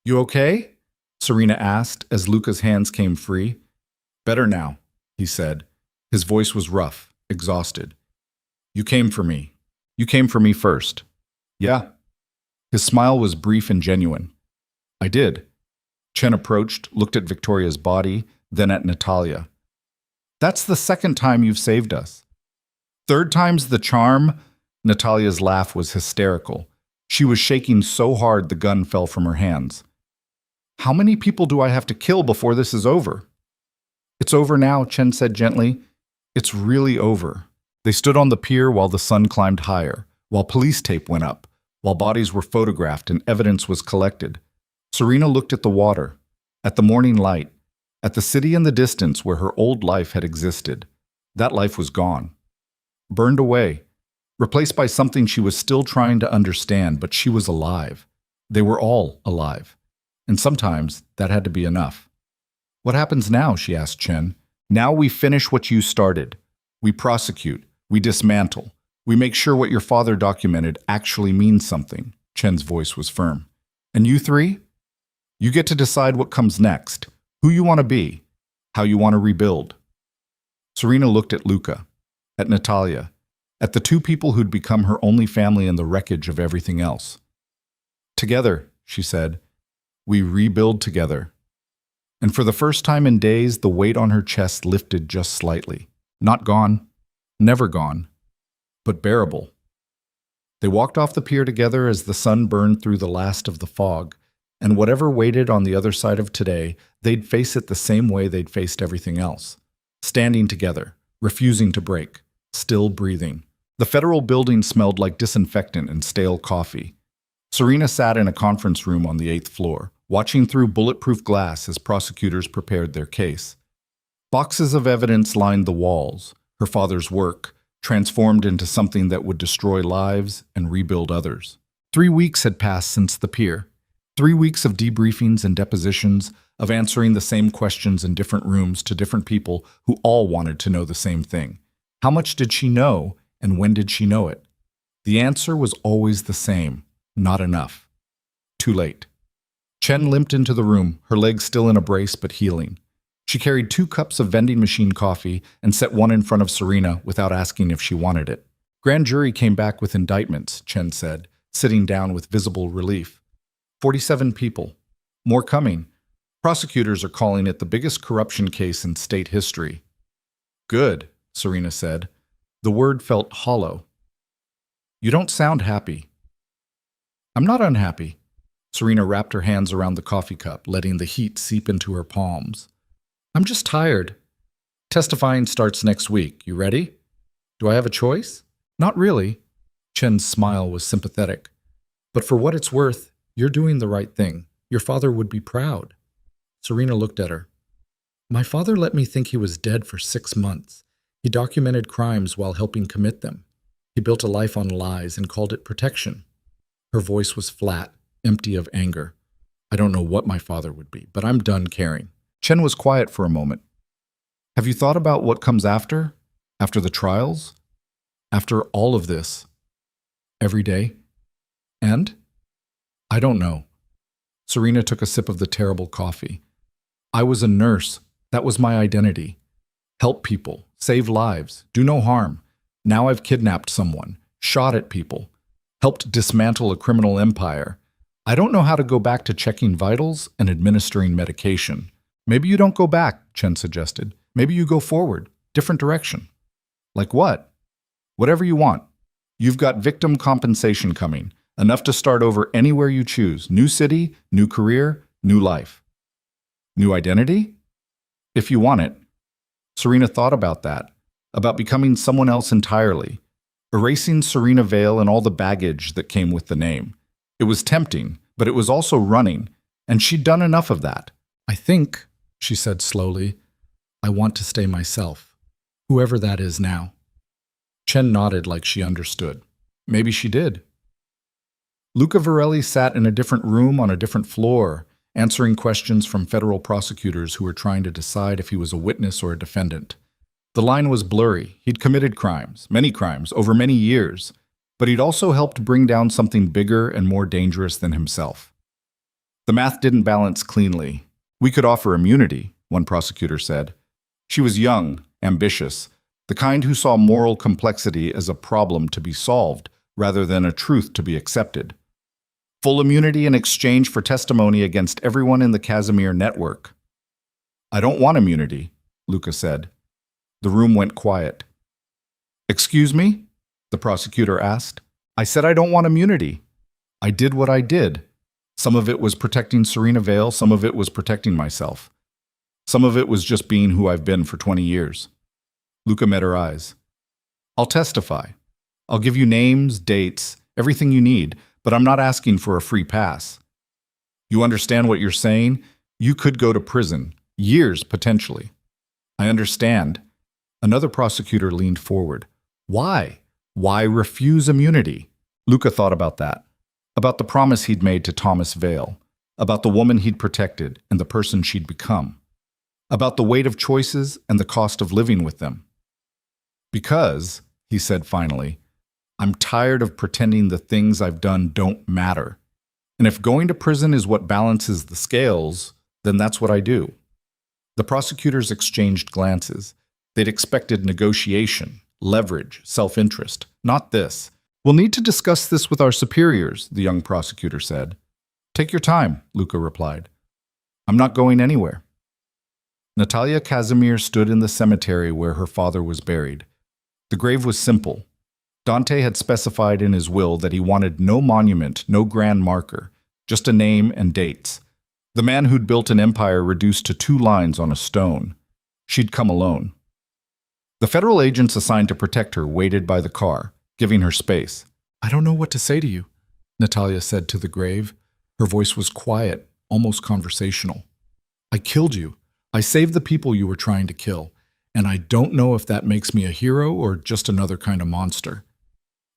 "You okay?" Serena asked as Luca's hands came free. "Better now," he said. His voice was rough, exhausted. "You came for me. You came for me first." "Yeah." His smile was brief and genuine. "I did." Chen approached, looked at Victoria's body, then at Natalia. "That's the second time you've saved us." "Third time's the charm." Natalia's laugh was hysterical. She was shaking so hard the gun fell from her hands. "How many people do I have to kill before this is over?" "It's over now," Chen said gently. "It's really over." They stood on the pier while the sun climbed higher, while police tape went up, while bodies were photographed and evidence was collected. Serena looked at the water, at the morning light, at the city in the distance where her old life had existed. That life was gone. Burned away, replaced by something she was still trying to understand, but she was alive. They were all alive. And sometimes that had to be enough. "What happens now?" she asked Chen. "Now we finish what you started. We prosecute. We dismantle. We make sure what your father documented actually means something." Chen's voice was firm. "And you three? You get to decide what comes next, who you want to be, how you want to rebuild." Serena looked at Luca, at Natalia, at the two people who'd become her only family in the wreckage of everything else. "Together," she said, "we rebuild together." And for the first time in days, the weight on her chest lifted just slightly. Not gone, never gone, but bearable. They walked off the pier together as the sun burned through the last of the fog, and whatever waited on the other side of today, they'd face it the same way they'd faced everything else. Standing together, refusing to break, still breathing. The federal building smelled like disinfectant and stale coffee. Serena sat in a conference room on the 8th floor, watching through bulletproof glass as prosecutors prepared their case. Boxes of evidence lined the walls, her father's work, transformed into something that would destroy lives and rebuild others. 3 weeks had passed since the pier. 3 weeks of debriefings and depositions, of answering the same questions in different rooms to different people who all wanted to know the same thing. How much did she know, and when did she know it? The answer was always the same: not enough. Too late. Chen limped into the room, her legs still in a brace but healing. She carried 2 cups of vending machine coffee and set one in front of Serena without asking if she wanted it. Grand jury came back with indictments, Chen said, sitting down with visible relief. 47 people. More coming. Prosecutors are calling it the biggest corruption case in state history. Good, Serena said. The word felt hollow. You don't sound happy. I'm not unhappy. Serena wrapped her hands around the coffee cup, letting the heat seep into her palms. I'm just tired. Testifying starts next week. You ready? Do I have a choice? Not really. Chen's smile was sympathetic. But for what it's worth, you're doing the right thing. Your father would be proud. Serena looked at her. My father let me think he was dead for 6 months. He documented crimes while helping commit them. He built a life on lies and called it protection. Her voice was flat, empty of anger. I don't know what my father would be, but I'm done caring. Chen was quiet for a moment. Have you thought about what comes after? After the trials? After all of this? Every day? And? I don't know. Serena took a sip of the terrible coffee. I was a nurse. That was my identity. Help people, save lives, do no harm. Now I've kidnapped someone, shot at people, helped dismantle a criminal empire. I don't know how to go back to checking vitals and administering medication. Maybe you don't go back, Chen suggested. Maybe you go forward, different direction. Like what? Whatever you want. You've got victim compensation coming, enough to start over anywhere you choose. New city, new career, new life. New identity? If you want it. Serena thought about that, about becoming someone else entirely, erasing Serena Vale and all the baggage that came with the name. It was tempting, but it was also running, and she'd done enough of that. I think, she said slowly, I want to stay myself, whoever that is now. Chen nodded like she understood. Maybe she did. Luca Varelli sat in a different room on a different floor, answering questions from federal prosecutors who were trying to decide if he was a witness or a defendant. The line was blurry. He'd committed crimes, over many years, but he'd also helped bring down something bigger and more dangerous than himself. The math didn't balance cleanly. We could offer immunity, one prosecutor said. She was young, ambitious, the kind who saw moral complexity as a problem to be solved rather than a truth to be accepted. Full immunity in exchange for testimony against everyone in the Casemir network. I don't want immunity, Luca said. The room went quiet. Excuse me? The prosecutor asked. I said I don't want immunity. I did what I did. Some of it was protecting Serena Vale, some of it was protecting myself. Some of it was just being who I've been for 20 years. Luca met her eyes. I'll testify. I'll give you names, dates, everything you need, but I'm not asking for a free pass. You understand what you're saying? You could go to prison, years potentially. I understand. Another prosecutor leaned forward. Why? Why refuse immunity? Luca thought about that, about the promise he'd made to Thomas Vale, about the woman he'd protected and the person she'd become, about the weight of choices and the cost of living with them. Because, he said finally, I'm tired of pretending the things I've done don't matter. And if going to prison is what balances the scales, then that's what I do. The prosecutors exchanged glances. They'd expected negotiation, leverage, self-interest. Not this. We'll need to discuss this with our superiors, the young prosecutor said. Take your time, Luca replied. I'm not going anywhere. Natalia Casemir stood in the cemetery where her father was buried. The grave was simple. Dante had specified in his will that he wanted no monument, no grand marker, just a name and dates. The man who'd built an empire reduced to 2 lines on a stone. She'd come alone. The federal agents assigned to protect her waited by the car, giving her space. I don't know what to say to you, Natalia said to the grave. Her voice was quiet, almost conversational. I killed you. I saved the people you were trying to kill, and I don't know if that makes me a hero or just another kind of monster.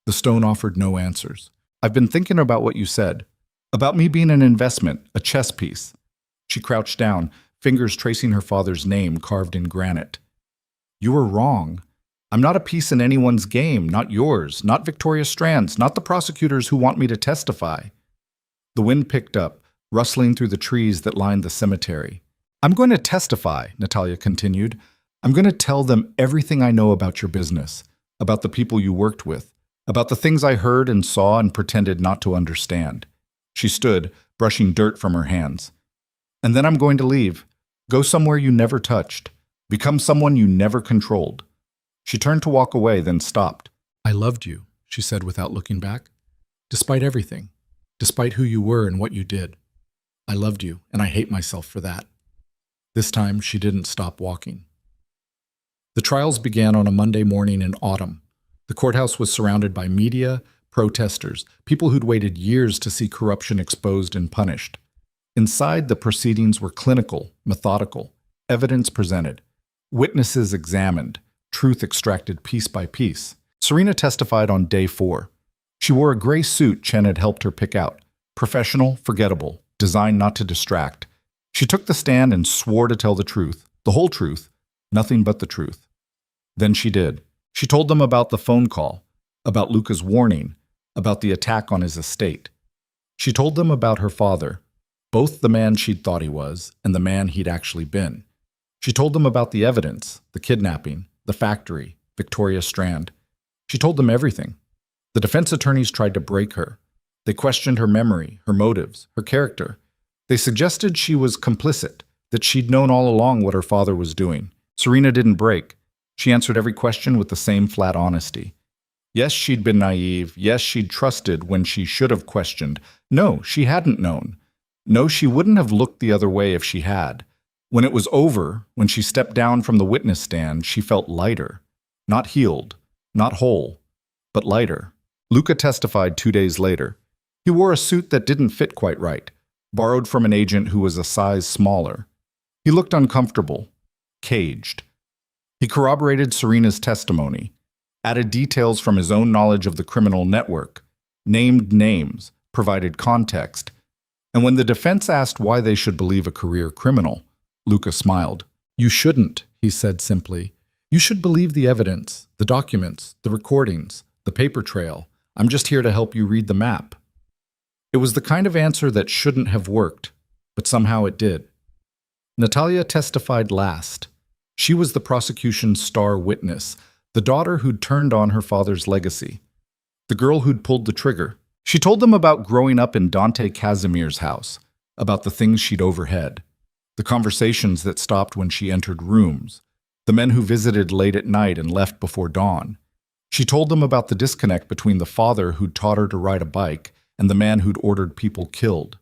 The stone offered no answers. I've been thinking about what you said, about me being an investment, a chess piece. She crouched down, fingers tracing her father's name carved in granite. You were wrong. I'm not a piece in anyone's game, not yours, not Victoria Strand's, not the prosecutors who want me to testify. The wind picked up, rustling through the trees that lined the cemetery. I'm going to testify, Natalia continued. I'm going to tell them everything I know about your business, about the people you worked with, about the things I heard and saw and pretended not to understand. She stood, brushing dirt from her hands. And then I'm going to leave. Go somewhere you never touched. Become someone you never controlled. She turned to walk away, then stopped. I loved you, she said without looking back. Despite everything, despite who you were and what you did. I loved you, and I hate myself for that. This time, she didn't stop walking. The trials began on a Monday morning in autumn. The courthouse was surrounded by media, protesters, people who'd waited years to see corruption exposed and punished. Inside, the proceedings were clinical, methodical, evidence presented, witnesses examined, truth extracted piece by piece. Serena testified on day 4. She wore a gray suit Chen had helped her pick out. Professional, forgettable, designed not to distract. She took the stand and swore to tell the truth, the whole truth, nothing but the truth. Then she did. She told them about the phone call, about Luca's warning, about the attack on his estate. She told them about her father, both the man she'd thought he was and the man he'd actually been. She told them about the evidence, the kidnapping, the factory, Victoria Strand. She told them everything. The defense attorneys tried to break her. They questioned her memory, her motives, her character. They suggested she was complicit, that she'd known all along what her father was doing. Serena didn't break. She answered every question with the same flat honesty. Yes, she'd been naive. Yes, she'd trusted when she should have questioned. No, she hadn't known. No, she wouldn't have looked the other way if she had. When it was over, when she stepped down from the witness stand, she felt lighter. Not healed, not whole, but lighter. Luca testified 2 days later. He wore a suit that didn't fit quite right, borrowed from an agent who was a size smaller. He looked uncomfortable, caged. He corroborated Serena's testimony, added details from his own knowledge of the criminal network, named names, provided context. And when the defense asked why they should believe a career criminal, Luca smiled. You shouldn't, he said simply. You should believe the evidence, the documents, the recordings, the paper trail. I'm just here to help you read the map. It was the kind of answer that shouldn't have worked, but somehow it did. Natalia testified last. She was the prosecution's star witness, the daughter who'd turned on her father's legacy, the girl who'd pulled the trigger. She told them about growing up in Dante Casemir's house, about the things she'd overheard, the conversations that stopped when she entered rooms, the men who visited late at night and left before dawn. She told them about the disconnect between the father who'd taught her to ride a bike and the man who'd ordered people killed.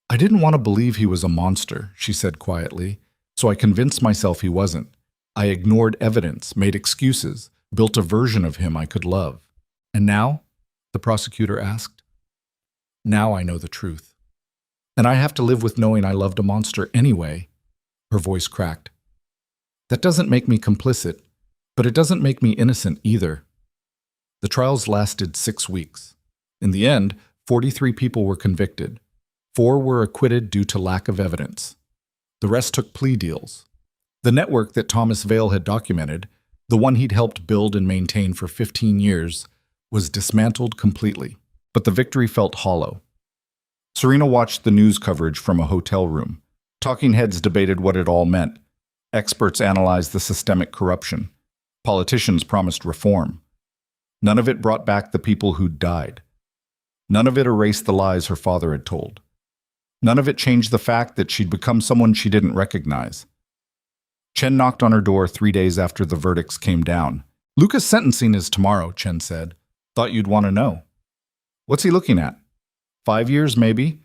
I didn't want to believe he was a monster, she said quietly, so I convinced myself he wasn't. I ignored evidence, made excuses, built a version of him I could love. And now? The prosecutor asked. Now I know the truth. And I have to live with knowing I loved a monster anyway. Her voice cracked. That doesn't make me complicit, but it doesn't make me innocent either. The trials lasted 6 weeks. In the end, 43 people were convicted. 4 were acquitted due to lack of evidence. The rest took plea deals. The network that Thomas Vale had documented, the one he'd helped build and maintain for 15 years, was dismantled completely, but the victory felt hollow. Serena watched the news coverage from a hotel room. Talking heads debated what it all meant. Experts analyzed the systemic corruption. Politicians promised reform. None of it brought back the people who'd died. None of it erased the lies her father had told. None of it changed the fact that she'd become someone she didn't recognize. Chen knocked on her door 3 days after the verdicts came down. Luca's sentencing is tomorrow, Chen said. Thought you'd want to know. What's he looking at? 5 years, maybe?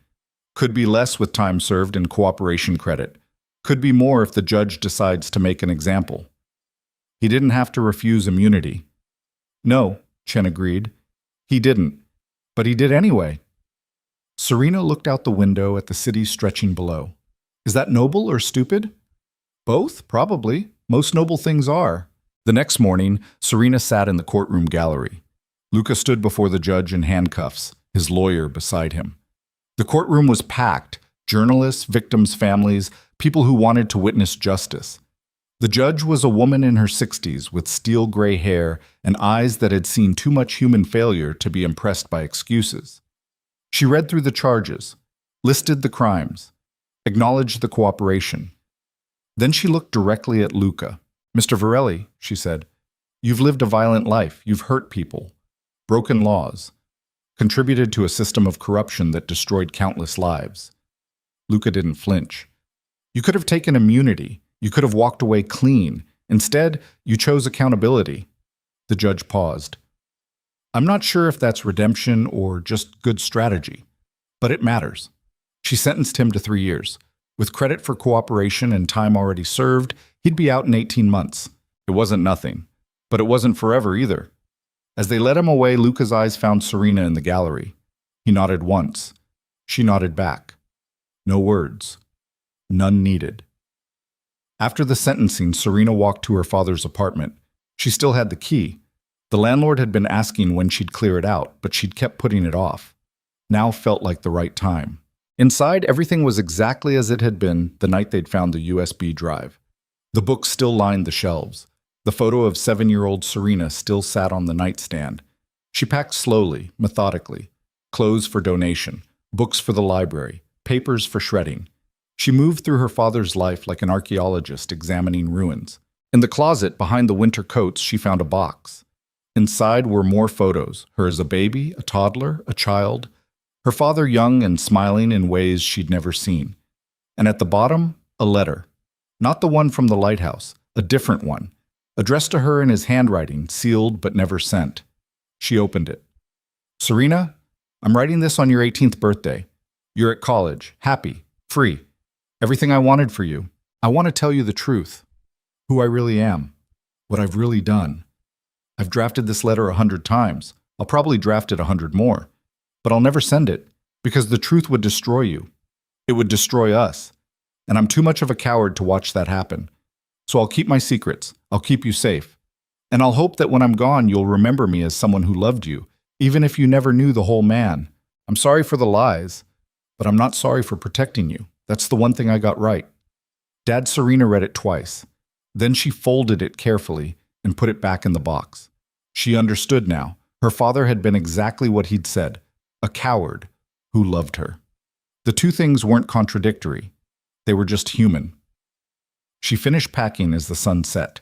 Could be less with time served and cooperation credit. Could be more if the judge decides to make an example. He didn't have to refuse immunity. No, Chen agreed. He didn't. But he did anyway. Serena looked out the window at the city stretching below. Is that noble or stupid? Both, probably. Most noble things are. The next morning, Serena sat in the courtroom gallery. Luca stood before the judge in handcuffs, his lawyer beside him. The courtroom was packed, journalists, victims' families, people who wanted to witness justice. The judge was a woman in her 60s with steel gray hair and eyes that had seen too much human failure to be impressed by excuses. She read through the charges, listed the crimes, acknowledged the cooperation, Then she looked directly at Luca. "Mr. Varelli," she said, "you've lived a violent life. You've hurt people, broken laws, contributed to a system of corruption that destroyed countless lives." Luca didn't flinch. "You could have taken immunity. You could have walked away clean. Instead, you chose accountability." The judge paused. "I'm not sure if that's redemption or just good strategy, but it matters." She sentenced him to 3 years. With credit for cooperation and time already served, he'd be out in 18 months. It wasn't nothing, but it wasn't forever either. As they led him away, Luca's eyes found Serena in the gallery. He nodded once. She nodded back. No words. None needed. After the sentencing, Serena walked to her father's apartment. She still had the key. The landlord had been asking when she'd clear it out, but she'd kept putting it off. Now felt like the right time. Inside, everything was exactly as it had been the night they'd found the USB drive. The books still lined the shelves. The photo of 7-year-old Serena still sat on the nightstand. She packed slowly, methodically. Clothes for donation, books for the library, papers for shredding. She moved through her father's life like an archaeologist examining ruins. In the closet behind the winter coats, she found a box. Inside were more photos, her as a baby, a toddler, a child, her father young and smiling in ways she'd never seen. And at the bottom, a letter. Not the one from the lighthouse, a different one, addressed to her in his handwriting, sealed but never sent. She opened it. "Serena, I'm writing this on your 18th birthday. You're at college, happy, free. Everything I wanted for you. I want to tell you the truth. Who I really am. What I've really done. I've drafted this letter 100 times. I'll probably draft it 100 more. But I'll never send it, because the truth would destroy you. It would destroy us. And I'm too much of a coward to watch that happen. So I'll keep my secrets. I'll keep you safe. And I'll hope that when I'm gone, you'll remember me as someone who loved you, even if you never knew the whole man. I'm sorry for the lies, but I'm not sorry for protecting you. That's the one thing I got right." Dad Serena read it twice. Then she folded it carefully and put it back in the box. She understood now. Her father had been exactly what he'd said. A coward who loved her. The two things weren't contradictory. They were just human. She finished packing as the sun set,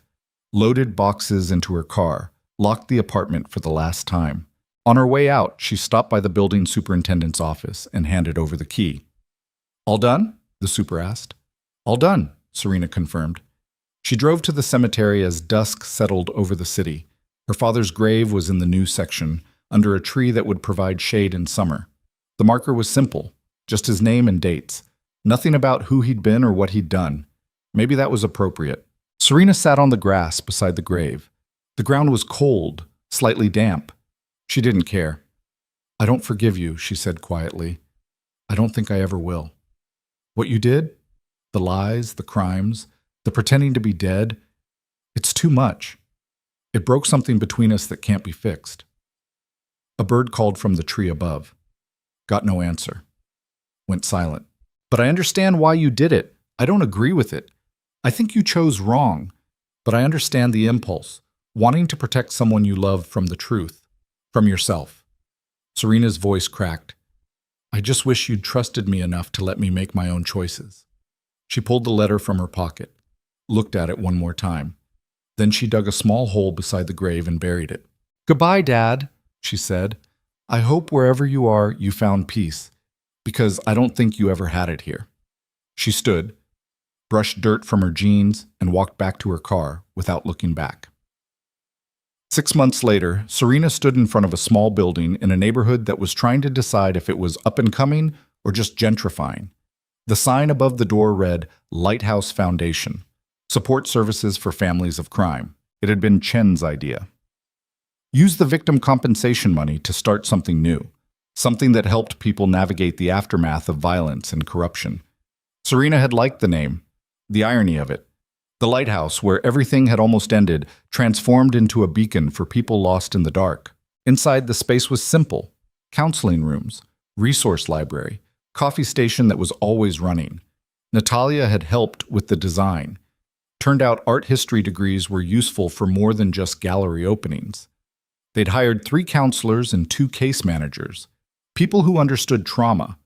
loaded boxes into her car, locked the apartment for the last time. On her way out, she stopped by the building superintendent's office and handed over the key. "All done?" the super asked. "All done," Serena confirmed. She drove to the cemetery as dusk settled over the city. Her father's grave was in the new section, under a tree that would provide shade in summer. The marker was simple, just his name and dates. Nothing about who he'd been or what he'd done. Maybe that was appropriate. Serena sat on the grass beside the grave. The ground was cold, slightly damp. She didn't care. "I don't forgive you," she said quietly. "I don't think I ever will. What you did, the lies, the crimes, the pretending to be dead, it's too much. It broke something between us that can't be fixed." A bird called from the tree above. Got no answer. Went silent. "But I understand why you did it. I don't agree with it. I think you chose wrong. But I understand the impulse, wanting to protect someone you love from the truth, from yourself." Serena's voice cracked. "I just wish you'd trusted me enough to let me make my own choices." She pulled the letter from her pocket, looked at it one more time. Then she dug a small hole beside the grave and buried it. "Goodbye, Dad," she said. "I hope wherever you are, you found peace, because I don't think you ever had it here." She stood, brushed dirt from her jeans, and walked back to her car without looking back. 6 months later, Serena stood in front of a small building in a neighborhood that was trying to decide if it was up and coming or just gentrifying. The sign above the door read, "Lighthouse Foundation, Support Services for Families of Crime." It had been Chen's idea. Use the victim compensation money to start something new, something that helped people navigate the aftermath of violence and corruption. Serena had liked the name, the irony of it. The lighthouse, where everything had almost ended, transformed into a beacon for people lost in the dark. Inside, the space was simple: counseling rooms, resource library, coffee station that was always running. Natalia had helped with the design. Turned out art history degrees were useful for more than just gallery openings. They'd hired 3 counselors and 2 case managers, people who understood trauma,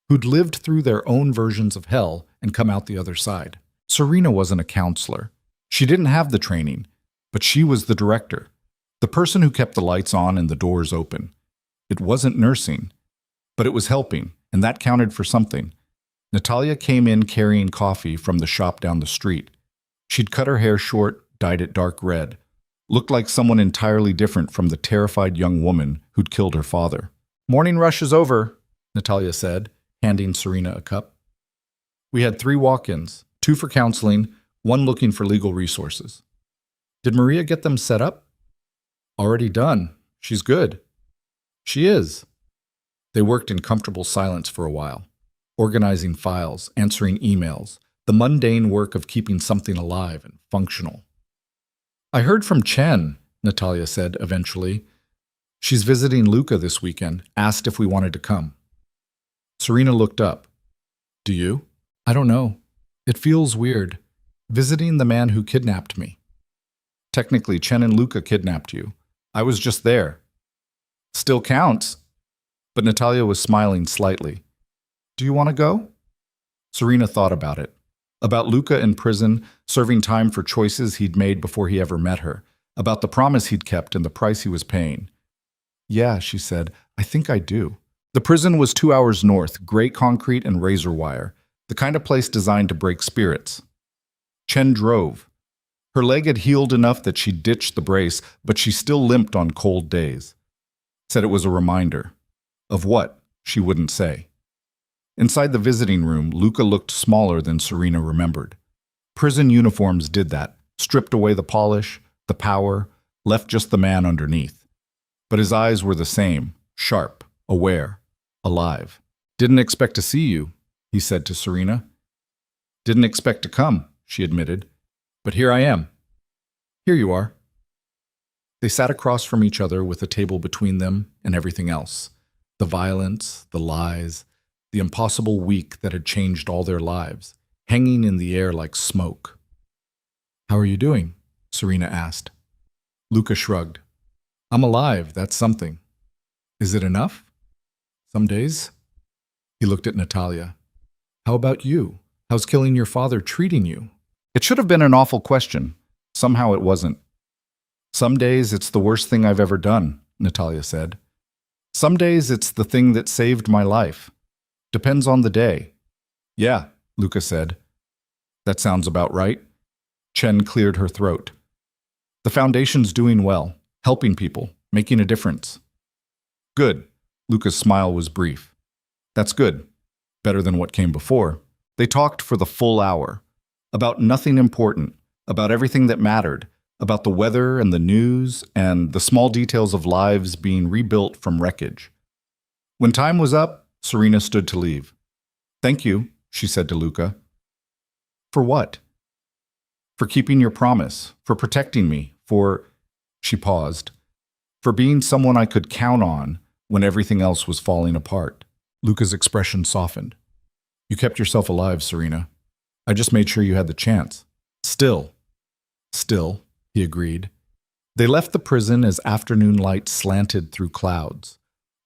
who'd lived through their own versions of hell and come out the other side. Serena wasn't a counselor. She didn't have the training, but she was the director, the person who kept the lights on and the doors open. It wasn't nursing, but it was helping, and that counted for something. Natalia came in carrying coffee from the shop down the street. She'd cut her hair short, dyed it dark red, looked like someone entirely different from the terrified young woman who'd killed her father. "Morning rush is over," Natalia said, handing Serena a cup. "We had 3 walk-ins, 2 for counseling, 1 looking for legal resources." "Did Maria get them set up?" "Already done. She's good." "She is." They worked in comfortable silence for a while, organizing files, answering emails, the mundane work of keeping something alive and functional. "I heard from Chen," Natalia said eventually. "She's visiting Luca this weekend, asked if we wanted to come." Serena looked up. "Do you?" "I don't know. It feels weird. Visiting the man who kidnapped me." "Technically, Chen and Luca kidnapped you. I was just there." "Still counts." But Natalia was smiling slightly. "Do you want to go?" Serena thought about it. About Luca in prison, serving time for choices he'd made before he ever met her. About the promise he'd kept and the price he was paying. "Yeah," she said, "I think I do." The prison was 2 hours north, gray concrete and razor wire, the kind of place designed to break spirits. Chen drove. Her leg had healed enough that she ditched the brace, but she still limped on cold days. Said it was a reminder. Of what? She wouldn't say. Inside the visiting room, Luca looked smaller than Serena remembered. Prison uniforms did that, stripped away the polish, the power, left just the man underneath. But his eyes were the same, sharp, aware, alive. "Didn't expect to see you," he said to Serena. "Didn't expect to come," she admitted. "But here I am." "Here you are." They sat across from each other with a table between them and everything else. The violence, the lies, the impossible week that had changed all their lives, hanging in the air like smoke. "How are you doing?" Serena asked. Luca shrugged. "I'm alive, that's something." "Is it enough?" "Some days." He looked at Natalia. "How about you? How's killing your father treating you?" It should have been an awful question. Somehow it wasn't. "Some days it's the worst thing I've ever done," Natalia said. "Some days it's the thing that saved my life. Depends on the day." "Yeah," Luca said. "That sounds about right." Chen cleared her throat. "The foundation's doing well, helping people, making a difference." "Good." Luca's smile was brief. "That's good. Better than what came before." They talked for the full hour. About nothing important, about everything that mattered, about the weather and the news and the small details of lives being rebuilt from wreckage. When time was up, Serena stood to leave. "Thank you," she said to Luca. "For what?" "For keeping your promise, for protecting me, for—" She paused. "For being someone I could count on when everything else was falling apart." Luca's expression softened. "You kept yourself alive, Serena. I just made sure you had the chance." Still, he agreed. They left the prison as afternoon light slanted through clouds.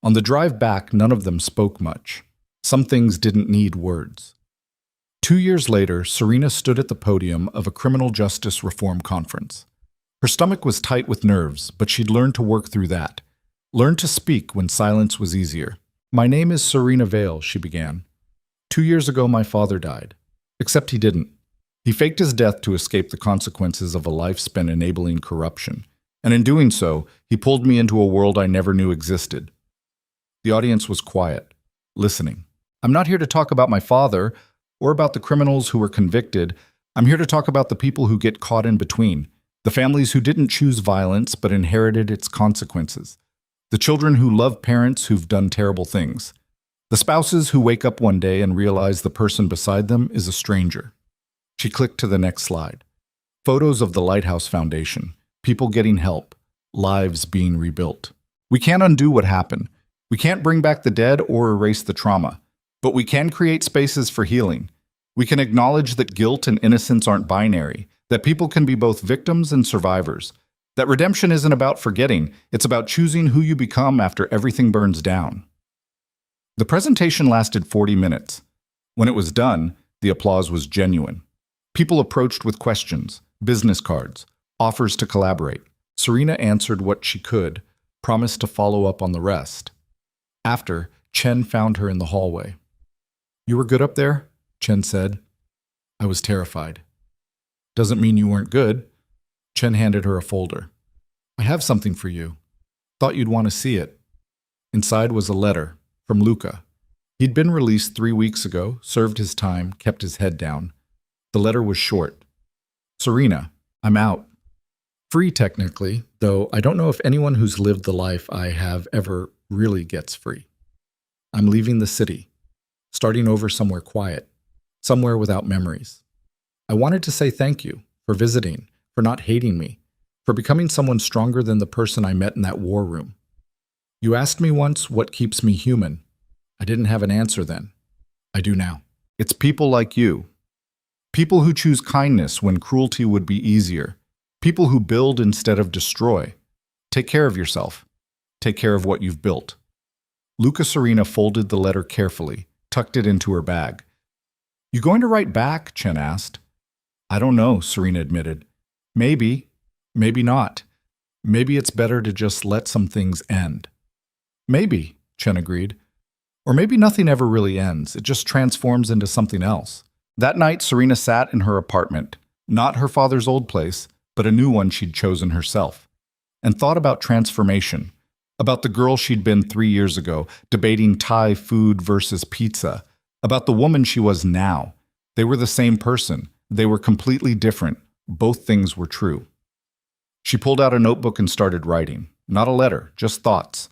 On the drive back, none of them spoke much. Some things didn't need words. 2 years later, Serena stood at the podium of a criminal justice reform conference. Her stomach was tight with nerves, but she'd learned to work through that. Learned to speak when silence was easier. "My name is Serena Vale," she began. 2 years ago, my father died. Except he didn't. He faked his death to escape the consequences of a life spent enabling corruption. And in doing so, he pulled me into a world I never knew existed. The audience was quiet, listening. "I'm not here to talk about my father or about the criminals who were convicted. I'm here to talk about the people who get caught in between, the families who didn't choose violence but inherited its consequences, the children who love parents who've done terrible things, the spouses who wake up one day and realize the person beside them is a stranger." She clicked to the next slide. Photos of the Lighthouse Foundation, people getting help, lives being rebuilt. We can't undo what happened. We can't bring back the dead or erase the trauma. But we can create spaces for healing. We can acknowledge that guilt and innocence aren't binary, that people can be both victims and survivors, that redemption isn't about forgetting, it's about choosing who you become after everything burns down. The presentation lasted 40 minutes. When it was done, the applause was genuine. People approached with questions, business cards, offers to collaborate. Serena answered what she could, promised to follow up on the rest. After, Chen found her in the hallway. "You were good up there?" Chen said. I was terrified. "Doesn't mean you weren't good." Chen handed her a folder. "I have something for you. Thought you'd want to see it." Inside was a letter from Luca. He'd been released 3 weeks ago, served his time, kept his head down. The letter was short. "Serena, I'm out. Free technically, though I don't know if anyone who's lived the life I have ever really gets free. I'm leaving the city, starting over somewhere quiet, somewhere without memories. I wanted to say thank you for visiting, for not hating me, for becoming someone stronger than the person I met in that war room. You asked me once what keeps me human. I didn't have an answer then. I do now. It's people like you. People who choose kindness when cruelty would be easier. People who build instead of destroy. Take care of yourself. Take care of what you've built." Luca Serena folded the letter carefully, tucked it into her bag. "You going to write back?" Chen asked. "I don't know," Serena admitted. "Maybe, maybe not. Maybe it's better to just let some things end." "Maybe," Chen agreed. "Or maybe nothing ever really ends. It just transforms into something else." That night, Serena sat in her apartment, not her father's old place, but a new one she'd chosen herself, and thought about transformation, about the girl she'd been 3 years ago, debating Thai food versus pizza, about the woman she was now. They were the same person. They were completely different. Both things were true. She pulled out a notebook and started writing. Not a letter, just thoughts.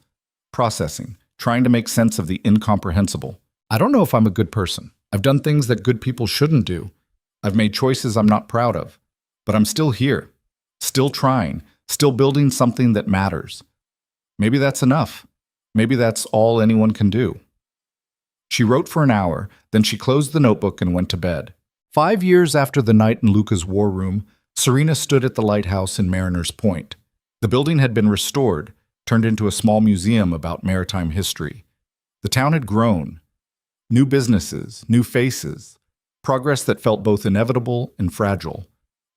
Processing, trying to make sense of the incomprehensible. "I don't know if I'm a good person. I've done things that good people shouldn't do. I've made choices I'm not proud of. But I'm still here, still trying, still building something that matters. Maybe that's enough. Maybe that's all anyone can do." She wrote for an hour, then she closed the notebook and went to bed. 5 years after the night in Luca's war room, Serena stood at the lighthouse in Mariner's Point. The building had been restored, turned into a small museum about maritime history. The town had grown. New businesses, new faces, progress that felt both inevitable and fragile.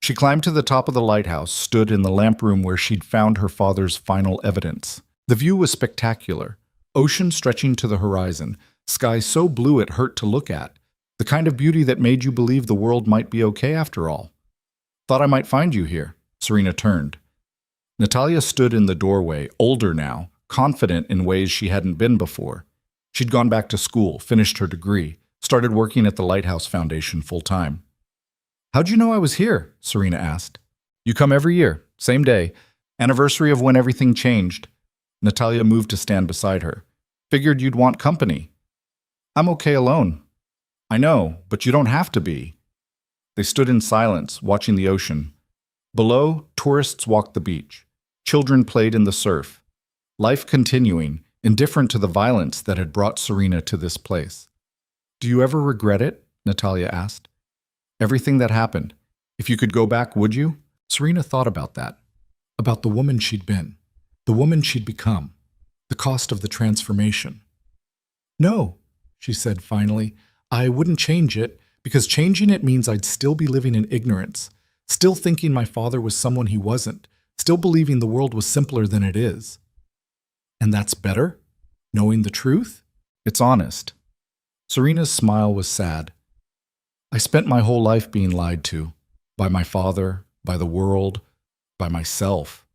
She climbed to the top of the lighthouse, stood in the lamp room where she'd found her father's final evidence. The view was spectacular. Ocean stretching to the horizon, sky so blue it hurt to look at, the kind of beauty that made you believe the world might be okay after all. "Thought I might find you here." Serena turned. Natalia stood in the doorway, older now, confident in ways she hadn't been before. She'd gone back to school, finished her degree, started working at the Lighthouse Foundation full-time. "How'd you know I was here?" Serena asked. "You come every year, same day, anniversary of when everything changed." Natalia moved to stand beside her. "Figured you'd want company." "I'm okay alone." "I know, but you don't have to be." They stood in silence, watching the ocean. Below, tourists walked the beach. Children played in the surf. Life continuing, indifferent to the violence that had brought Serena to this place. "Do you ever regret it?" Natalia asked. "Everything that happened. If you could go back, would you?" Serena thought about that. About the woman she'd been. The woman she'd become. The cost of the transformation. "No," she said finally. "I wouldn't change it, because changing it means I'd still be living in ignorance, still thinking my father was someone he wasn't, still believing the world was simpler than it is." "And that's better? Knowing the truth?" "It's honest." Serena's smile was sad. "I spent my whole life being lied to. By my father, by the world, by myself.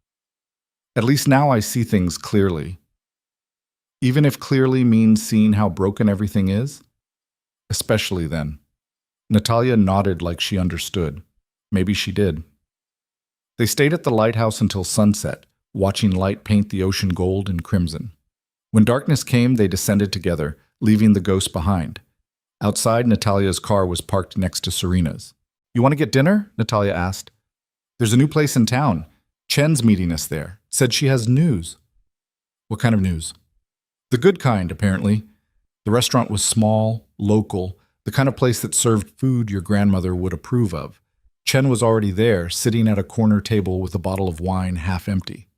At least now I see things clearly. Even if clearly means seeing how broken everything is. Especially then." Natalia nodded like she understood. Maybe she did. They stayed at the lighthouse until sunset, watching light paint the ocean gold and crimson. When darkness came, they descended together, leaving the ghost behind. Outside, Natalia's car was parked next to Serena's. "You want to get dinner?" Natalia asked. "There's a new place in town. Chen's meeting us there. Said she has news." "What kind of news?" "The good kind, apparently." The restaurant was small, local, the kind of place that served food your grandmother would approve of. Chen was already there, sitting at a corner table with a bottle of wine half empty.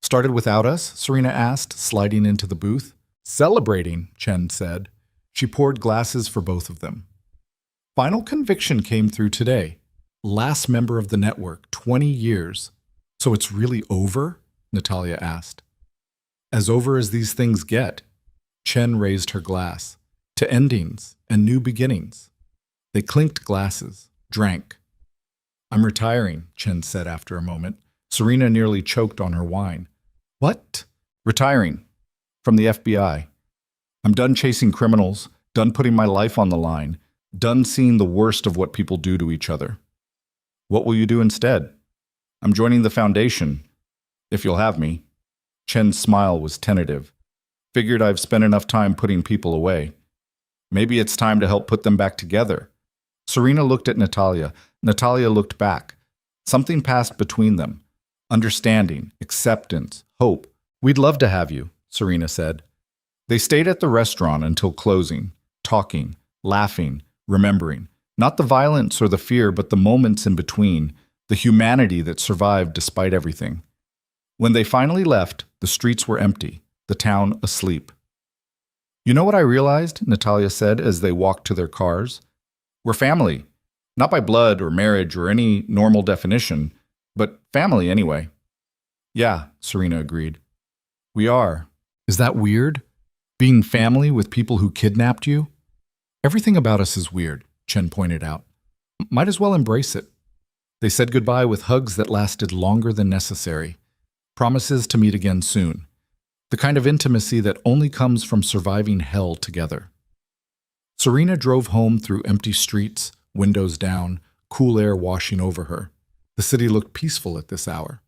"Started without us?" Serena asked, sliding into the booth. "Celebrating," Chen said. She poured glasses for both of them. "Final conviction came through today. Last member of the network, 20 years. So it's really over? Natalia asked. As over as these things get. Chen raised her glass. To endings and new beginnings. They clinked glasses, drank. I'm retiring, Chen said after a moment. Serena nearly choked on her wine. What? Retiring. From the FBI. I'm done chasing criminals, done putting my life on the line, done seeing the worst of what people do to each other. What will you do instead? I'm joining the foundation, if you'll have me. Chen's smile was tentative. Figured I've spent enough time putting people away. Maybe it's time to help put them back together. Serena looked at Natalia. Natalia looked back. Something passed between them. Understanding, acceptance, hope. We'd love to have you, Serena said. They stayed at the restaurant until closing, talking, laughing, remembering. Not the violence or the fear, but the moments in between, the humanity that survived despite everything. When they finally left, the streets were empty, the town asleep. You know what I realized, Natalia said as they walked to their cars? We're family. Not by blood or marriage or any normal definition, but family anyway. Yeah, Serena agreed. We are. Is that weird? Being family with people who kidnapped you? Everything about us is weird, Chen pointed out. Might as well embrace it. They said goodbye with hugs that lasted longer than necessary. Promises to meet again soon. The kind of intimacy that only comes from surviving hell together. Serena drove home through empty streets, windows down, cool air washing over her. The city looked peaceful at this hour.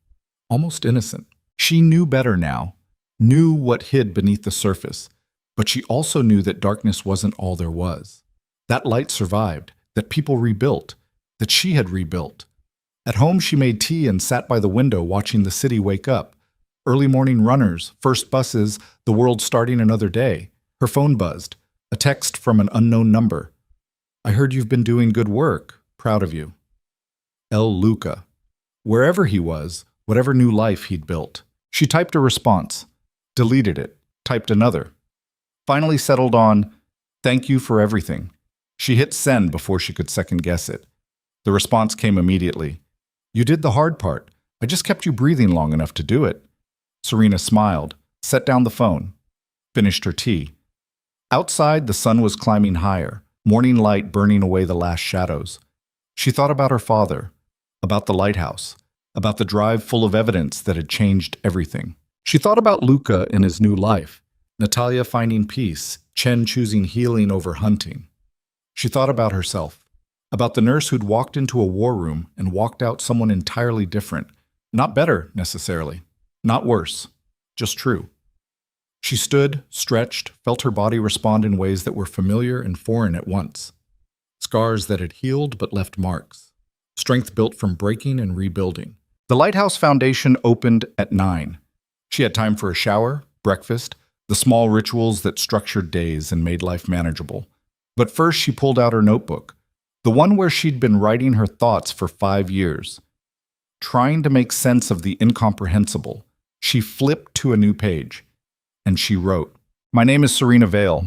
Almost innocent. She knew better now, knew what hid beneath the surface, but she also knew that darkness wasn't all there was. That light survived, that people rebuilt, that she had rebuilt. At home, she made tea and sat by the window watching the city wake up. Early morning runners, first buses, the world starting another day. Her phone buzzed, a text from an unknown number. I heard you've been doing good work. Proud of you. El Luca. Wherever he was, whatever new life he'd built. She typed a response, deleted it, typed another. Finally settled on, thank you for everything. She hit send before she could second guess it. The response came immediately. You did the hard part. I just kept you breathing long enough to do it. Serena smiled, set down the phone, finished her tea. Outside, the sun was climbing higher, morning light burning away the last shadows. She thought about her father, about the lighthouse, about the drive full of evidence that had changed everything. She thought about Luca in his new life, Natalia finding peace, Chen choosing healing over hunting. She thought about herself, about the nurse who'd walked into a war room and walked out someone entirely different, not better necessarily, not worse, just true. She stood, stretched, felt her body respond in ways that were familiar and foreign at once. Scars that had healed but left marks. Strength built from breaking and rebuilding. The Lighthouse Foundation opened at 9. She had time for a shower, breakfast, the small rituals that structured days and made life manageable. But first she pulled out her notebook, the one where she'd been writing her thoughts for 5 years. Trying to make sense of the incomprehensible, she flipped to a new page. And she wrote, My name is Serena Vale.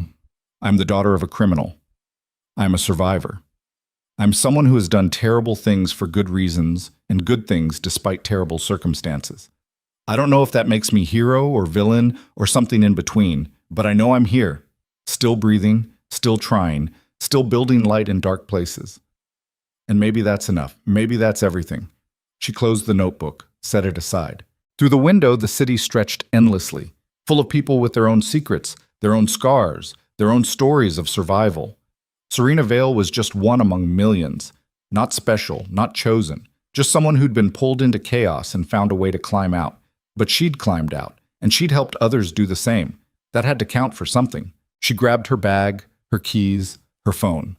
I'm the daughter of a criminal. I'm a survivor. I'm someone who has done terrible things for good reasons and good things despite terrible circumstances. I don't know if that makes me hero or villain or something in between, but I know I'm here, still breathing, still trying, still building light in dark places. And maybe that's enough. Maybe that's everything. She closed the notebook, set it aside. Through the window, the city stretched endlessly, full of people with their own secrets, their own scars, their own stories of survival. Serena Vale was just one among millions, not special, not chosen, just someone who'd been pulled into chaos and found a way to climb out. But she'd climbed out, and she'd helped others do the same. That had to count for something. She grabbed her bag, her keys, her phone.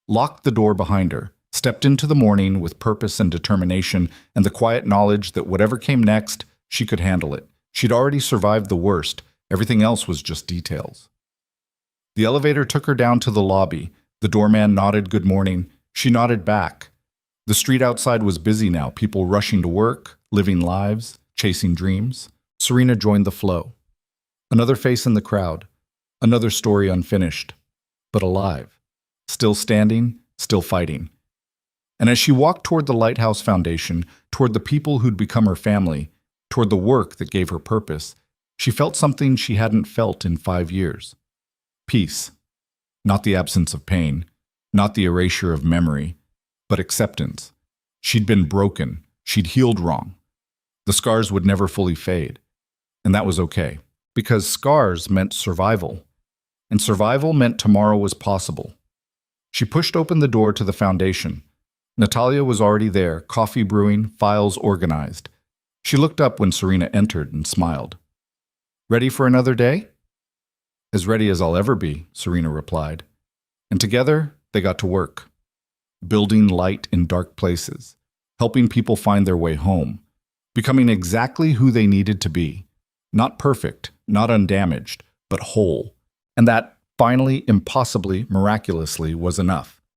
Locked the door behind her, stepped into the morning with purpose and determination and the quiet knowledge that whatever came next, she could handle it. She'd already survived the worst. Everything else was just details. The elevator took her down to the lobby. The doorman nodded good morning. She nodded back. The street outside was busy now, people rushing to work, living lives, chasing dreams. Serena joined the flow. Another face in the crowd. Another story unfinished, but alive. Still standing, still fighting. And as she walked toward the Lighthouse Foundation, toward the people who'd become her family, toward the work that gave her purpose, she felt something she hadn't felt in 5 years. Peace. Not the absence of pain, not the erasure of memory, but acceptance. She'd been broken. She'd healed wrong. The scars would never fully fade. And that was okay, because scars meant survival. And survival meant tomorrow was possible. She pushed open the door to the foundation. Natalia was already there, coffee brewing, files organized. She looked up when Serena entered and smiled. "Ready for another day?" "As ready as I'll ever be," Serena replied. And together, they got to work. Building light in dark places, helping people find their way home, becoming exactly who they needed to be. Not perfect, not undamaged, but whole. And that, finally, impossibly, miraculously, was enough.